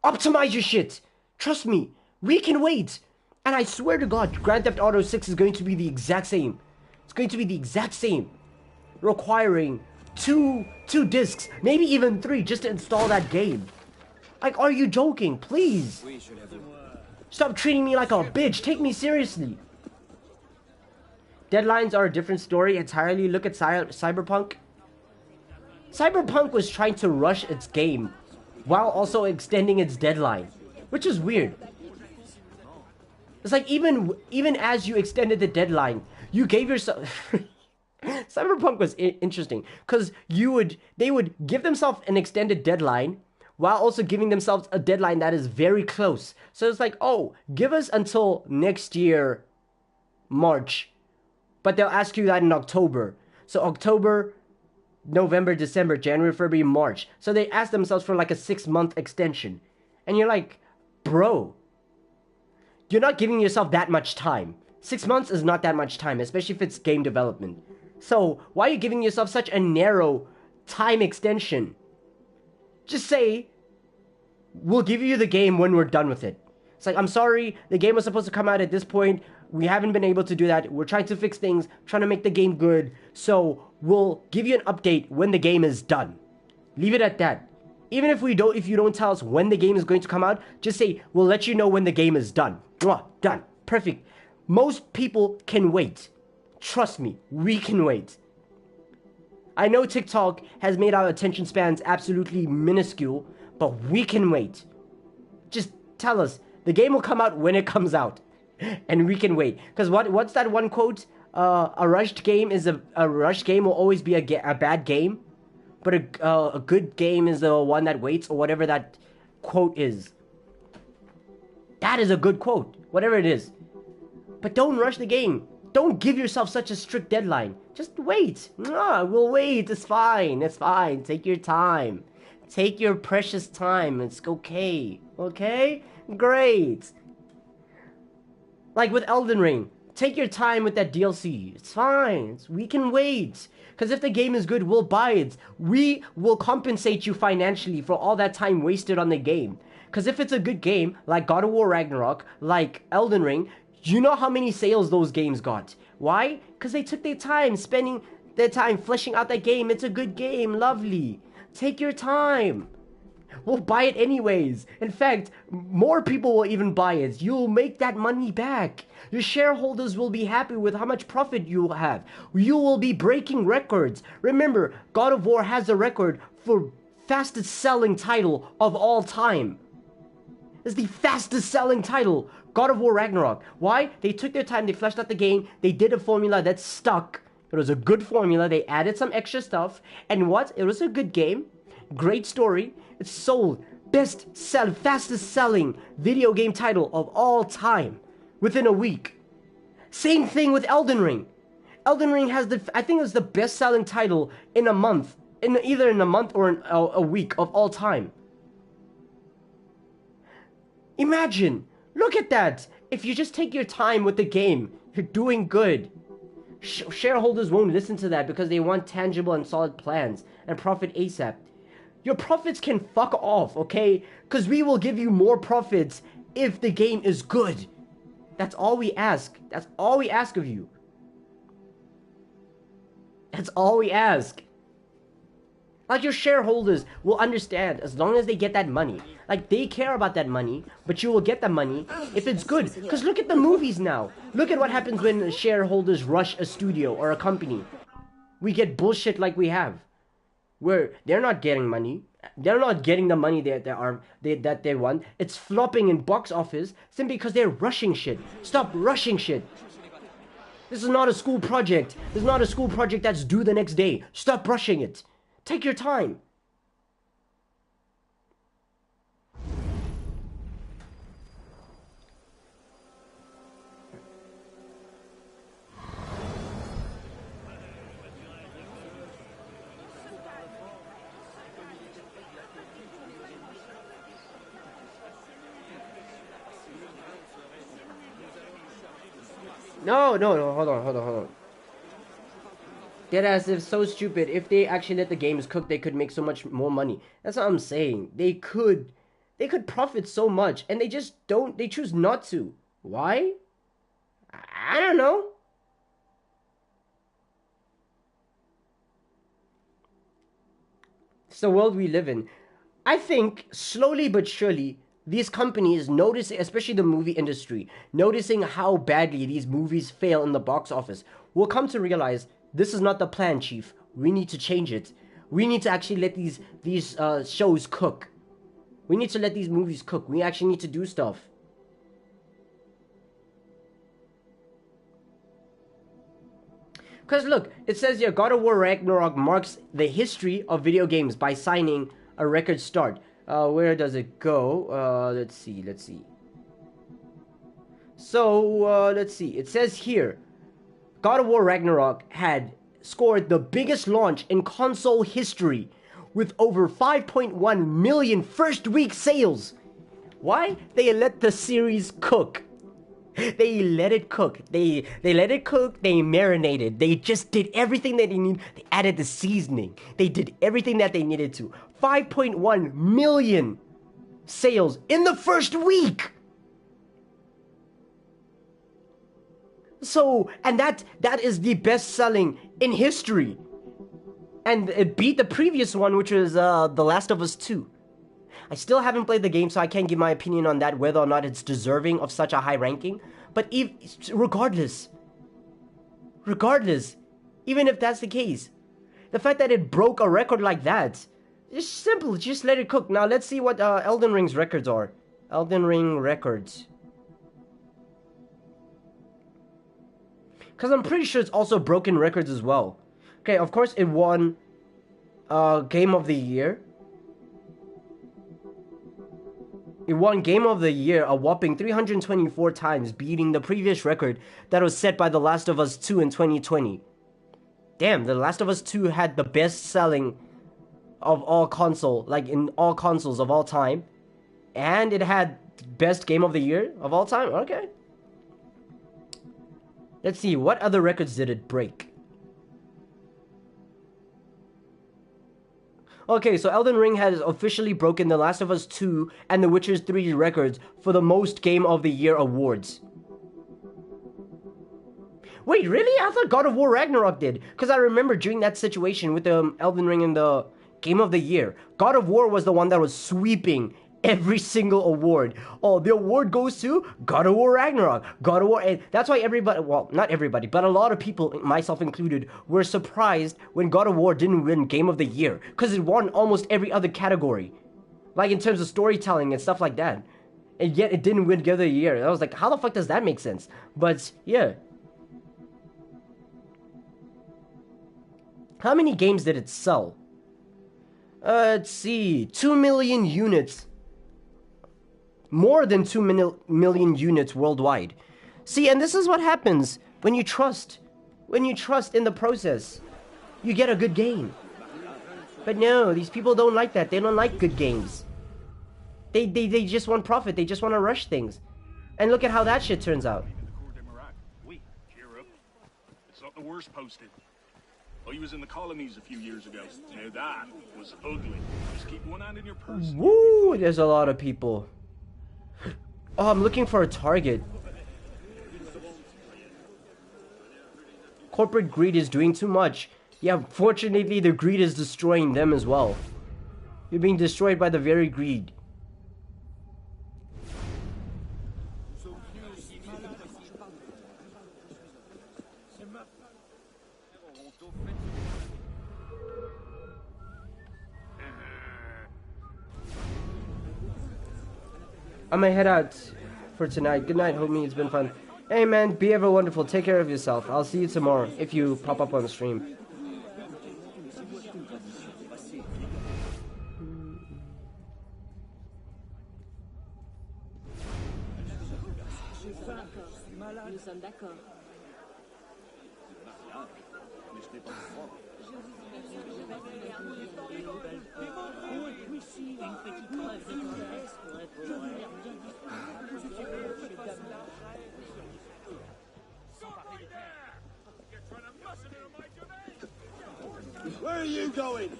Optimize your shit. Trust me, we can wait. And I swear to God, Grand Theft Auto 6 is going to be the exact same. It's going to be the exact same. Requiring two discs, maybe even 3, just to install that game. Like, are you joking? Please. Stop treating me like a bitch. Take me seriously. Deadlines are a different story entirely. Look at Cyberpunk. Cyberpunk was trying to rush its game while also extending its deadline, which is weird. It's like even as you extended the deadline, you gave yourself... Cyberpunk was interesting because they would give themselves an extended deadline while also giving themselves a deadline that is very close. So it's like, oh, give us until next year, March. But they'll ask you that in October. So October, November, December, January, February, March. So they ask themselves for like a 6-month extension. And you're like, bro, you're not giving yourself that much time. 6 months is not that much time, especially if it's game development. So why are you giving yourself such a narrow time extension? Just say, we'll give you the game when we're done with it. It's like, I'm sorry, the game was supposed to come out at this point. We haven't been able to do that. We're trying to fix things, trying to make the game good. So we'll give you an update when the game is done. Leave it at that. Even if you don't tell us when the game is going to come out, just say, we'll let you know when the game is done. Done. Perfect. Most people can wait. Trust me, we can wait. I know TikTok has made our attention spans absolutely minuscule, but we can wait. Just tell us. The game will come out when it comes out. And we can wait. Because what's that one quote? A rushed game is a rushed game will always be a bad game. But a good game is the one that waits, or whatever that quote is. That is a good quote. Whatever it is. But don't rush the game. Don't give yourself such a strict deadline. Just wait. We'll wait. It's fine. It's fine. Take your time. Take your precious time. It's okay. Okay? Great. Like with Elden Ring. Take your time with that DLC. It's fine. We can wait. Because if the game is good, we'll buy it. We will compensate you financially for all that time wasted on the game. Because if it's a good game, like God of War Ragnarok, like Elden Ring, you know how many sales those games got. Why? Because they took their time, spending their time fleshing out that game. It's a good game. Lovely. Take your time. We'll buy it anyways. In fact, more people will even buy it. You'll make that money back. Your shareholders will be happy with how much profit you'll have. You will be breaking records. Remember, God of War has a record for fastest selling title of all time. It's the fastest selling title. God of War Ragnarok. Why? They took their time, they fleshed out the game, they did a formula that stuck. It was a good formula, they added some extra stuff, and what? It was a good game, great story, it sold, fastest selling video game title of all time, within a week. Same thing with Elden Ring. Elden Ring has I think it was the best selling title in a month, either in a month or in a week of all time. Imagine! Look at that! If you just take your time with the game, you're doing good. Shareholders won't listen to that because they want tangible and solid plans and profit ASAP. Your profits can fuck off, okay? Because we will give you more profits if the game is good. That's all we ask. That's all we ask of you. That's all we ask. Like, your shareholders will understand as long as they get that money. Like, they care about that money, but you will get the money if it's good. Because look at the movies now. Look at what happens when shareholders rush a studio or a company. We get bullshit like we have. Where they're not getting money. They're not getting the money that they want. It's flopping in box office simply because they're rushing shit. Stop rushing shit. This is not a school project. This is not a school project that's due the next day. Stop rushing it. Take your time. No, hold on. Deadass is so stupid. If they actually let the games cook, they could make so much more money. That's what I'm saying. They could profit so much, and they just don't. They choose not to. Why? I don't know. It's the world we live in. I think slowly but surely, these companies noticing, especially the movie industry, noticing how badly these movies fail in the box office, will come to realize this is not the plan, Chief. We need to change it. We need to actually let these shows cook. We need to let these movies cook. We actually need to do stuff. Because look, it says here, God of War Ragnarok marks the history of video games by signing a record start. Where does it go? Let's see. So, let's see. It says here, God of War Ragnarok had scored the biggest launch in console history with over 5.1 million first week sales. Why? They let the series cook. They let it cook. They let it cook. They marinated. They just did everything that they needed. They added the seasoning. They did everything that they needed to. 5.1 million sales in the first week. So, and that is the best selling in history. And it beat the previous one, which was The Last of Us 2. I still haven't played the game, so I can't give my opinion on that, whether or not it's deserving of such a high ranking. But regardless, regardless, even if that's the case. The fact that it broke a record like that, it's simple, just let it cook. Now let's see what Elden Ring's records are. Elden Ring records. Because I'm pretty sure it's also broken records as well. Okay, of course it won Game of the Year. It won Game of the Year a whopping 324 times, beating the previous record that was set by The Last of Us 2 in 2020. Damn, The Last of Us 2 had the best selling of all console, like in all consoles of all time. And it had best Game of the Year of all time? Okay. Let's see, what other records did it break? Okay, so Elden Ring has officially broken The Last of Us 2 and The Witcher 3 records for the most Game of the Year awards. Wait, really? I thought God of War Ragnarok did. Because I remember during that situation with the Elden Ring and the Game of the Year, God of War was the one that was sweeping every single award. Oh, the award goes to God of War Ragnarok. God of War, and that's why everybody, well, not everybody, but a lot of people, myself included, were surprised when God of War didn't win Game of the Year, because it won almost every other category, like in terms of storytelling and stuff like that, and yet it didn't win Game of the Year. And I was like, how the fuck does that make sense? But yeah. How many games did it sell? Let's see, 2 million units. More than 2 million units worldwide. See, and this is what happens when you trust. When you trust in the process, you get a good game. But no, these people don't like that. They don't like good games. They just want profit. They just want to rush things. And look at how that shit turns out. Cheer up. It's not the worst posted. I was in the colonies a few years ago. Now that was ugly. Just keep one hand in your purse. Woo! There's a lot of people. Oh, I'm looking for a target. Corporate greed is doing too much. Yeah, fortunately, the greed is destroying them as well. You're being destroyed by the very greed. I'm gonna head out for tonight. Good night, homie. It's been fun. Hey, man, be ever wonderful. Take care of yourself. I'll see you tomorrow if you pop up on the stream. Nous sommes d'accord. Where are you going?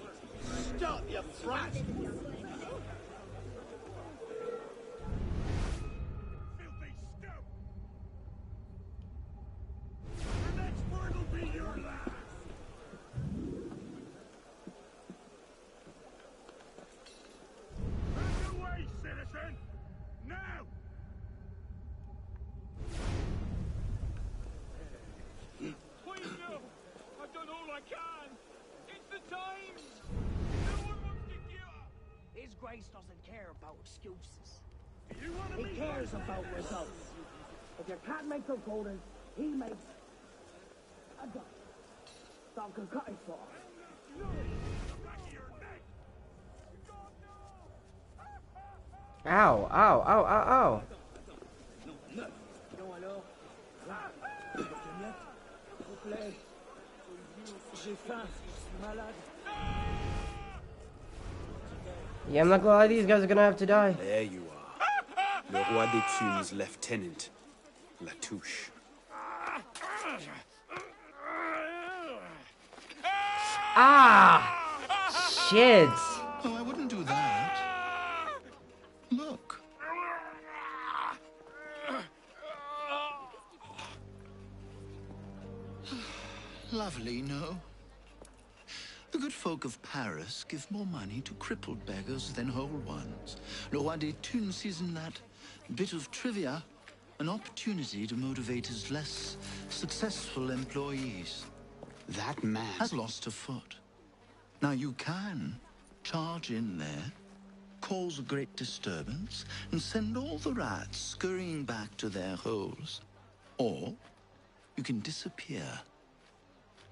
Stop, you brat! Doesn't care about excuses. He cares about results. If you can't make the golden, he makes a duck. Dog can cut it off. Ow, ow, ow, ow, ow. Yeah, I'm not gonna lie, these guys are gonna have to die. There you are. Le Roi des Thunes' lieutenant, Latouche. Ah! Shit! Oh, I wouldn't do that. Look. Lovely, no? The good folk of Paris give more money to crippled beggars than whole ones. Le Roi des Thunes sees in that bit of trivia An opportunity to motivate his less successful employees. That man has lost a foot. Now you can charge in there, cause a great disturbance, and send all the rats scurrying back to their holes. Or you can disappear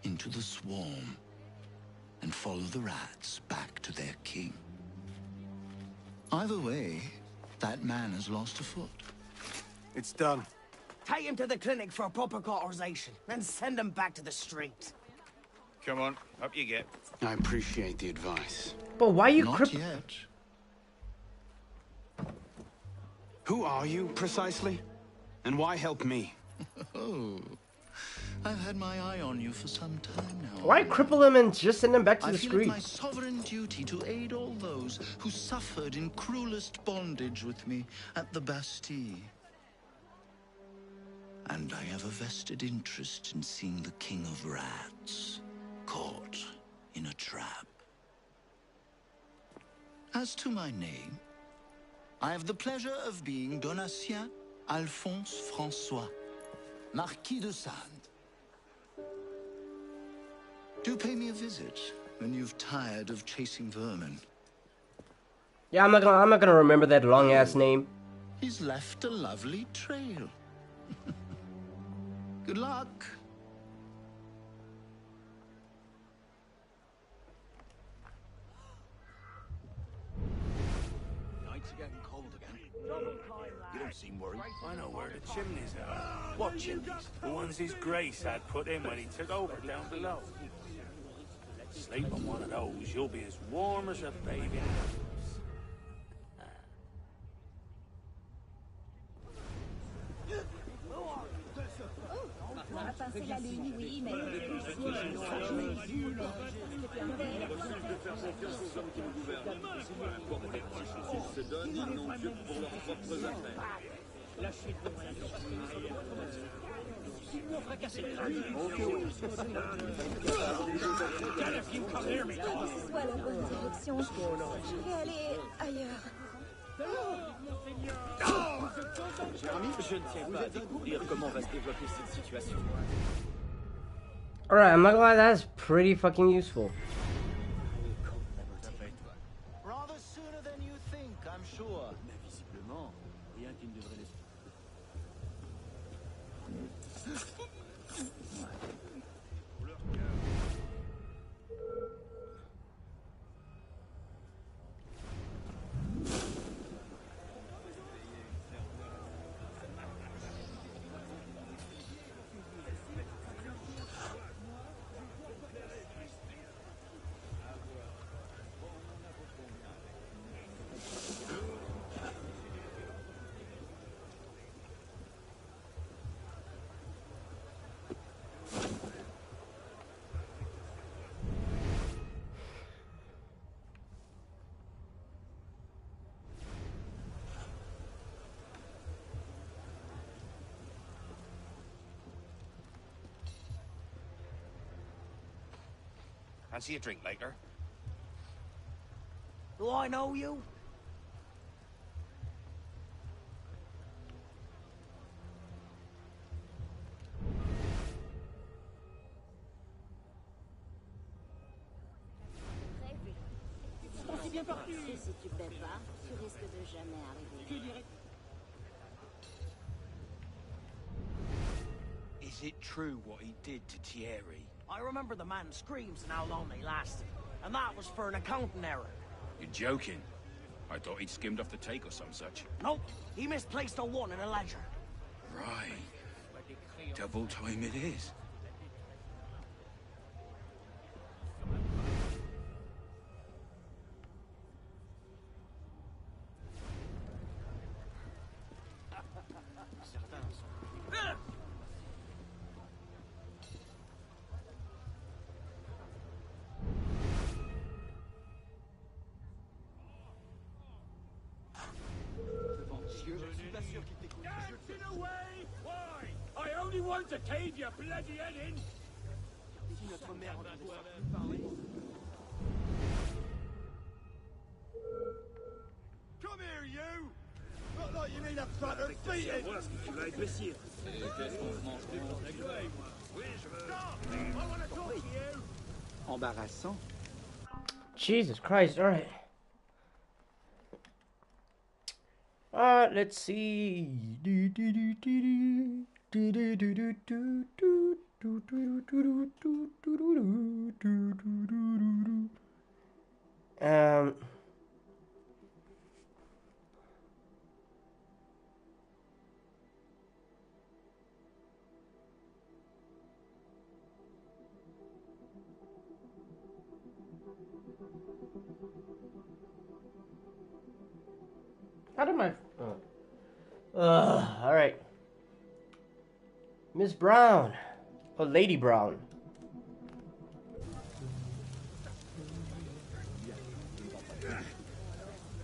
into the swarm and follow the rats back to their king. Either way, that man has lost a foot. It's done. Take him to the clinic for a proper cauterization, then send him back to the street. Come on, up you get. I appreciate the advice. But why you Not yet. Who are you, precisely? And why help me? Oh, I've had my eye on you for some time now. Why cripple him and just send him back to the I feel street? it my sovereign duty to aid all those who suffered in cruelest bondage with me at the Bastille. And I have a vested interest in seeing the King of Rats caught in a trap. As to my name, I have the pleasure of being Donatien Alphonse François, Marquis de Sade. Do pay me a visit when you've tired of chasing vermin. Yeah, I'm not gonna remember that long ass name. He's left a lovely trail. Good luck. Nights are getting cold again. You don't seem worried. I know where the chimneys are. What chimneys? The ones his Grace had put in when he took over down below. Sleep on one of those, you'll be as warm as a baby. On va passer la nuit, oui, mais... On fera casser le crâne. If you come near me. Ce soit la bonne direction. Je vais aller ailleurs. Jérémy, je ne tiens pas à découvrir comment va se développer cette situation. Alright, I'm not gonna lie, that's pretty fucking useful. Rather sooner than you think, I'm sure. Mais visiblement, rien qui ne devrait laisser. Fancy a drink later? Do I know you? C'est bien parti. Si tu paies pas, tu risques de jamais arriver. Is it true what he did to Thierry? I remember the man's screams and how long they lasted. And that was for an accounting error. You're joking. I thought he'd skimmed off the take or some such. Nope, he misplaced a 1 in a ledger. Right. Double time it is. Want to cave your bloody head in? Si notre mère en parler. Come here, you! Not Like you need a front and feet in. Voilà ce que tu vas être, messire. Qu'est-ce qu'on se mange Oui, je veux. Embarrassant. Jesus Christ, alright. Let's see. How did my... alright. Miss Brown. Oh, Lady Brown.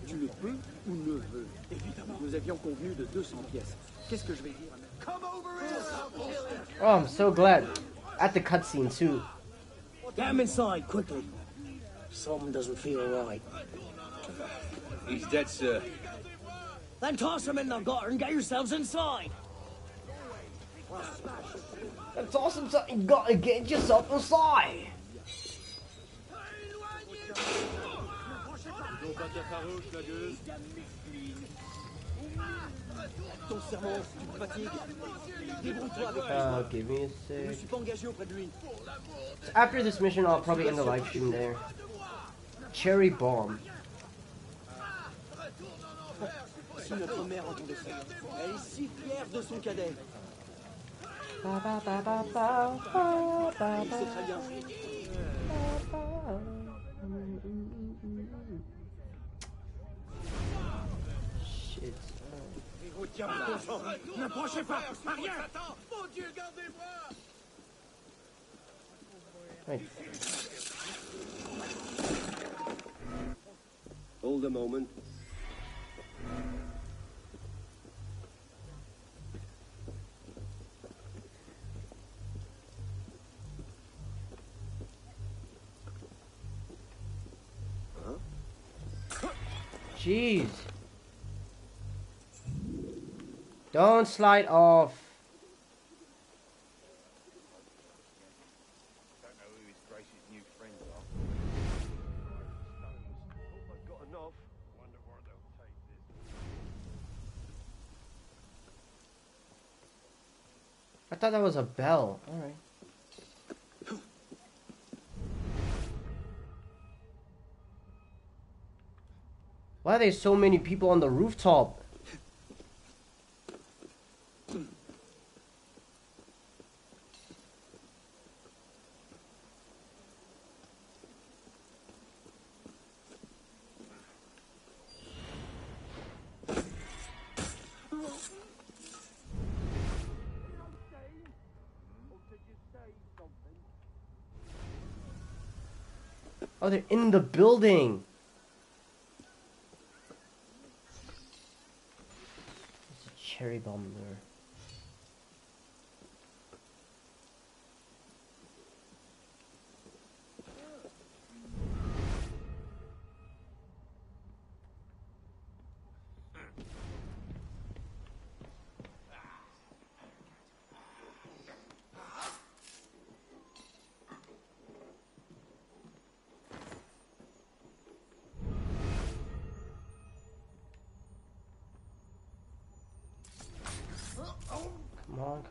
Tu le peux ou ne veux? Évidemment. Nous avions convenu de 200 pièces. Qu'est-ce que je vais dire? Come over here! Oh, I'm so glad. At the cutscene, too. Get him inside, quickly. Something doesn't feel right. He's dead, sir. Then toss him in the gutter and get yourselves inside. Then toss him inside. You gotta get yourself inside. Ton serment, si tu te fatigues. Débrouille-toi avec Give me a Je me sec. suis pas engagé auprès de lui. After this mission, I'll probably end the live stream there. Cherry bomb. Si notre mère entendait ça, elle est si fière de son cadet. Il sait très bien. Shit. Et vous tiens mon sang. N'approchez pas. Rien. Mon Dieu, gardez-moi. Wait. Hold a moment. Jeez. Don't slide off. Don't know who his grace's new friends are. I've got enough. Wonder where they'll take this. I thought that was a bell. Alright. Why are there so many people on the rooftop? Oh, they're in the building. There's a cherry bomb there.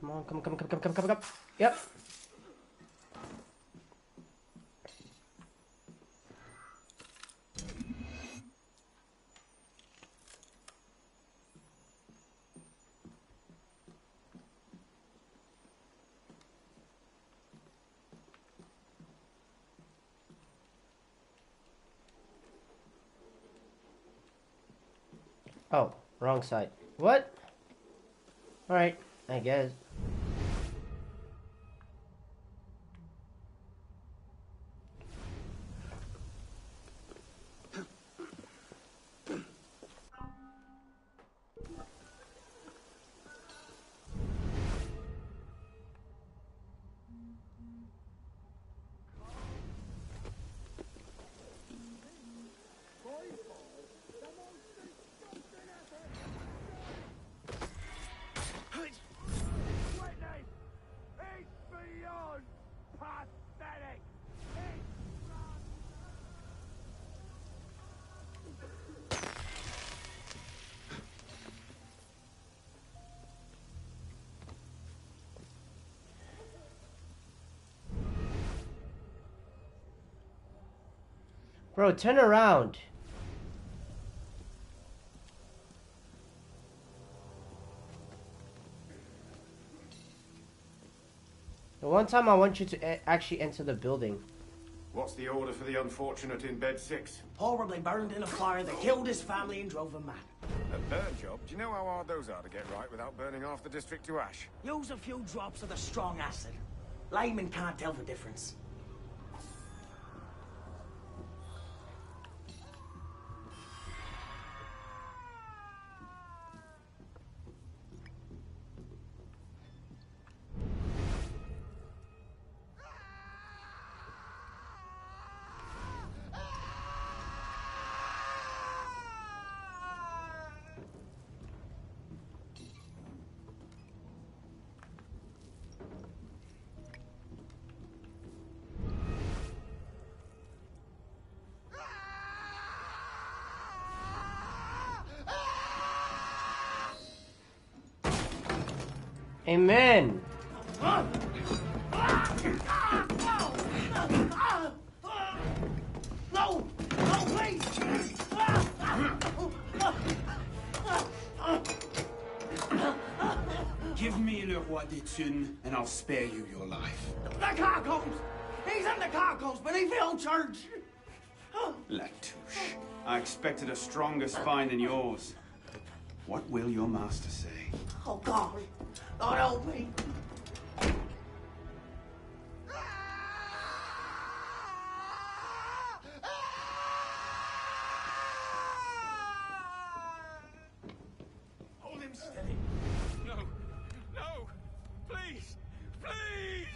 Come on, come. Yep. Oh, wrong side. What? Alright, I guess. Bro, turn around. The one time I want you to actually enter the building. What's the order for the unfortunate in bed 6? Horribly burned in a fire that killed his family and drove him mad. A burn job? Do you know how hard those are to get right without burning half the district to ash? Use a few drops of the strong acid. Laymen can't tell the difference. Amen. No! No, please! Give me Le Roi des Thunes, and I'll spare you your life. The catacombs! He's in the catacombs beneath the old church! Latouche, I expected a stronger spine than yours. What will your master say? Oh, God! Lord, help me! Hold him steady. No. No. Please. Please.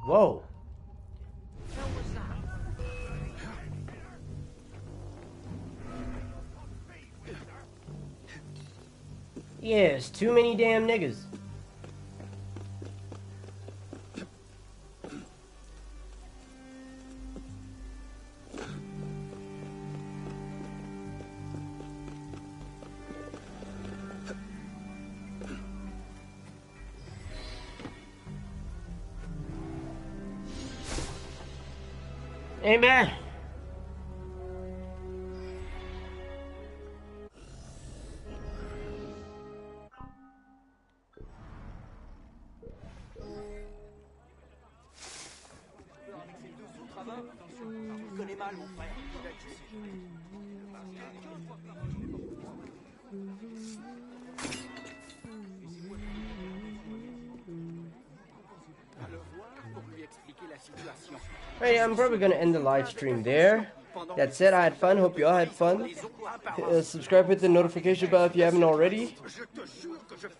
Whoa. Yes, too many damn niggas. Amen. Hey, I'm probably gonna end the live stream there. That said, I had fun. Hope you all had fun. Subscribe, hit the notification bell if you haven't already.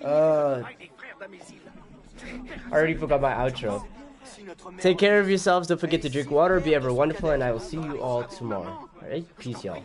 I already forgot my outro. Take care of yourselves. Don't forget to drink water. Be ever wonderful, and I will see you all tomorrow. Alright, peace, y'all.